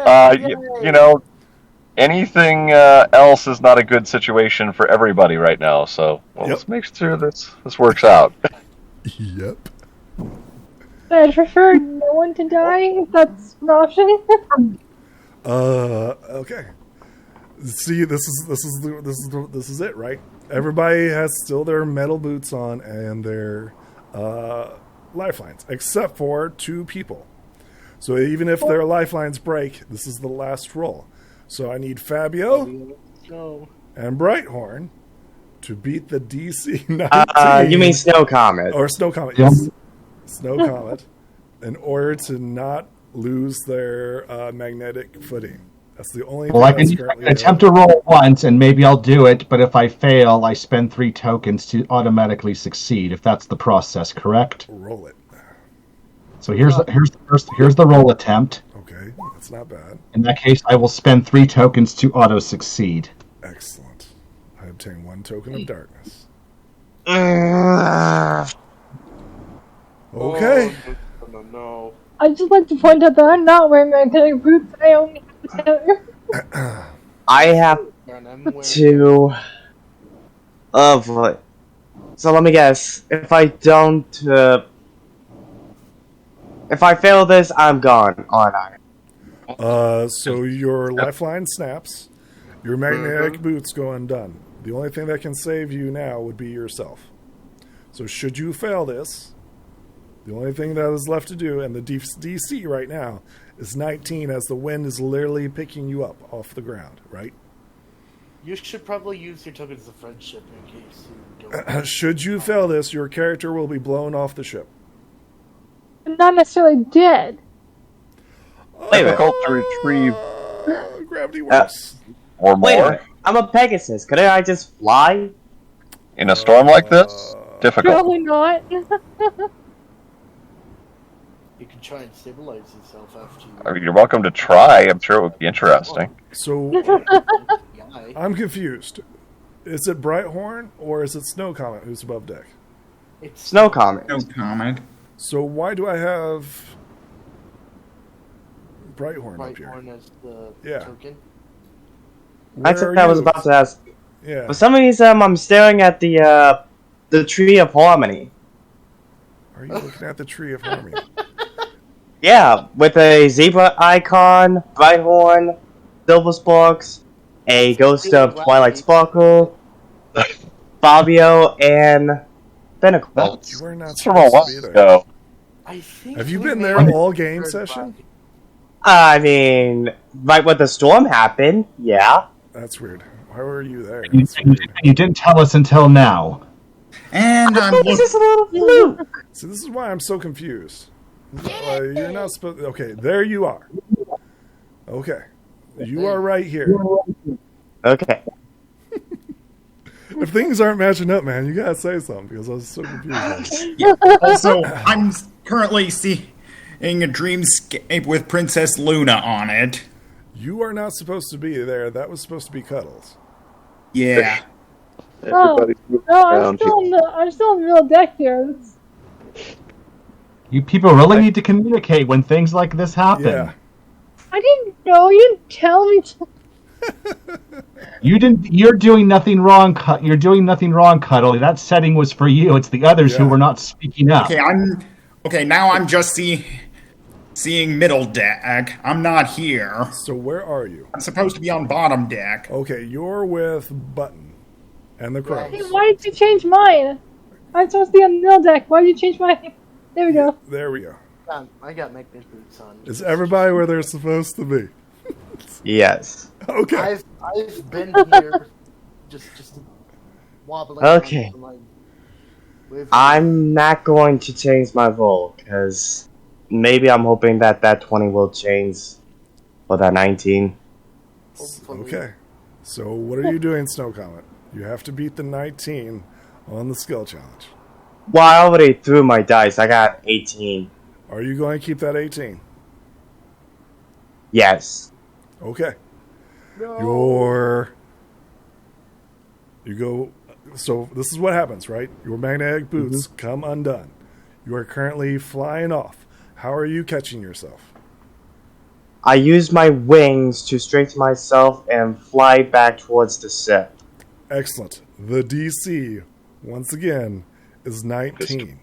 anything else is not a good situation for everybody right now. So let's make sure this works out. Yep. I'd prefer no one to die if that's an option. Okay. See, this is it, right? Everybody has still their metal boots on and their lifelines, except for 2 people. So even if their lifelines break, this is the last roll. So I need Fabio and Brighthorn to beat the DC 19. You mean Snow Comet? Or Snow Comet, yes. Snow Comet, in order to not lose their magnetic footing. That's the only Well, I thing can that's currently attempt to roll once, and maybe I'll do it. But if I fail, I spend 3 tokens to automatically succeed. If that's the process, correct? Roll it. So here's the roll attempt. Okay, that's not bad. In that case, I will spend 3 tokens to auto succeed. Excellent. I obtain 1 token of darkness. Okay. No. I'd just like to point out that I'm not wearing magnetic boots. I only have a tether. I have 2 of what? So let me guess. If I don't, if I fail this, I'm gone, aren't I? So your lifeline snaps. Your magnetic boots go undone. The only thing that can save you now would be yourself. So should you fail this, The only thing that is left to do, and the DC right now, is 19 as the wind is literally picking you up off the ground, right? You should probably use your tokens of friendship in case you don't. Should you fail this, your character will be blown off the ship. Not necessarily dead. Difficult to retrieve Gravity works. or Wait a more minute. I'm a Pegasus. Couldn't I just fly? in a storm like this. Difficult. Probably not. You can try and stabilize yourself after you. I mean, you're welcome to try. I'm sure it would be interesting. So, Die. I'm confused. Is it Brighthorn or is it Snow Comet who's above deck? It's Snow Comet. No comment. So why do I have Brighthorn up here? Brighthorn as the Yeah. token. That's Where what are I was you? about to ask. Yeah. For some reason, I'm staring at the Tree of Harmony. Are you looking at the Tree of Harmony? Yeah, with a zebra icon, Brighthorn, Silver Sparks, a Ghost of Twilight Sparkle, Fabio, and Pinnacle. You are not It's from a supposed while to be there. ago. I think. Have you we been may there have all game third session? party. I mean, right when the storm happened, yeah. That's weird. Why were you there? You, That's weird. you didn't tell us until now. And I'm This looking. is a little fluke. See, this is why I'm so confused. You're not supposed. Okay, there you are. Okay, you are right here. Okay. If things aren't matching up, man, you gotta say something because I was so confused. Also, I'm currently seeing a dreamscape with Princess Luna on it. You are not supposed to be there. That was supposed to be Cuddles. Yeah. Everybody's moving No, I'm around. still on the real deck here. You people really need to communicate when things like this happen. Yeah. I didn't know. You didn't tell me. You didn't. You're doing nothing wrong. You're doing nothing wrong, Cuddly. That setting was for you. It's the others who Yeah. were not speaking up. Okay. Now I'm just seeing middle deck. I'm not here. So where are you? I'm supposed to be on bottom deck. Okay, you're with Button and the Crows. Hey, why did you change mine? I'm supposed to be on the middle deck. Why did you change mine? There we go. There we go. I got magnet boots on. Is everybody where they're supposed to be? Yes. Okay. I've been here, just wobbling. Okay. around with- I'm not going to change my roll, because maybe I'm hoping that 20 will change for that 19. hopefully- Okay. So what are you doing, Snow Comet? You have to beat the 19 on the skill challenge. Well, I already threw my dice. I got 18. Are you going to keep that 18? Yes. Okay. No. You go. So this is what happens, right? Your magnetic boots come undone. You are currently flying off. How are you catching yourself? I use my wings to strengthen myself and fly back towards the ship. Excellent. The DC, once again, is 19.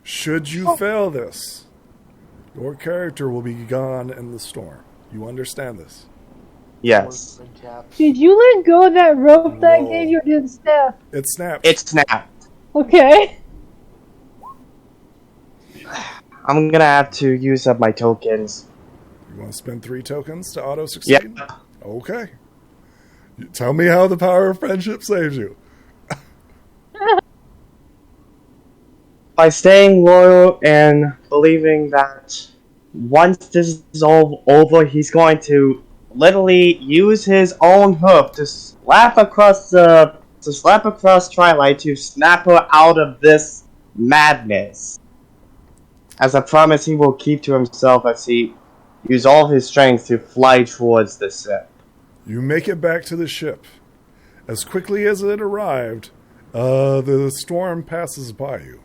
Should you fail this, your character will be gone in the storm. You understand this? Yes. Did you let go of that rope that I Whoa. gave you, or did it snap? It snaps. It snapped. Okay. I'm gonna have to use up my tokens. You want to spend 3 tokens to auto succeed? Yep. Okay. Tell me how the power of friendship saves you. By staying loyal and believing that once this is all over, he's going to literally use his own hook to slap across Twilight to snap her out of this madness. As a promise he will keep to himself as he uses all his strength to fly towards the ship. You make it back to the ship. As quickly as it arrived, the storm passes by you.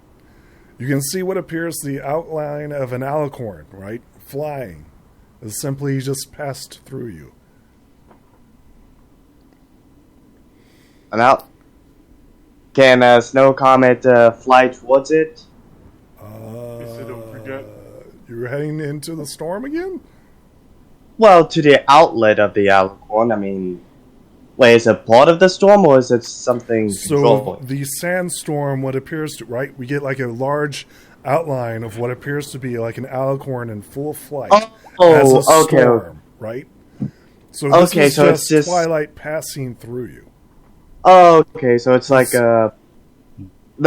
You can see what appears the outline of an alicorn, right? Flying. It simply just passed through you. I'm out. Can Snow Comet fly towards it? don't forget. You're heading into the storm again? Well, to the outlet of the alicorn. I mean, wait, is it part of the storm or is it something So controlled? the sandstorm, what appears to, right? We get like a large outline of what appears to be like an alicorn in full flight Oh, as a okay. storm, right? So this Okay, is so it's just- twilight passing through you. Oh, okay, so it's like the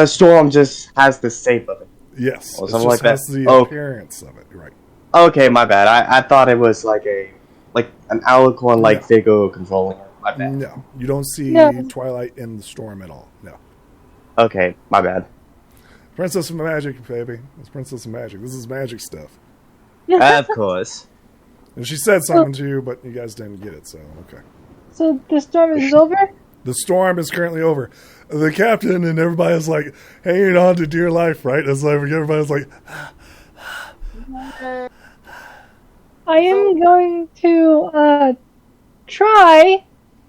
storm just has the shape of it. Yes, Or it something just like has that. the Oh. appearance of it, right? Okay, my bad. I thought it was like an alicorn like No. figure controlling it. My bad. No, you don't see No. twilight in the storm at all. No. Okay, my bad. Princess of Magic, baby. It's Princess of Magic. This is magic stuff. Of course. And she said something to you, but you guys didn't get it, so okay. So the storm is over? The storm is currently over. The captain and everybody is like hanging on to dear life, right? It's like everybody's like, I am going to try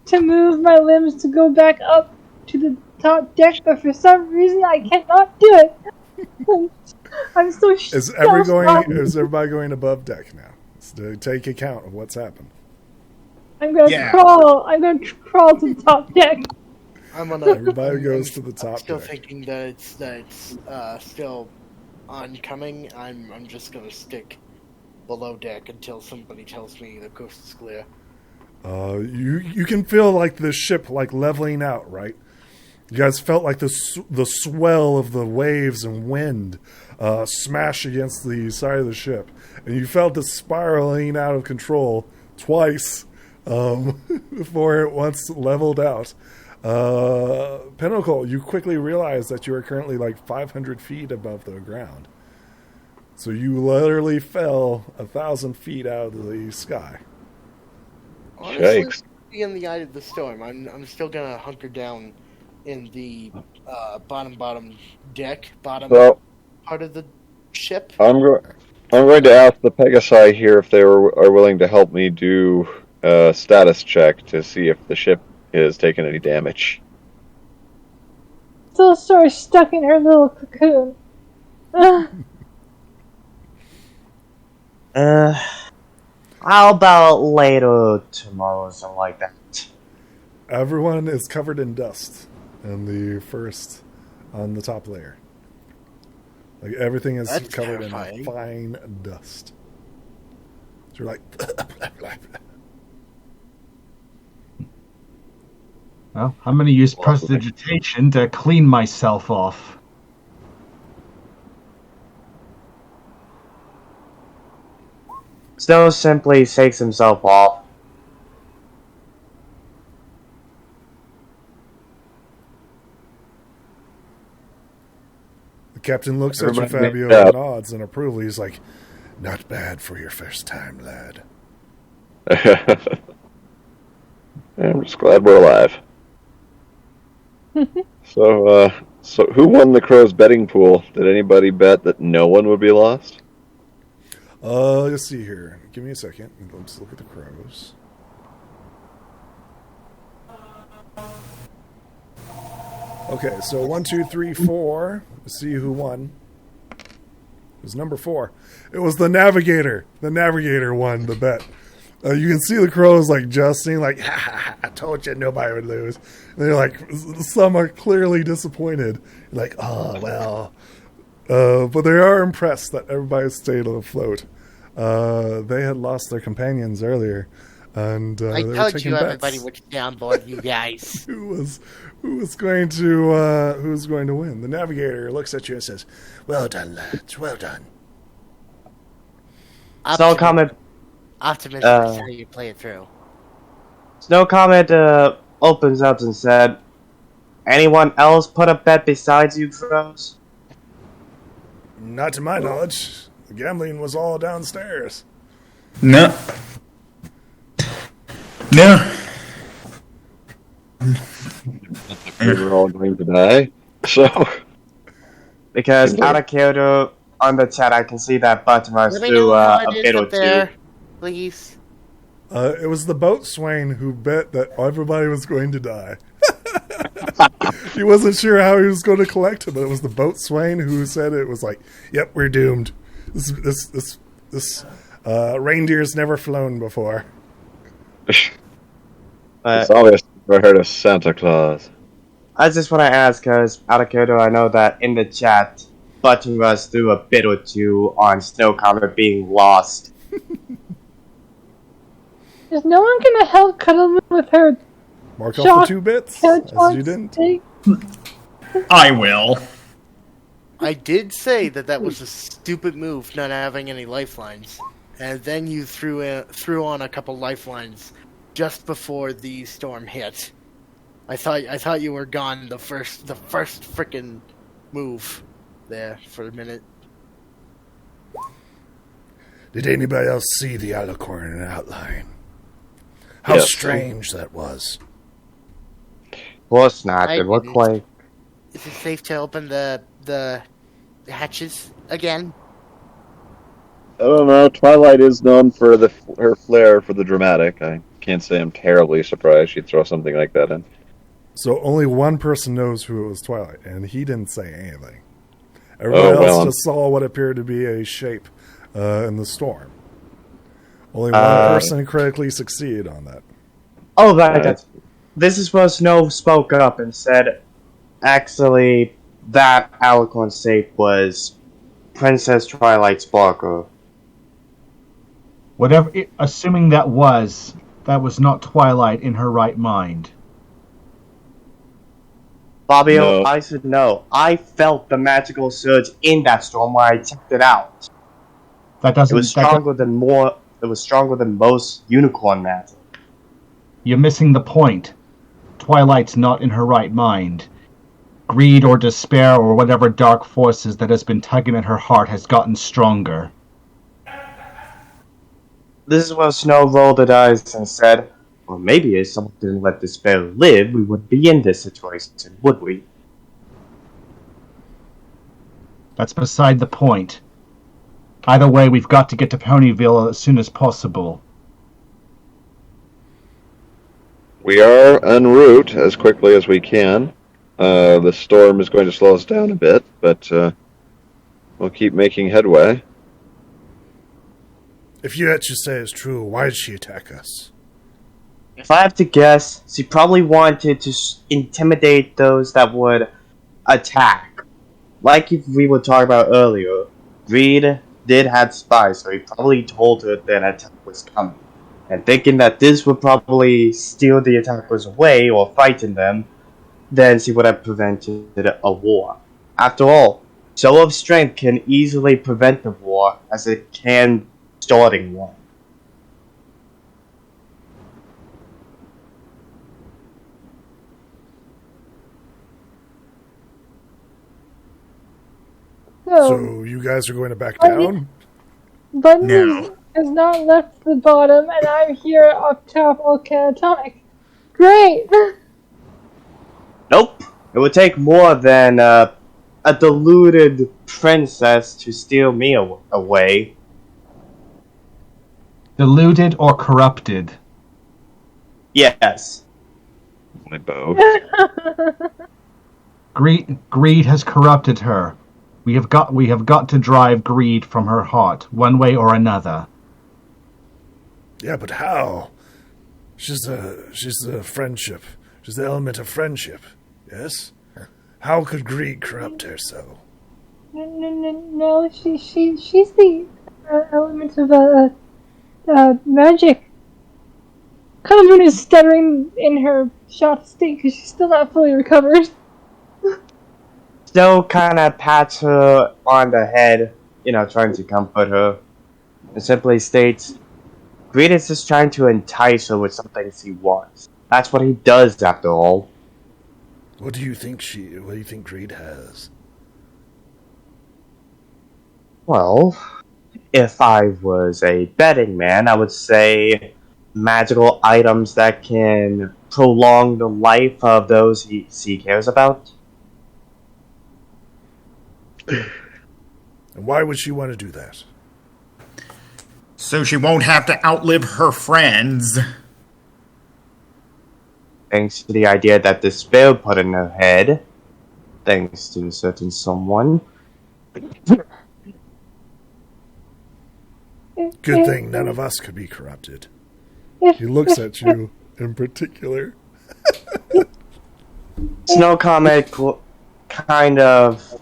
to move my limbs to go back up to the top deck, but for some reason I cannot do it. I'm so is everybody going above deck now? So to take account of what's happened. I'm gonna Yeah. crawl. I'm gonna crawl to the top deck. I'm on Everybody goes to the top Still deck. thinking that it's still oncoming. I'm just gonna stick below deck until somebody tells me the coast is clear. You can feel like the ship like leveling out, right? You guys felt like the swell of the waves and wind smash against the side of the ship, and you felt it spiraling out of control twice before it once leveled out. Pinnacle, you quickly realize that you are currently like 500 feet above the ground. So you literally fell 1,000 feet out of the sky. Honestly, Yikes. in the eye of the storm, I'm still gonna hunker down in the bottom deck, Well, part of the ship. I'm going to ask the Pegasi here if they are willing to help me do a status check to see if the ship is taking any damage. Still sort of stuck in her little cocoon. How about later tomorrow or something like that? Everyone is covered in dust on the top layer. Like everything is That's covered terrifying. in fine dust. So you're like, Well, I'm going to use prestidigitation to clean myself off. Snow simply shakes himself off. the captain looks at you, Everybody Fabio, make and up. nods in approval. He's like, not bad for your first time, lad. I'm just glad we're alive. So who won the Crows betting pool? Did anybody bet that no one would be lost? Let's see here. Give me a second. Let's look at the crows. Okay, so 1, 2, 3, 4. Let's see who won. It was number 4. It was the Navigator. The Navigator won the bet. You can see the crows like jesting, like, ha, ha, ha, I told you nobody would lose. And they're like, some are clearly disappointed. Like, oh, well. But they are impressed that everybody stayed afloat. They had lost their companions earlier. And I they were told taking you bets. everybody would stay on board, you guys. who was going to win. The Navigator looks at you and says, well done, lads, well done. Snow Comet, Optimism is how you play it through. Snow Comet opens up and said, anyone else put a bet besides you crows? Not to my knowledge. The gambling was all downstairs. No. No. We're all going to die. So Because out of Kyoto, on the chat, I can see that button runs Let me through know how a it is bit or up there, two. please. It was the boatswain who bet that everybody was going to die. He wasn't sure how he was going to collect it, but it was the boatswain who said it was like, "Yep, we're doomed. This reindeer's never flown before." it's obvious I heard of Santa Claus. I just want to ask, because out of Kyoto, I know that in the chat, butting us through a bit or two on Snow Comet being lost. Is no one gonna help Cuddleman with her? Mark off the 2 bits, as you didn't. Steak? I will. I did say that was a stupid move, not having any lifelines, and then you threw on a couple lifelines just before the storm hit. I thought you were gone the first frickin' move there for a minute. Did anybody else see the alicorn outline? How Yes. strange that was. Of course not. I It looked didn't. like... Is it safe to open the hatches again? I don't know. Twilight is known for her flair for the dramatic. I can't say I'm terribly surprised she'd throw something like that in. So only one person knows who it was Twilight, and he didn't say anything. Everybody else just saw what appeared to be a shape in the storm. Only one person critically succeeded on that. Oh, right. This is where Snow spoke up and said, actually, that alicorn shape was Princess Twilight Sparkle. Whatever, assuming that was not Twilight in her right mind. Fabio, No. I said no. I felt the magical surge in that storm when I checked it out. That It doesn't. was stronger than most unicorn magic. You're missing the point. Twilight's not in her right mind. Greed or despair or whatever dark forces that has been tugging at her heart has gotten stronger. This is where Snow rolled her eyes and said, well, maybe if someone didn't let despair live, we wouldn't be in this situation, would we? That's beside the point. Either way, we've got to get to Ponyville as soon as possible. We are en route as quickly as we can. The storm is going to slow us down a bit, but we'll keep making headway. If what you say is true, why did she attack us? If I have to guess, she probably wanted to intimidate those that would attack. Like if we were talking about earlier, Reed did have spies, so he probably told her that an attack was coming. And thinking that this would probably steal the attackers away or frighten them, then she would have prevented a war. After all, show of strength can easily prevent the war as it can starting one. So you guys are going to back down? Bunny No. has not left the bottom, and I'm here up top, all catatonic. Great! Nope. It would take more than a deluded princess to steal me away. Deluded or corrupted? Yes. My bow. Greed has corrupted her. We have got to drive greed from her heart, one way or another. Yeah, but how? She's the friendship. She's the element of friendship. Yes? How could greed corrupt her so? No, she's the element of magic. Cuddleman is stuttering in her shocked state because she's still not fully recovered. Snow kind of pats her on the head, trying to comfort her, and simply states, Greed is just trying to entice her with something she wants. That's what he does, after all. What do you think greed has? Well, if I was a betting man, I would say magical items that can prolong the life of those he cares about. And why would she want to do that? So she won't have to outlive her friends. Thanks to the idea that the spell put in her head. Thanks to a certain someone. Good thing none of us could be corrupted. He looks at you in particular. Snow Comet kind of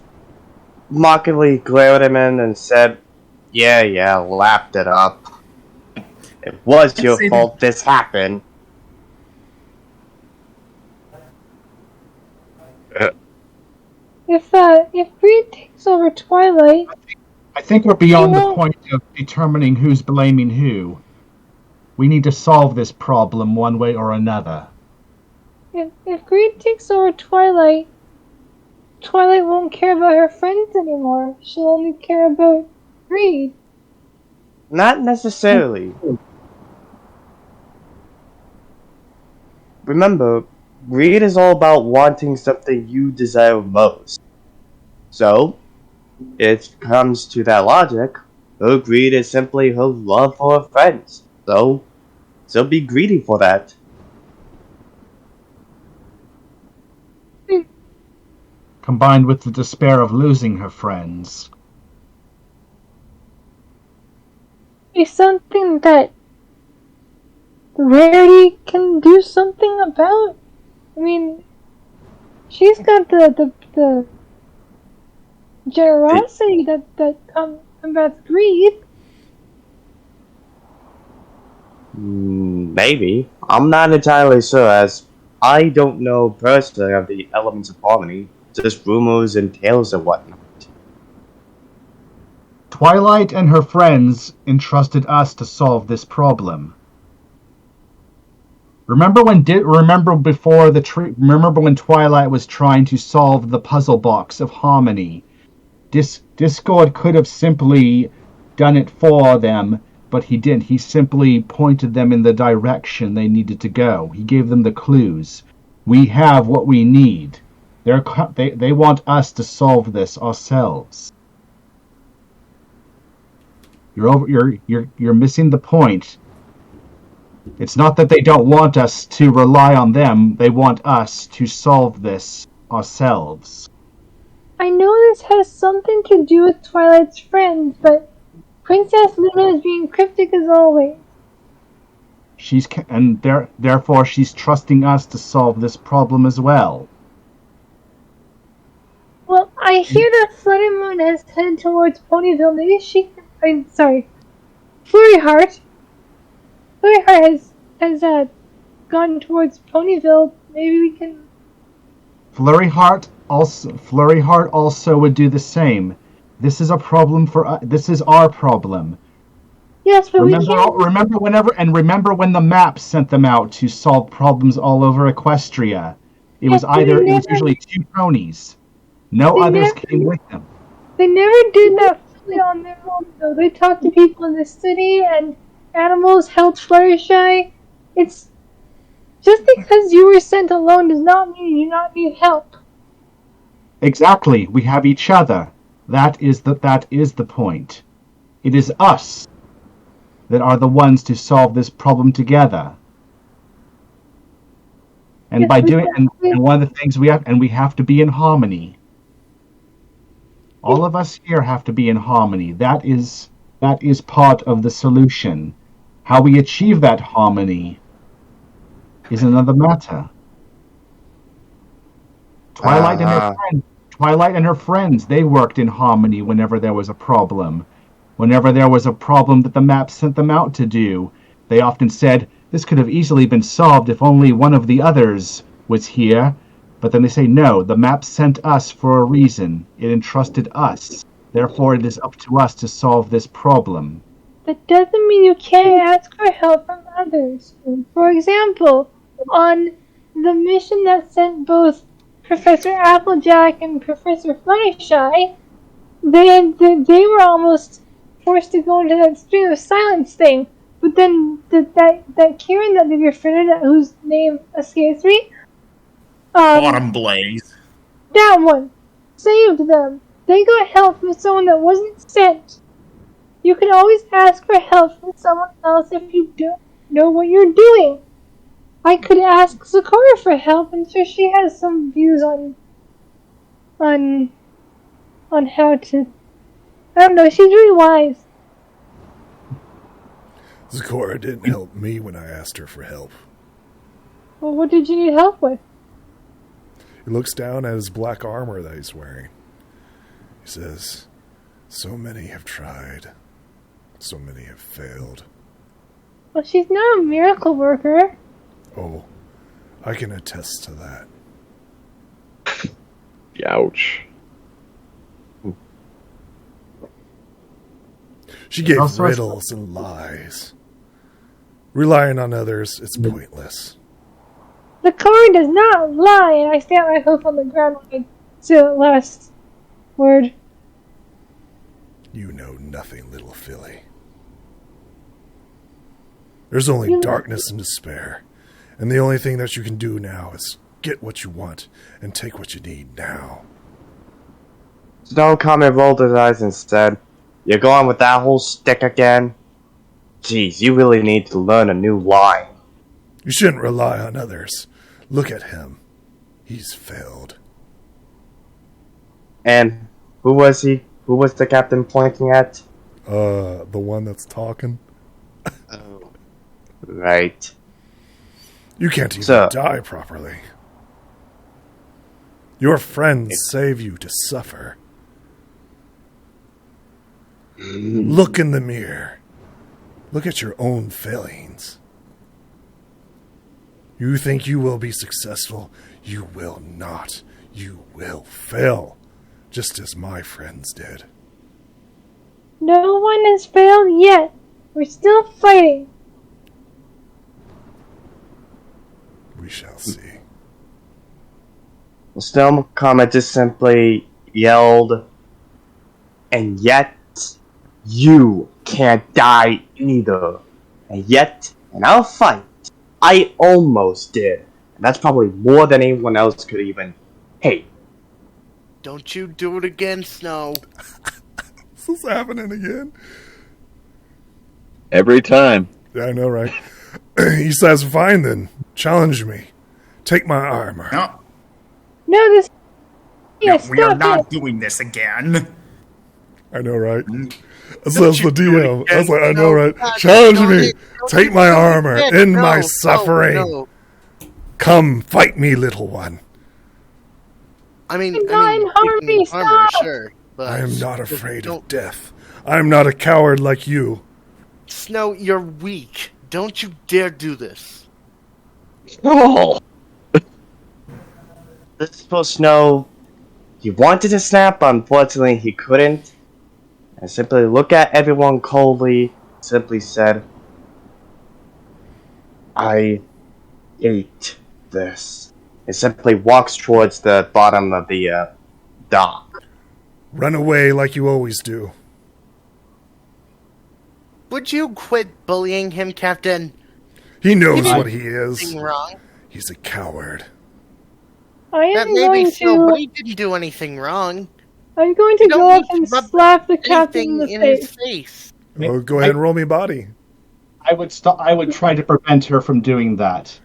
mockingly glared at him and said, yeah, lapped it up. It was your fault this happened. If Greed takes over Twilight, I think we're beyond the Well- point of determining who's blaming who. We need to solve this problem one way or another. if Greed takes over Twilight, Twilight won't care about her friends anymore. She'll only care about Greed. Not necessarily. Remember, greed is all about wanting something you desire most. So, it comes to that logic, her greed is simply her love for her friends. So be greedy for that. Combined with the despair of losing her friends. It's something that Rarity can do something about. I mean, she's got the generosity that combats greed. Maybe. I'm not entirely sure, as I don't know personally of the elements of harmony, just rumors and tales and whatnot. Twilight and her friends entrusted us to solve this problem. Remember when Twilight was trying to solve the puzzle box of harmony? Discord could have simply done it for them, but he didn't. He simply pointed them in the direction they needed to go. He gave them the clues. We have what we need. They want us to solve this ourselves. You're missing the point. It's not that they don't want us to rely on them. They want us to solve this ourselves. I know this has something to do with Twilight's friends, but Princess Luna is being cryptic as always. Therefore she's trusting us to solve this problem as well. Well, I hear that Flutter Moon has headed towards Ponyville. Maybe she... I'm sorry. Flurry Heart has gone towards Ponyville. Maybe we can... Flurry Heart also would do the same. This is a problem for this is our problem. Yes, but we can't... Remember when the map sent them out to solve problems all over Equestria. It was usually two ponies. No others came with them. They never did that fully on their own, though. They talked to people in the city, and animals helped Fluttershy. It's... Just because you were sent alone does not mean you do not need help. Exactly. We have each other. That is the point. It is us that are the ones to solve this problem together. And Yes, by doing and one of the things we have to be in harmony. All of us here have to be in harmony. That is part of the solution. How we achieve that harmony is another matter. Twilight and her friends, they worked in harmony whenever there was a problem. Whenever there was a problem that the map sent them out to do, they often said, this could have easily been solved if only one of the others was here. But then they say, no, the map sent us for a reason. It entrusted us. Therefore, it is up to us to solve this problem. That doesn't mean you can't ask for help from others. For example, on the mission that sent both Professor Applejack and Professor Fluttershy, they were almost forced to go into that stream of silence thing. But then that Kieran that they referred to, whose name escapes me, Bottom Blaze. that one saved them. They got help from someone that wasn't sent. You can always ask for help from someone else if you don't know what you're doing. I could ask Sakura for help. I'm sure she has some views on how to... I don't know, she's really wise. Zakora didn't help me when I asked her for help. Well, what did you need help with? He looks down at his black armor that he's wearing. He says, so many have tried. So many have failed. Well, she's not a miracle worker. Oh, I can attest to that. Ouch. She gave Also- riddles and lies. Relying on others, it's pointless. The coin does not lie, and I stamp my hoof on the ground when I say the last word. You know nothing, little filly. There's only darkness and despair. And the only thing that you can do now is get what you want and take what you need now. Snow Comet rolled his eyes and said, "You're going with that whole stick again? Geez, you really need to learn a new line." You shouldn't rely on others. Look at him. He's failed. And who was he? Who was the captain pointing at? The one that's talking. Oh. Right. You can't even So- die properly. Your friends save you to suffer. Look in the mirror. Look at your own failings. You think you will be successful. You will not. You will fail. Just as my friends did. No one has failed yet. We're still fighting. We shall see. The Snow Comet just simply yelled, "And yet, you can't die either. And yet, and I'll fight. I almost did. And that's probably more than anyone else could even. Hey, Don't you do it again, Snow. Is this happening again? Every time. Yeah, I know, right? He says, fine then. Challenge me. Take my armor. No, No, this. Yeah, we are stop not it. doing this again. I know, right? That says the DM. I was like, I know, No, right? God, Challenge don't me. it, don't Take it, my don't armor. it, End no, my no, suffering. no. Come, fight me, little one. I mean, You're not in harmony, taking armor, stop. sure, but I am not just afraid don't- of death. I am not a coward like you. Snow, you're weak. Don't you dare do this. Oh! this is supposed to know he wanted to snap, but unfortunately he couldn't. And simply look at everyone coldly, simply said, "I ate this." It simply walks towards the bottom of the dock. Run away like you always do. Would you quit bullying him, Captain? He knows didn't what he is. Anything wrong? He's a coward. I That am may going be so, but to. he didn't do anything wrong. I'm going to You don't go up need to and rub slap the captain Anything in the in his face. face. Oh, go ahead and roll me body. I would stop. I would try to prevent her from doing that.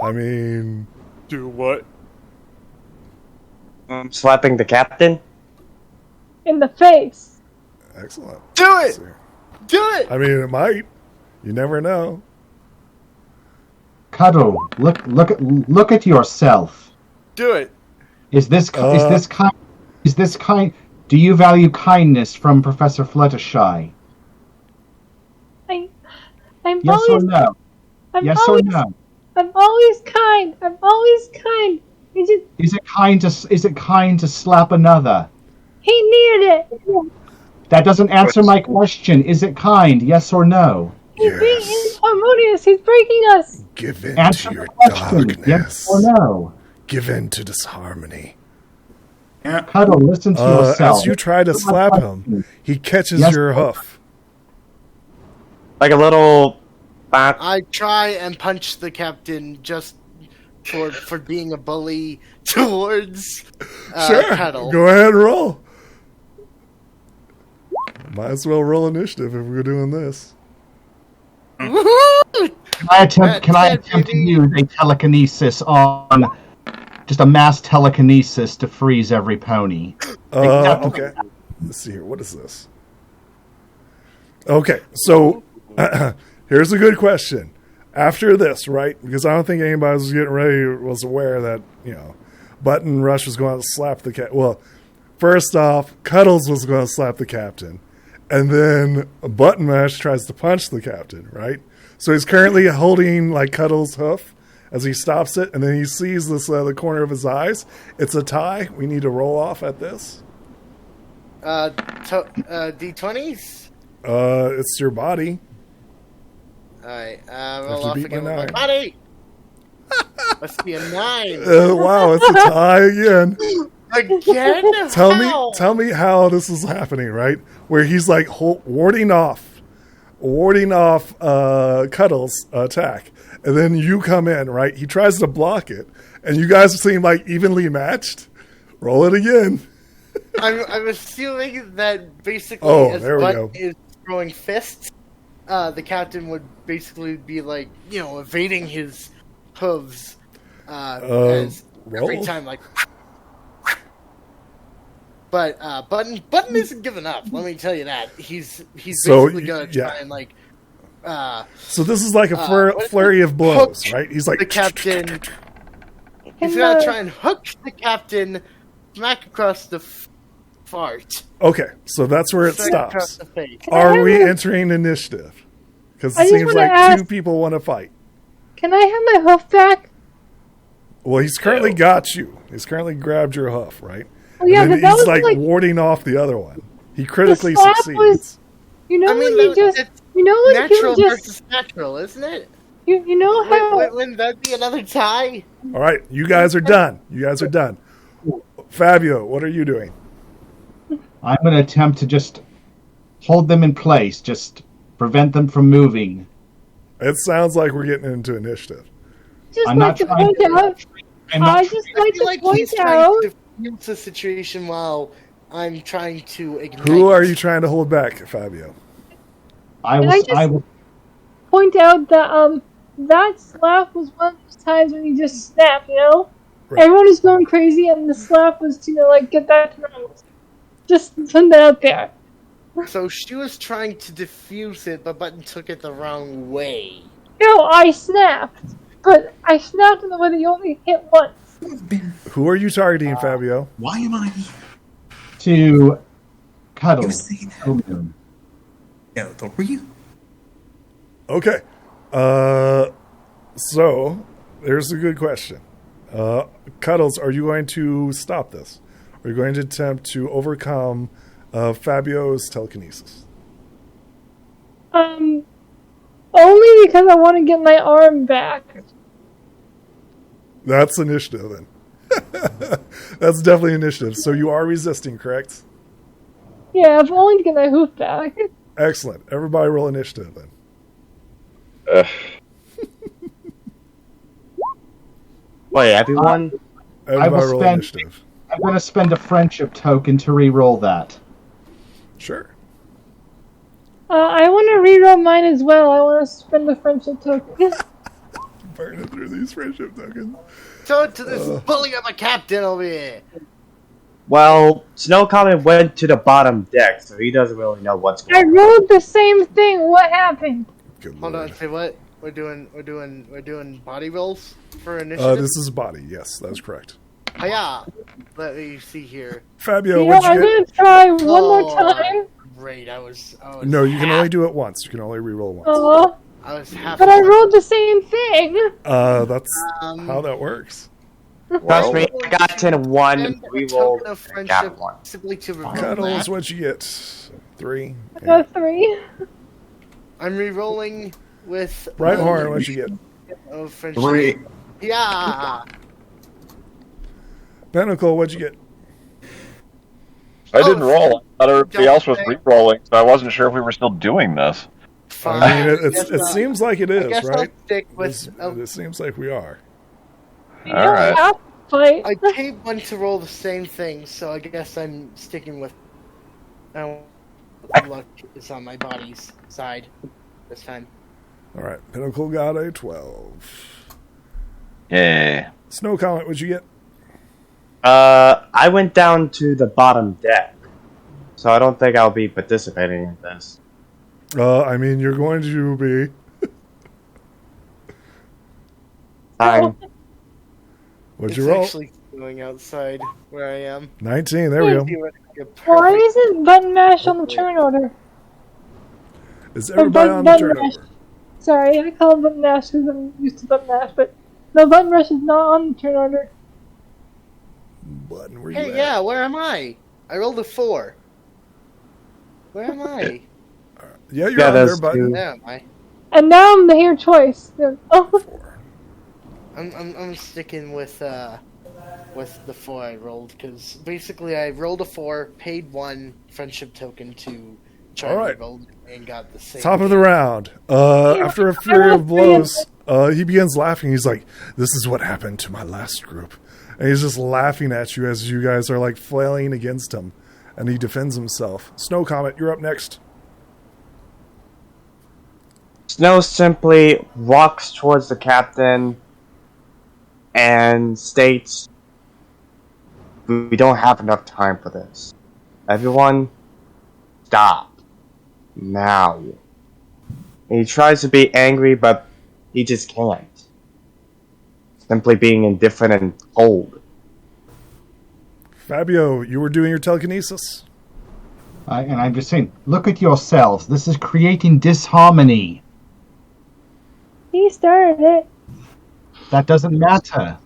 I mean, Do what? Slapping the captain? In the face. excellent. Do Let's it! see. Do it! I mean, it might. You never know. Cuddle, look at yourself. Do it! Is this kind? Is this kind? Do you value kindness from Professor Fluttershy? I'm Yes always. or no? I'm Yes always, or no? I'm always kind. I'm always kind. Is it kind to slap another? He needed it. That doesn't answer my question. Is it kind? Yes or no? He's being Yes. inharmonious. He's breaking us. Give in Answer to the your question. darkness. Yes or no? Give in to disharmony. Yeah. Cuddle, listen to yourself. As you try to slap him, he catches Yes. your hoof. Like a little... I try and punch the captain just for being a bully towards Sure. Cuddle. Go ahead and roll. Might as well roll initiative if we're doing this. Woohoo! Can I attempt to baby. use a telekinesis on just a mass telekinesis to freeze every pony? Okay. Let's see here. What is this? Okay, so here's a good question. After this, right? Because I don't think anybody was getting ready was aware that, Button Rush was going to slap the cat. Well, First off, Cuddles was going to slap the captain, and then Button Mash tries to punch the captain, right? So he's currently holding like Cuddles' hoof as he stops it, and then he sees this the corner of his eyes. It's a tie. We need to roll off at this. D20s? It's your body. Alright, Have roll to off beat again my with my 9. body! Must be a 9. Wow, it's a tie again. Again? Tell me how this is happening, right? Where he's like warding off Cuddles' attack, and then you come in, right? He tries to block it, and you guys seem like evenly matched. Roll it again. I'm assuming that basically as there we Butt go. is throwing fists, the captain would basically be like, evading his hooves as every roll. time, like. But Button isn't giving up. Let me tell you that he's So, basically gonna try yeah. and like. So this is like a flurry of blows, hook right? He's like the captain. He's Can gonna the- try and hook the captain, smack across the fart. Okay, so that's where it Smack across stops. the face. Are we entering initiative? Because I it just seems wanna like ask- two people want to fight. Can I have my hoof back? Well, he's currently got you. He's currently grabbed your hoof, right? Oh yeah, and but then that he's was like warding off the other one. He critically the slap succeeds. was. You know I mean, when you that's just. You know when natural you just. versus natural, isn't it? You know how. Wouldn't that be another tie? All right, you guys are done. You guys are done. Fabio, what are you doing? I'm going to attempt to just hold them in place, just prevent them from moving. It sounds like we're getting into initiative. Just I'm like not to trying point out. I'm not I just I like feel to like point he's trying out. to defuse the situation while I'm trying to ignite. Who are you trying to hold back, Fabio? I Can will. I just- I will. Point out that that slap was one of those times when you just snap. Right. Everyone is going crazy, and the slap was to like get that to normal. Just put that out there. So she was trying to defuse it, but Button took it the wrong way. No, I snapped, but I snapped in the way that you only hit once. Who are you targeting, Fabio? Why am I To Cuddle. you say that? Boom. No, the real Okay. So there's a good question. Cuddles, are you going to stop this? Are you going to attempt to overcome Fabio's telekinesis? Only because I want to get my arm back. That's initiative then. That's definitely initiative. So you are resisting, correct? Yeah, if only to get my hoof back. Excellent. Everybody roll initiative then. Wait, everyone? Everybody roll spend- initiative. I'm going to spend a friendship token to re-roll that. Sure. I want to reroll mine as well. I want to spend a friendship token. Burning through these friendship tokens. So to this bully of a captain over here. Well, Snow Comet went to the bottom deck, so he doesn't really know what's I going on. rolled the same thing. What happened? Good Hold lord. on, say what? We're doing body rolls for initiative. This is body. Yes, that's correct. Hiya! Let me see here. Fabio, You know, what'd I'm you get? gonna try one more Oh, time. Great, I was No, you can only do it once. You can only re-roll once. I was half. But I rolled the same thing. That's Um, how that works. Trust me, I got 10 and 1. And a We token rolled of and friendship got 1. simply to reveal Cuddles, that. what'd you get? 3. I got 3. I'm re-rolling with Right horn, what'd you get? of friendship. 3. Yeah. Pinnacle, what'd you get? I didn't roll. I thought everybody Don't else was think- re-rolling, so I wasn't sure if we were still doing this. Fine. I mean, it guess, seems like it I is, guess right? I'll stick with. It seems like we are. You All know right. what? Fight. I paid one to roll the same thing, so I guess I'm sticking with. Luck is on my body's side this time. All right, Pinnacle got a 12. Yeah. Snow Comet, what'd you get? I went down to the bottom deck, so I don't think I'll be participating in this. I mean, you're going to be. Fine. What'd It's you roll? actually going outside where I am. 19, there we go. Why isn't button mash on the turn order? Is everybody on the button turnover? mash. Sorry, I call it button mash because I'm used to button mash, but no, button mash is not on the turn order. Button, where you Hey, at? yeah, where am I? I rolled a 4. Where am I? Yeah, you're on there, Button. Where am I? And now I'm the hair choice. Oh. I'm sticking with the 4 I rolled, because basically I rolled a 4, paid 1 friendship token to try All right. and roll, and got the same. Top of the round. After a flurry of blows, he begins laughing. He's like, "This is what happened to my last group." And he's just laughing at you as you guys are like flailing against him. And he defends himself. Snow Comet, you're up next. Snow simply walks towards the captain and states, "We don't have enough time for this. Everyone, stop. Now." And he tries to be angry, but he just can't. Simply being indifferent and cold. Fabio, you were doing your telekinesis. And I'm just saying, look at yourselves. This is creating disharmony. He started it. That doesn't matter.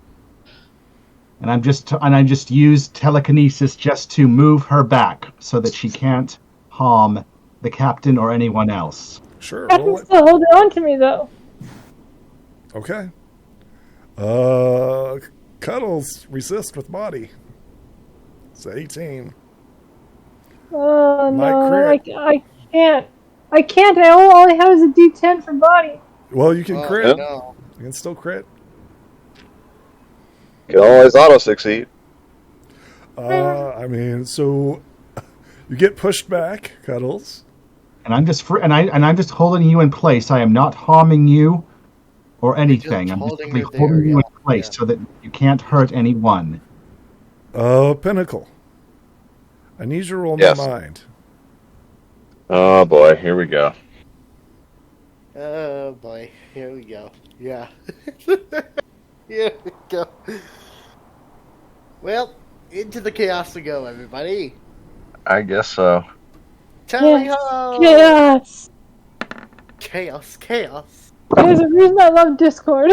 And I just use telekinesis just to move her back so that she can't harm the captain or anyone else. Sure. Captain's still holding on to me, though. Okay. Cuddles resist with body. It's 18. Oh, Might no. crit. I can't. I can't. All I have is a D10 for body. Well, you can crit. No. You can still crit. You can always auto succeed. I mean, so you get pushed back, Cuddles. And I'm just I'm just holding you in place. I am not harming you or anything. I'm just holding simply her there, holding you yeah. in place so that you can't hurt anyone. Pinnacle. I need you to roll Yes. my mind. Oh boy, here we go. Oh boy, here we go. Yeah. Here we go. Well, into the chaos to go, everybody. I guess so. Tally Yes. ho! Chaos. Chaos. There's a reason I love Discord.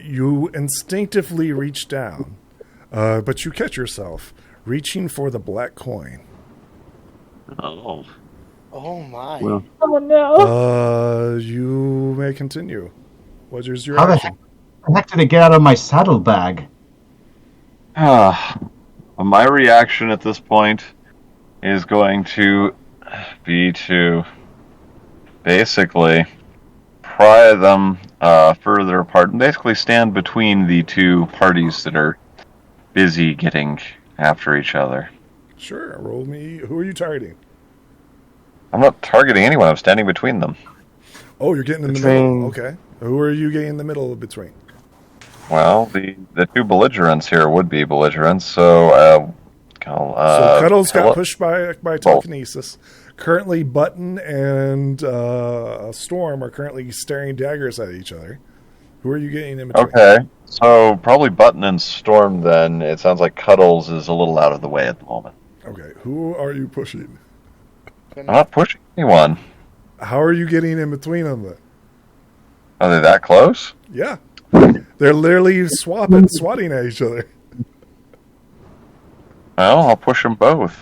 You instinctively reach down, but you catch yourself reaching for the black coin. Oh. Oh my. Well. Oh, no. You may continue. What is your How the action? heck did it get out of my saddlebag? My reaction at this point is going to be to basically pry them further apart and basically stand between the two parties that are busy getting after each other. Sure, roll me. Who are you targeting? I'm not targeting anyone, I'm standing between them. Oh, you're getting in the middle. Okay. Who are you getting in the middle between? Well, the two belligerents here would be belligerents, so So Cuddles got hello? pushed by telekinesis. Currently, Button and Storm are currently staring daggers at each other. Who are you getting in between? Okay, so probably Button and Storm then. It sounds like Cuddles is a little out of the way at the moment. Okay, who are you pushing? I'm not pushing anyone. How are you getting in between them then? Are they that close? Yeah. They're literally swatting at each other. Well, I'll push them both.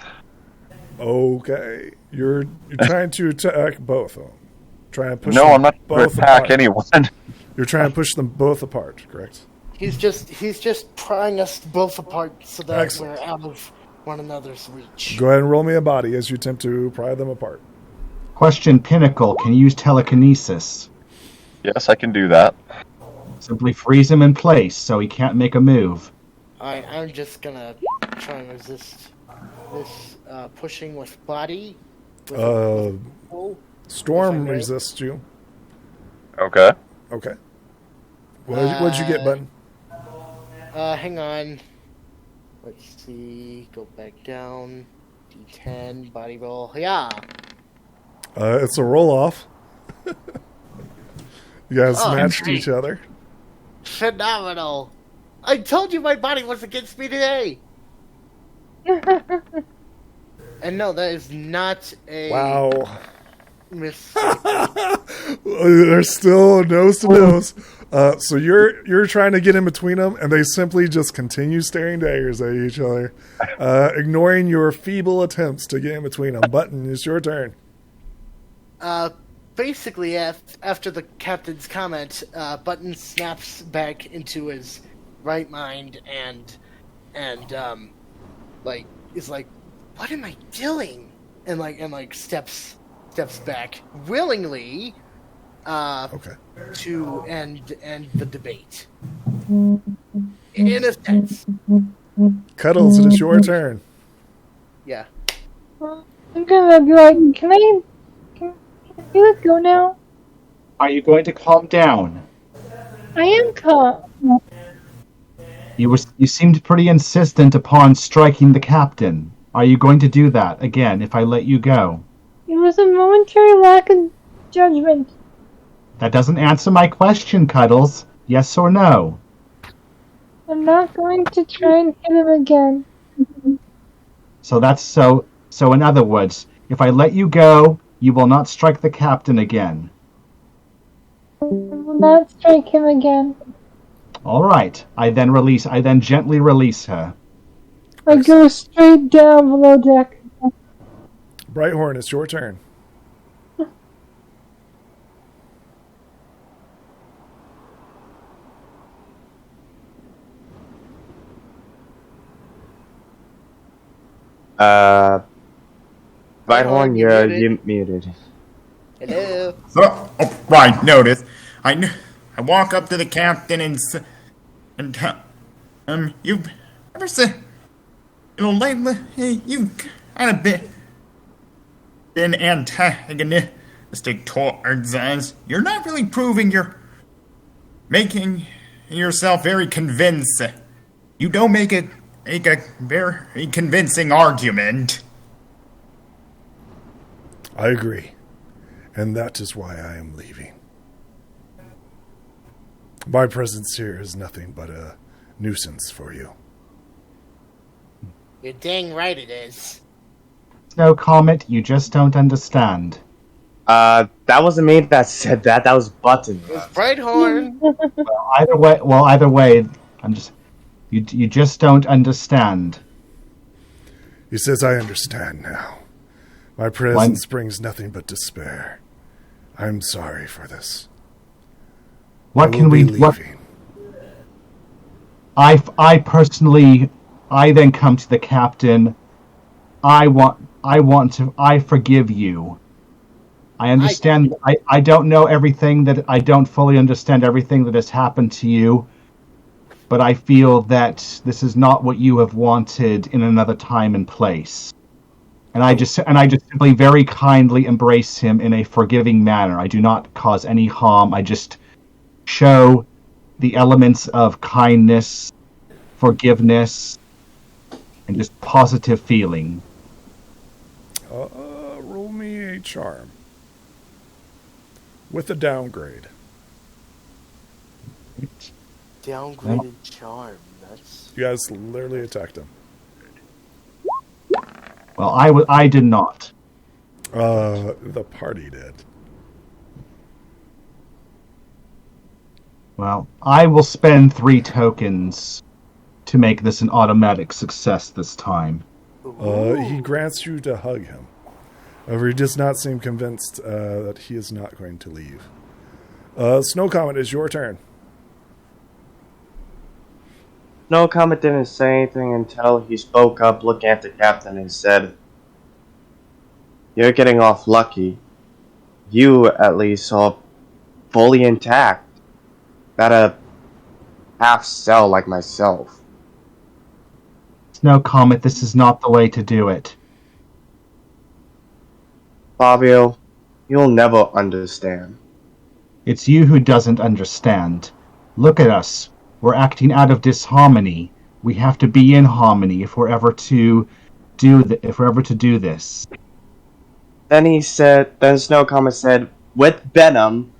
Okay. You're trying to attack both of them. Try and push No, them I'm not going both to attack apart. anyone. You're trying to push them both apart, correct? He's just prying us both apart so that Excellent. we're out of one another's reach. Go ahead and roll me a body as you attempt to pry them apart. Question: Pinnacle can use telekinesis. Yes, I can do that. Simply freeze him in place so he can't make a move. I'm just gonna try and resist this pushing with body. Storm resists you. Okay. Okay. What'd you get, Button? Hang on. Let's see. Go back down. D10 body roll. Yeah. It's a roll off. You guys Oh, matched great. each other. Phenomenal. I told you my body was against me today. And no, that is not a Wow. mistake. There's still nose to nose. So you're trying to get in between them, and they simply just continue staring daggers at each other, ignoring your feeble attempts to get in between them. Button, it's your turn. Basically, after the captain's comment, Button snaps back into his right mind and is like, "What am I doing?" And steps back willingly, Okay. to end the debate. In a sense, Cuddles, it is your turn. yeah. I'm gonna be like, can you let go now? Are you going to calm down? I am calm. You seemed pretty insistent upon striking the captain. Are you going to do that again if I let you go? It was a momentary lack of judgment. That doesn't answer my question, Cuddles. Yes or no? I'm not going to try and hit him again. So in other words, if I let you go, you will not strike the captain again. I will not strike him again. All right. I then gently release her. I go straight down below deck. Brighthorn, it's your turn. Brighthorn, you're muted. Hello. Right, notice. I walk up to the captain and tell you've ever said, lately, you've kind of been antagonistic towards us. You're not really proving you're making yourself very convincing. You don't make a very convincing argument. I agree. And that is why I am leaving. My presence here is nothing but a nuisance for you. You're dang right it is. No comment, you just don't understand. That wasn't me that said that. That was Button. It was Brighthorn. Either way, you just don't understand. He says, I understand now. My presence brings nothing but despair. I'm sorry for this. What can we... leaving. I personally... I then come to the captain. I forgive you. I understand... I don't know everything that... I don't fully understand everything that has happened to you. But I feel that this is not what you have wanted in another time and place. And I just simply very kindly embrace him in a forgiving manner. I do not cause any harm. I just show the elements of kindness, forgiveness, and just positive feeling. Roll me a charm. With a downgrade. Downgraded charm. That's... You guys literally attacked him. Well, I did not. The party did. Well, I will spend 3 tokens to make this an automatic success this time. He grants you to hug him. However, he does not seem convinced that he is not going to leave. Snow Comet, is your turn. No comment didn't say anything until he spoke up, looking at the captain, and said, "You're getting off lucky. You, at least, are fully intact. Not a half cell like myself." No comment, this is not the way to do it. Fabio, you'll never understand. It's you who doesn't understand. Look at us. We're acting out of disharmony. We have to be in harmony if we're ever to do this. Then Snow Comet said, "With Venom,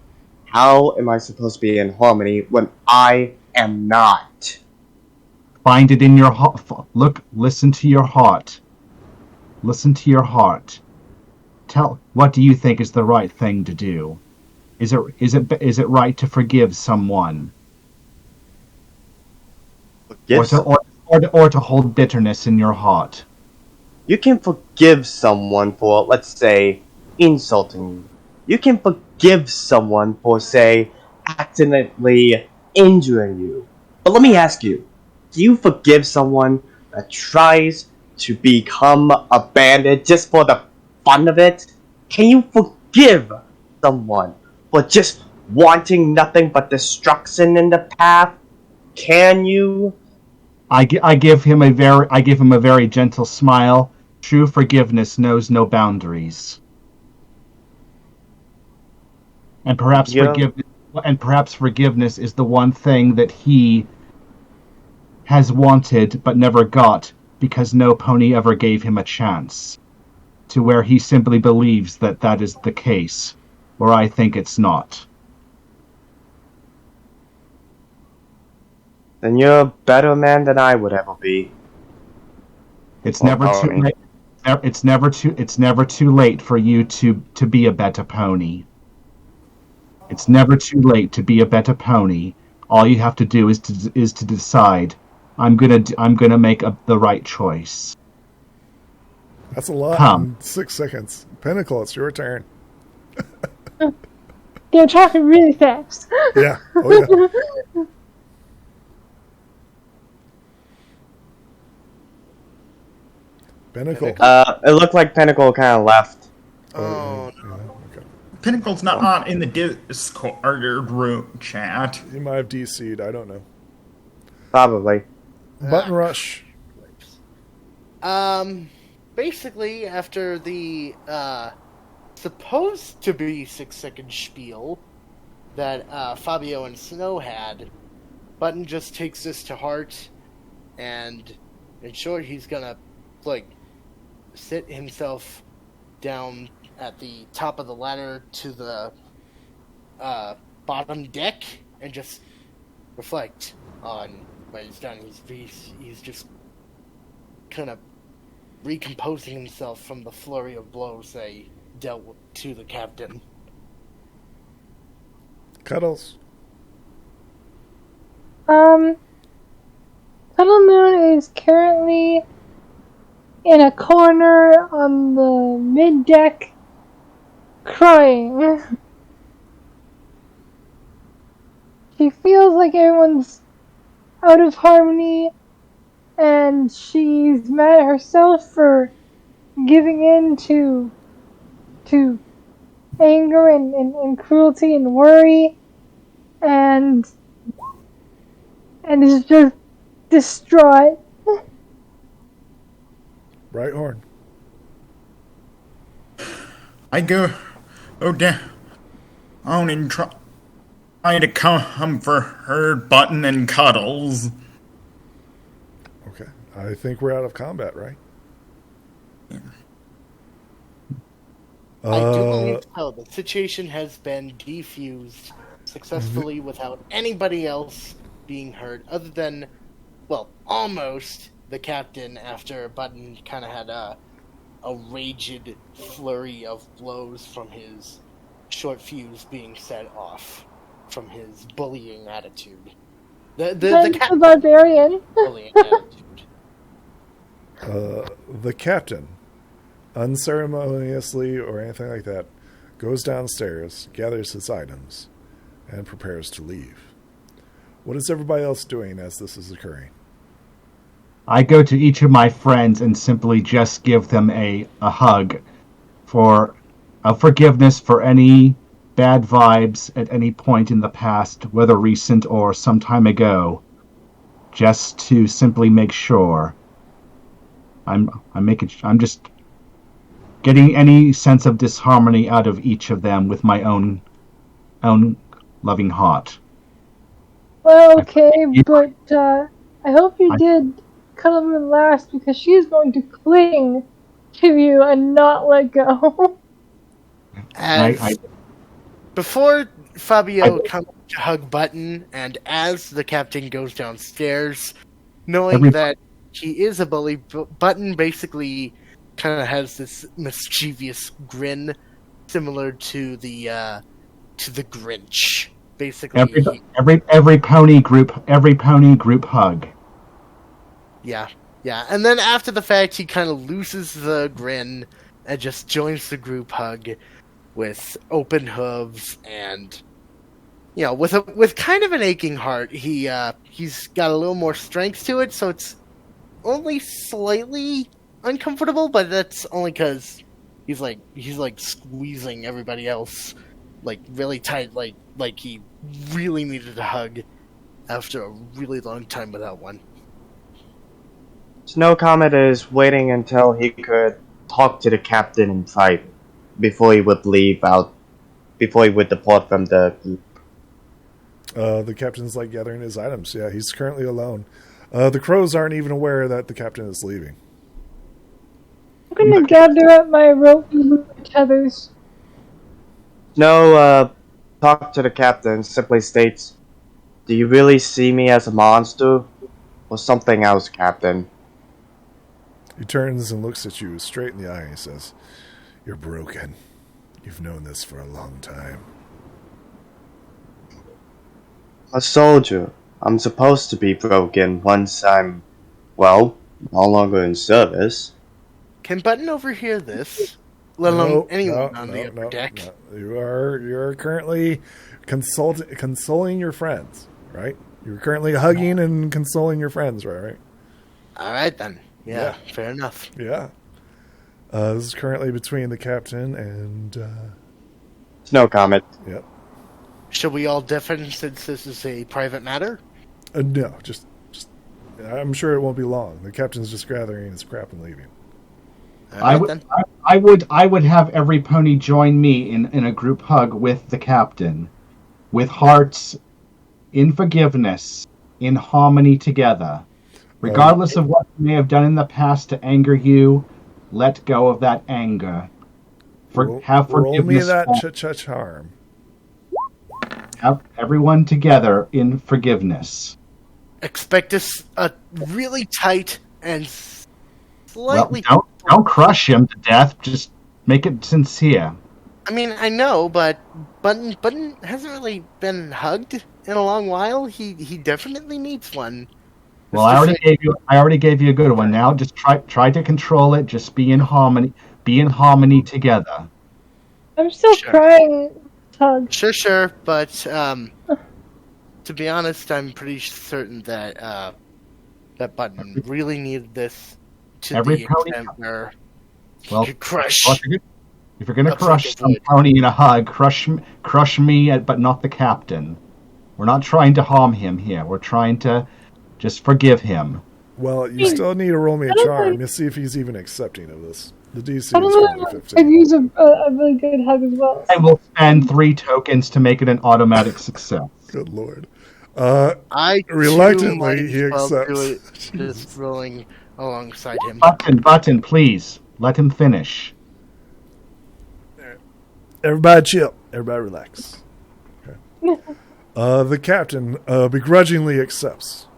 how am I supposed to be in harmony when I am not?" Find it in your heart. Listen to your heart. Listen to your heart. What do you think is the right thing to do? Is it right to forgive someone? Forgive Or to hold bitterness in your heart? You can forgive someone for, let's say, insulting you. You can forgive someone for, say, accidentally injuring you. But let me ask you, do you forgive someone that tries to become a bandit just for the fun of it? Can you forgive someone for just wanting nothing but destruction in the path? Can you? I give him a very gentle smile. True forgiveness knows no boundaries. And perhaps forgiveness is the one thing that he has wanted but never got because no pony ever gave him a chance. To where he simply believes that is the case, where I think it's not. Then you're a better man than I would ever be. It's never too late. It's never too late for you to be a better pony. It's never too late to be a better pony. All you have to do is to decide. I'm gonna make the right choice. That's a lot in 6 seconds. Pinnacle, it's your turn. They're talking really fast. Yeah. Oh yeah. Pinnacle. It looked like Pinnacle kind of left. Oh, no. Okay. Pinnacle's not on in the Discord room chat. He might have DC'd, I don't know. Probably. Button rush. Basically, after the, supposed to be 6-second spiel that, Fabio and Snow had, Button just takes this to heart, and in short, he's gonna, sit himself down at the top of the ladder to the, bottom deck, and just reflect on what he's done. He's just kind of recomposing himself from the flurry of blows they dealt to the captain. Cuddles. Cuddle Moon is currently in a corner on the mid-deck crying. She feels like everyone's out of harmony, and she's mad at herself for giving in to anger and cruelty and worry, and is just distraught. Right horn. I go down and try to comfort her, Button and Cuddles. Okay. I think we're out of combat, right? I do believe so. The situation has been defused successfully without anybody else being hurt, other than, almost the captain, after Button kind of had a raged flurry of blows from his short fuse being set off from his bullying attitude. The captain, barbarian. bullying attitude. The captain, unceremoniously or anything like that, goes downstairs, gathers his items, and prepares to leave. What is everybody else doing as this is occurring? I go to each of my friends and simply just give them a hug for forgiveness for any bad vibes at any point in the past, whether recent or some time ago, just to simply make sure I'm just getting any sense of disharmony out of each of them with my own loving heart. Well, okay, but I hope you did Cuddle Moon last, because she's going to cling to you and not let go. Before Fabio comes to hug Button, and as the captain goes downstairs, knowing that he is a bully, Button basically kind of has this mischievous grin, similar to the Grinch. Basically, every pony group hug. Yeah. And then after the fact, he kind of loses the grin and just joins the group hug with open hooves and, with kind of an aching heart. He's got a little more strength to it, so it's only slightly uncomfortable, but that's only because he's squeezing everybody else really tight, like he really needed a hug after a really long time without one. Snow Comet is waiting until he could talk to the captain in private before he would depart from the group. The captain's gathering his items. Yeah, he's currently alone. The crows aren't even aware that the captain is leaving. I'm gonna gather up my rope and tethers. Snow, talk to the captain, simply states, "Do you really see me as a monster? Or something else, Captain?" He turns and looks at you straight in the eye and he says, "You're broken. You've known this for a long time." A soldier. I'm supposed to be broken once I'm, no longer in service. Can Button overhear this? Let alone anyone on the upper deck? No. You're currently consoling your friends, right? You're currently hugging and consoling your friends, right? All right, then. Yeah, fair enough. Yeah. This is currently between the captain and... Snow Comet. Yep. Should we all deafen since this is a private matter? No, just... I'm sure it won't be long. The captain's just gathering his crap and leaving. I would have every pony join me in a group hug with the captain, with hearts in forgiveness, in harmony together. Regardless of what you may have done in the past to anger you, let go of that anger. Have forgiveness. Roll me that charm. Have everyone together in forgiveness. Expect a really tight and slightly... Well, don't crush him to death. Just make it sincere. I mean, I know, but Button hasn't really been hugged in a long while. He definitely needs one. Well, I already gave you a good one. Now, just try to control it. Just be in harmony. Be in harmony together. I'm still crying. Hug. Sure, but to be honest, I'm pretty certain that that Button really needed this to the extent where he could crush. If you're gonna crush some pony in a hug, crush me, but not the captain. We're not trying to harm him here. We're trying to just forgive him. Well, you still need to roll me a charm to see if he's even accepting of this. The DC is only 15. I'd use a really good hug as well. I will spend 3 tokens to make it an automatic success. Good lord. I reluctantly he accepts. Just rolling alongside him. Button, please let him finish. Everybody chill. Everybody relax. Okay. The captain begrudgingly accepts.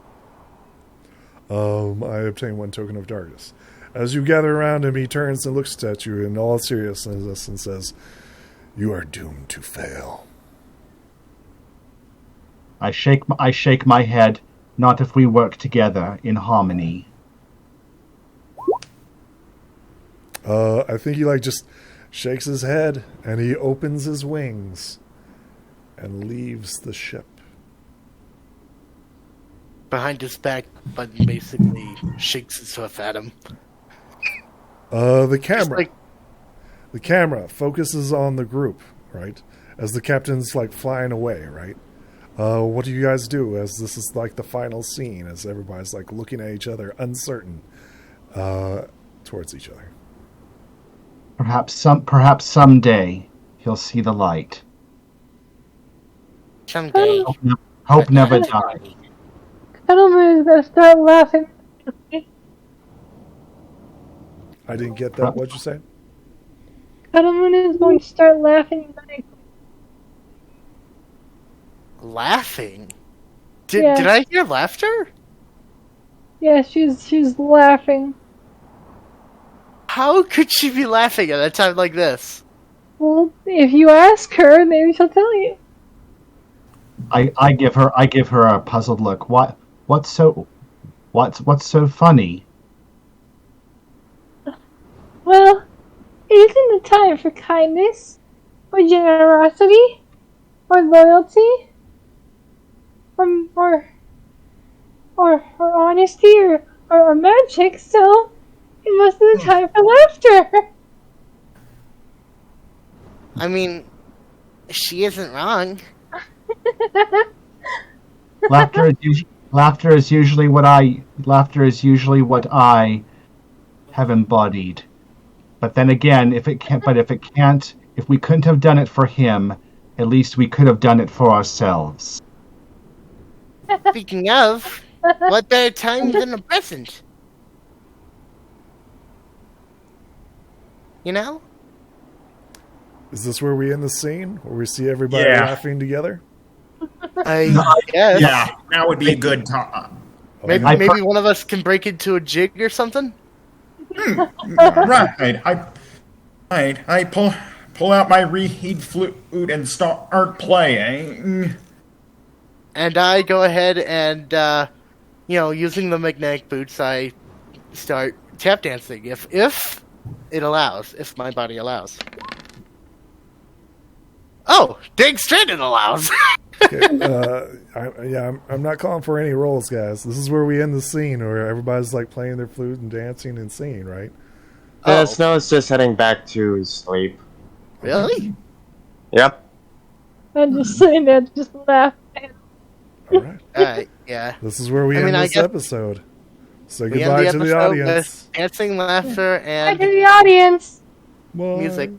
I obtain 1 token of darkness. As you gather around him, he turns and looks at you in all seriousness and says, "You are doomed to fail." I shake my head. Not if we work together in harmony. I think he just shakes his head and he opens his wings and leaves the ship. Behind his back, Button basically shakes his hoof at him. The camera focuses on the group, right? As the captain's flying away, right? What do you guys do as this is the final scene, as everybody's looking at each other, uncertain towards each other? Perhaps someday he'll see the light. Someday. Hope never dies. Cuddleman is gonna start laughing. I didn't get that. What'd you say? Cuddleman is going to start laughing. Laughing? Did I hear laughter? Yeah, she's laughing. How could she be laughing at a time like this? Well, if you ask her, maybe she'll tell you. I give her a puzzled look. What's so funny? Well, it isn't the time for kindness, or generosity, or loyalty, or honesty, or magic, so it must be the time for laughter. I mean, she isn't wrong. Laughter is usually what I have embodied. But then again, if we couldn't have done it for him, at least we could have done it for ourselves. Speaking of, what better time than the present? You know? Is this where we end the scene? Where we see everybody laughing together? I guess. Yeah, that would be a good time. Maybe one of us can break into a jig or something? Right. I pull out my reed flute and start playing. And I go ahead and, using the magnetic boots, I start tap dancing if it allows, if my body allows. Oh, dang straight it allows. Okay, I'm not calling for any rolls, guys. This is where we end the scene, where everybody's like playing their flute and dancing and singing, right? Snow's just heading back to sleep. Really? Yep. I'm just sitting there, just laughing. Alright. Yeah. This is where we end this episode. Say we goodbye end to the audience. Dancing, laughter, Bye and to the audience. Bye. music.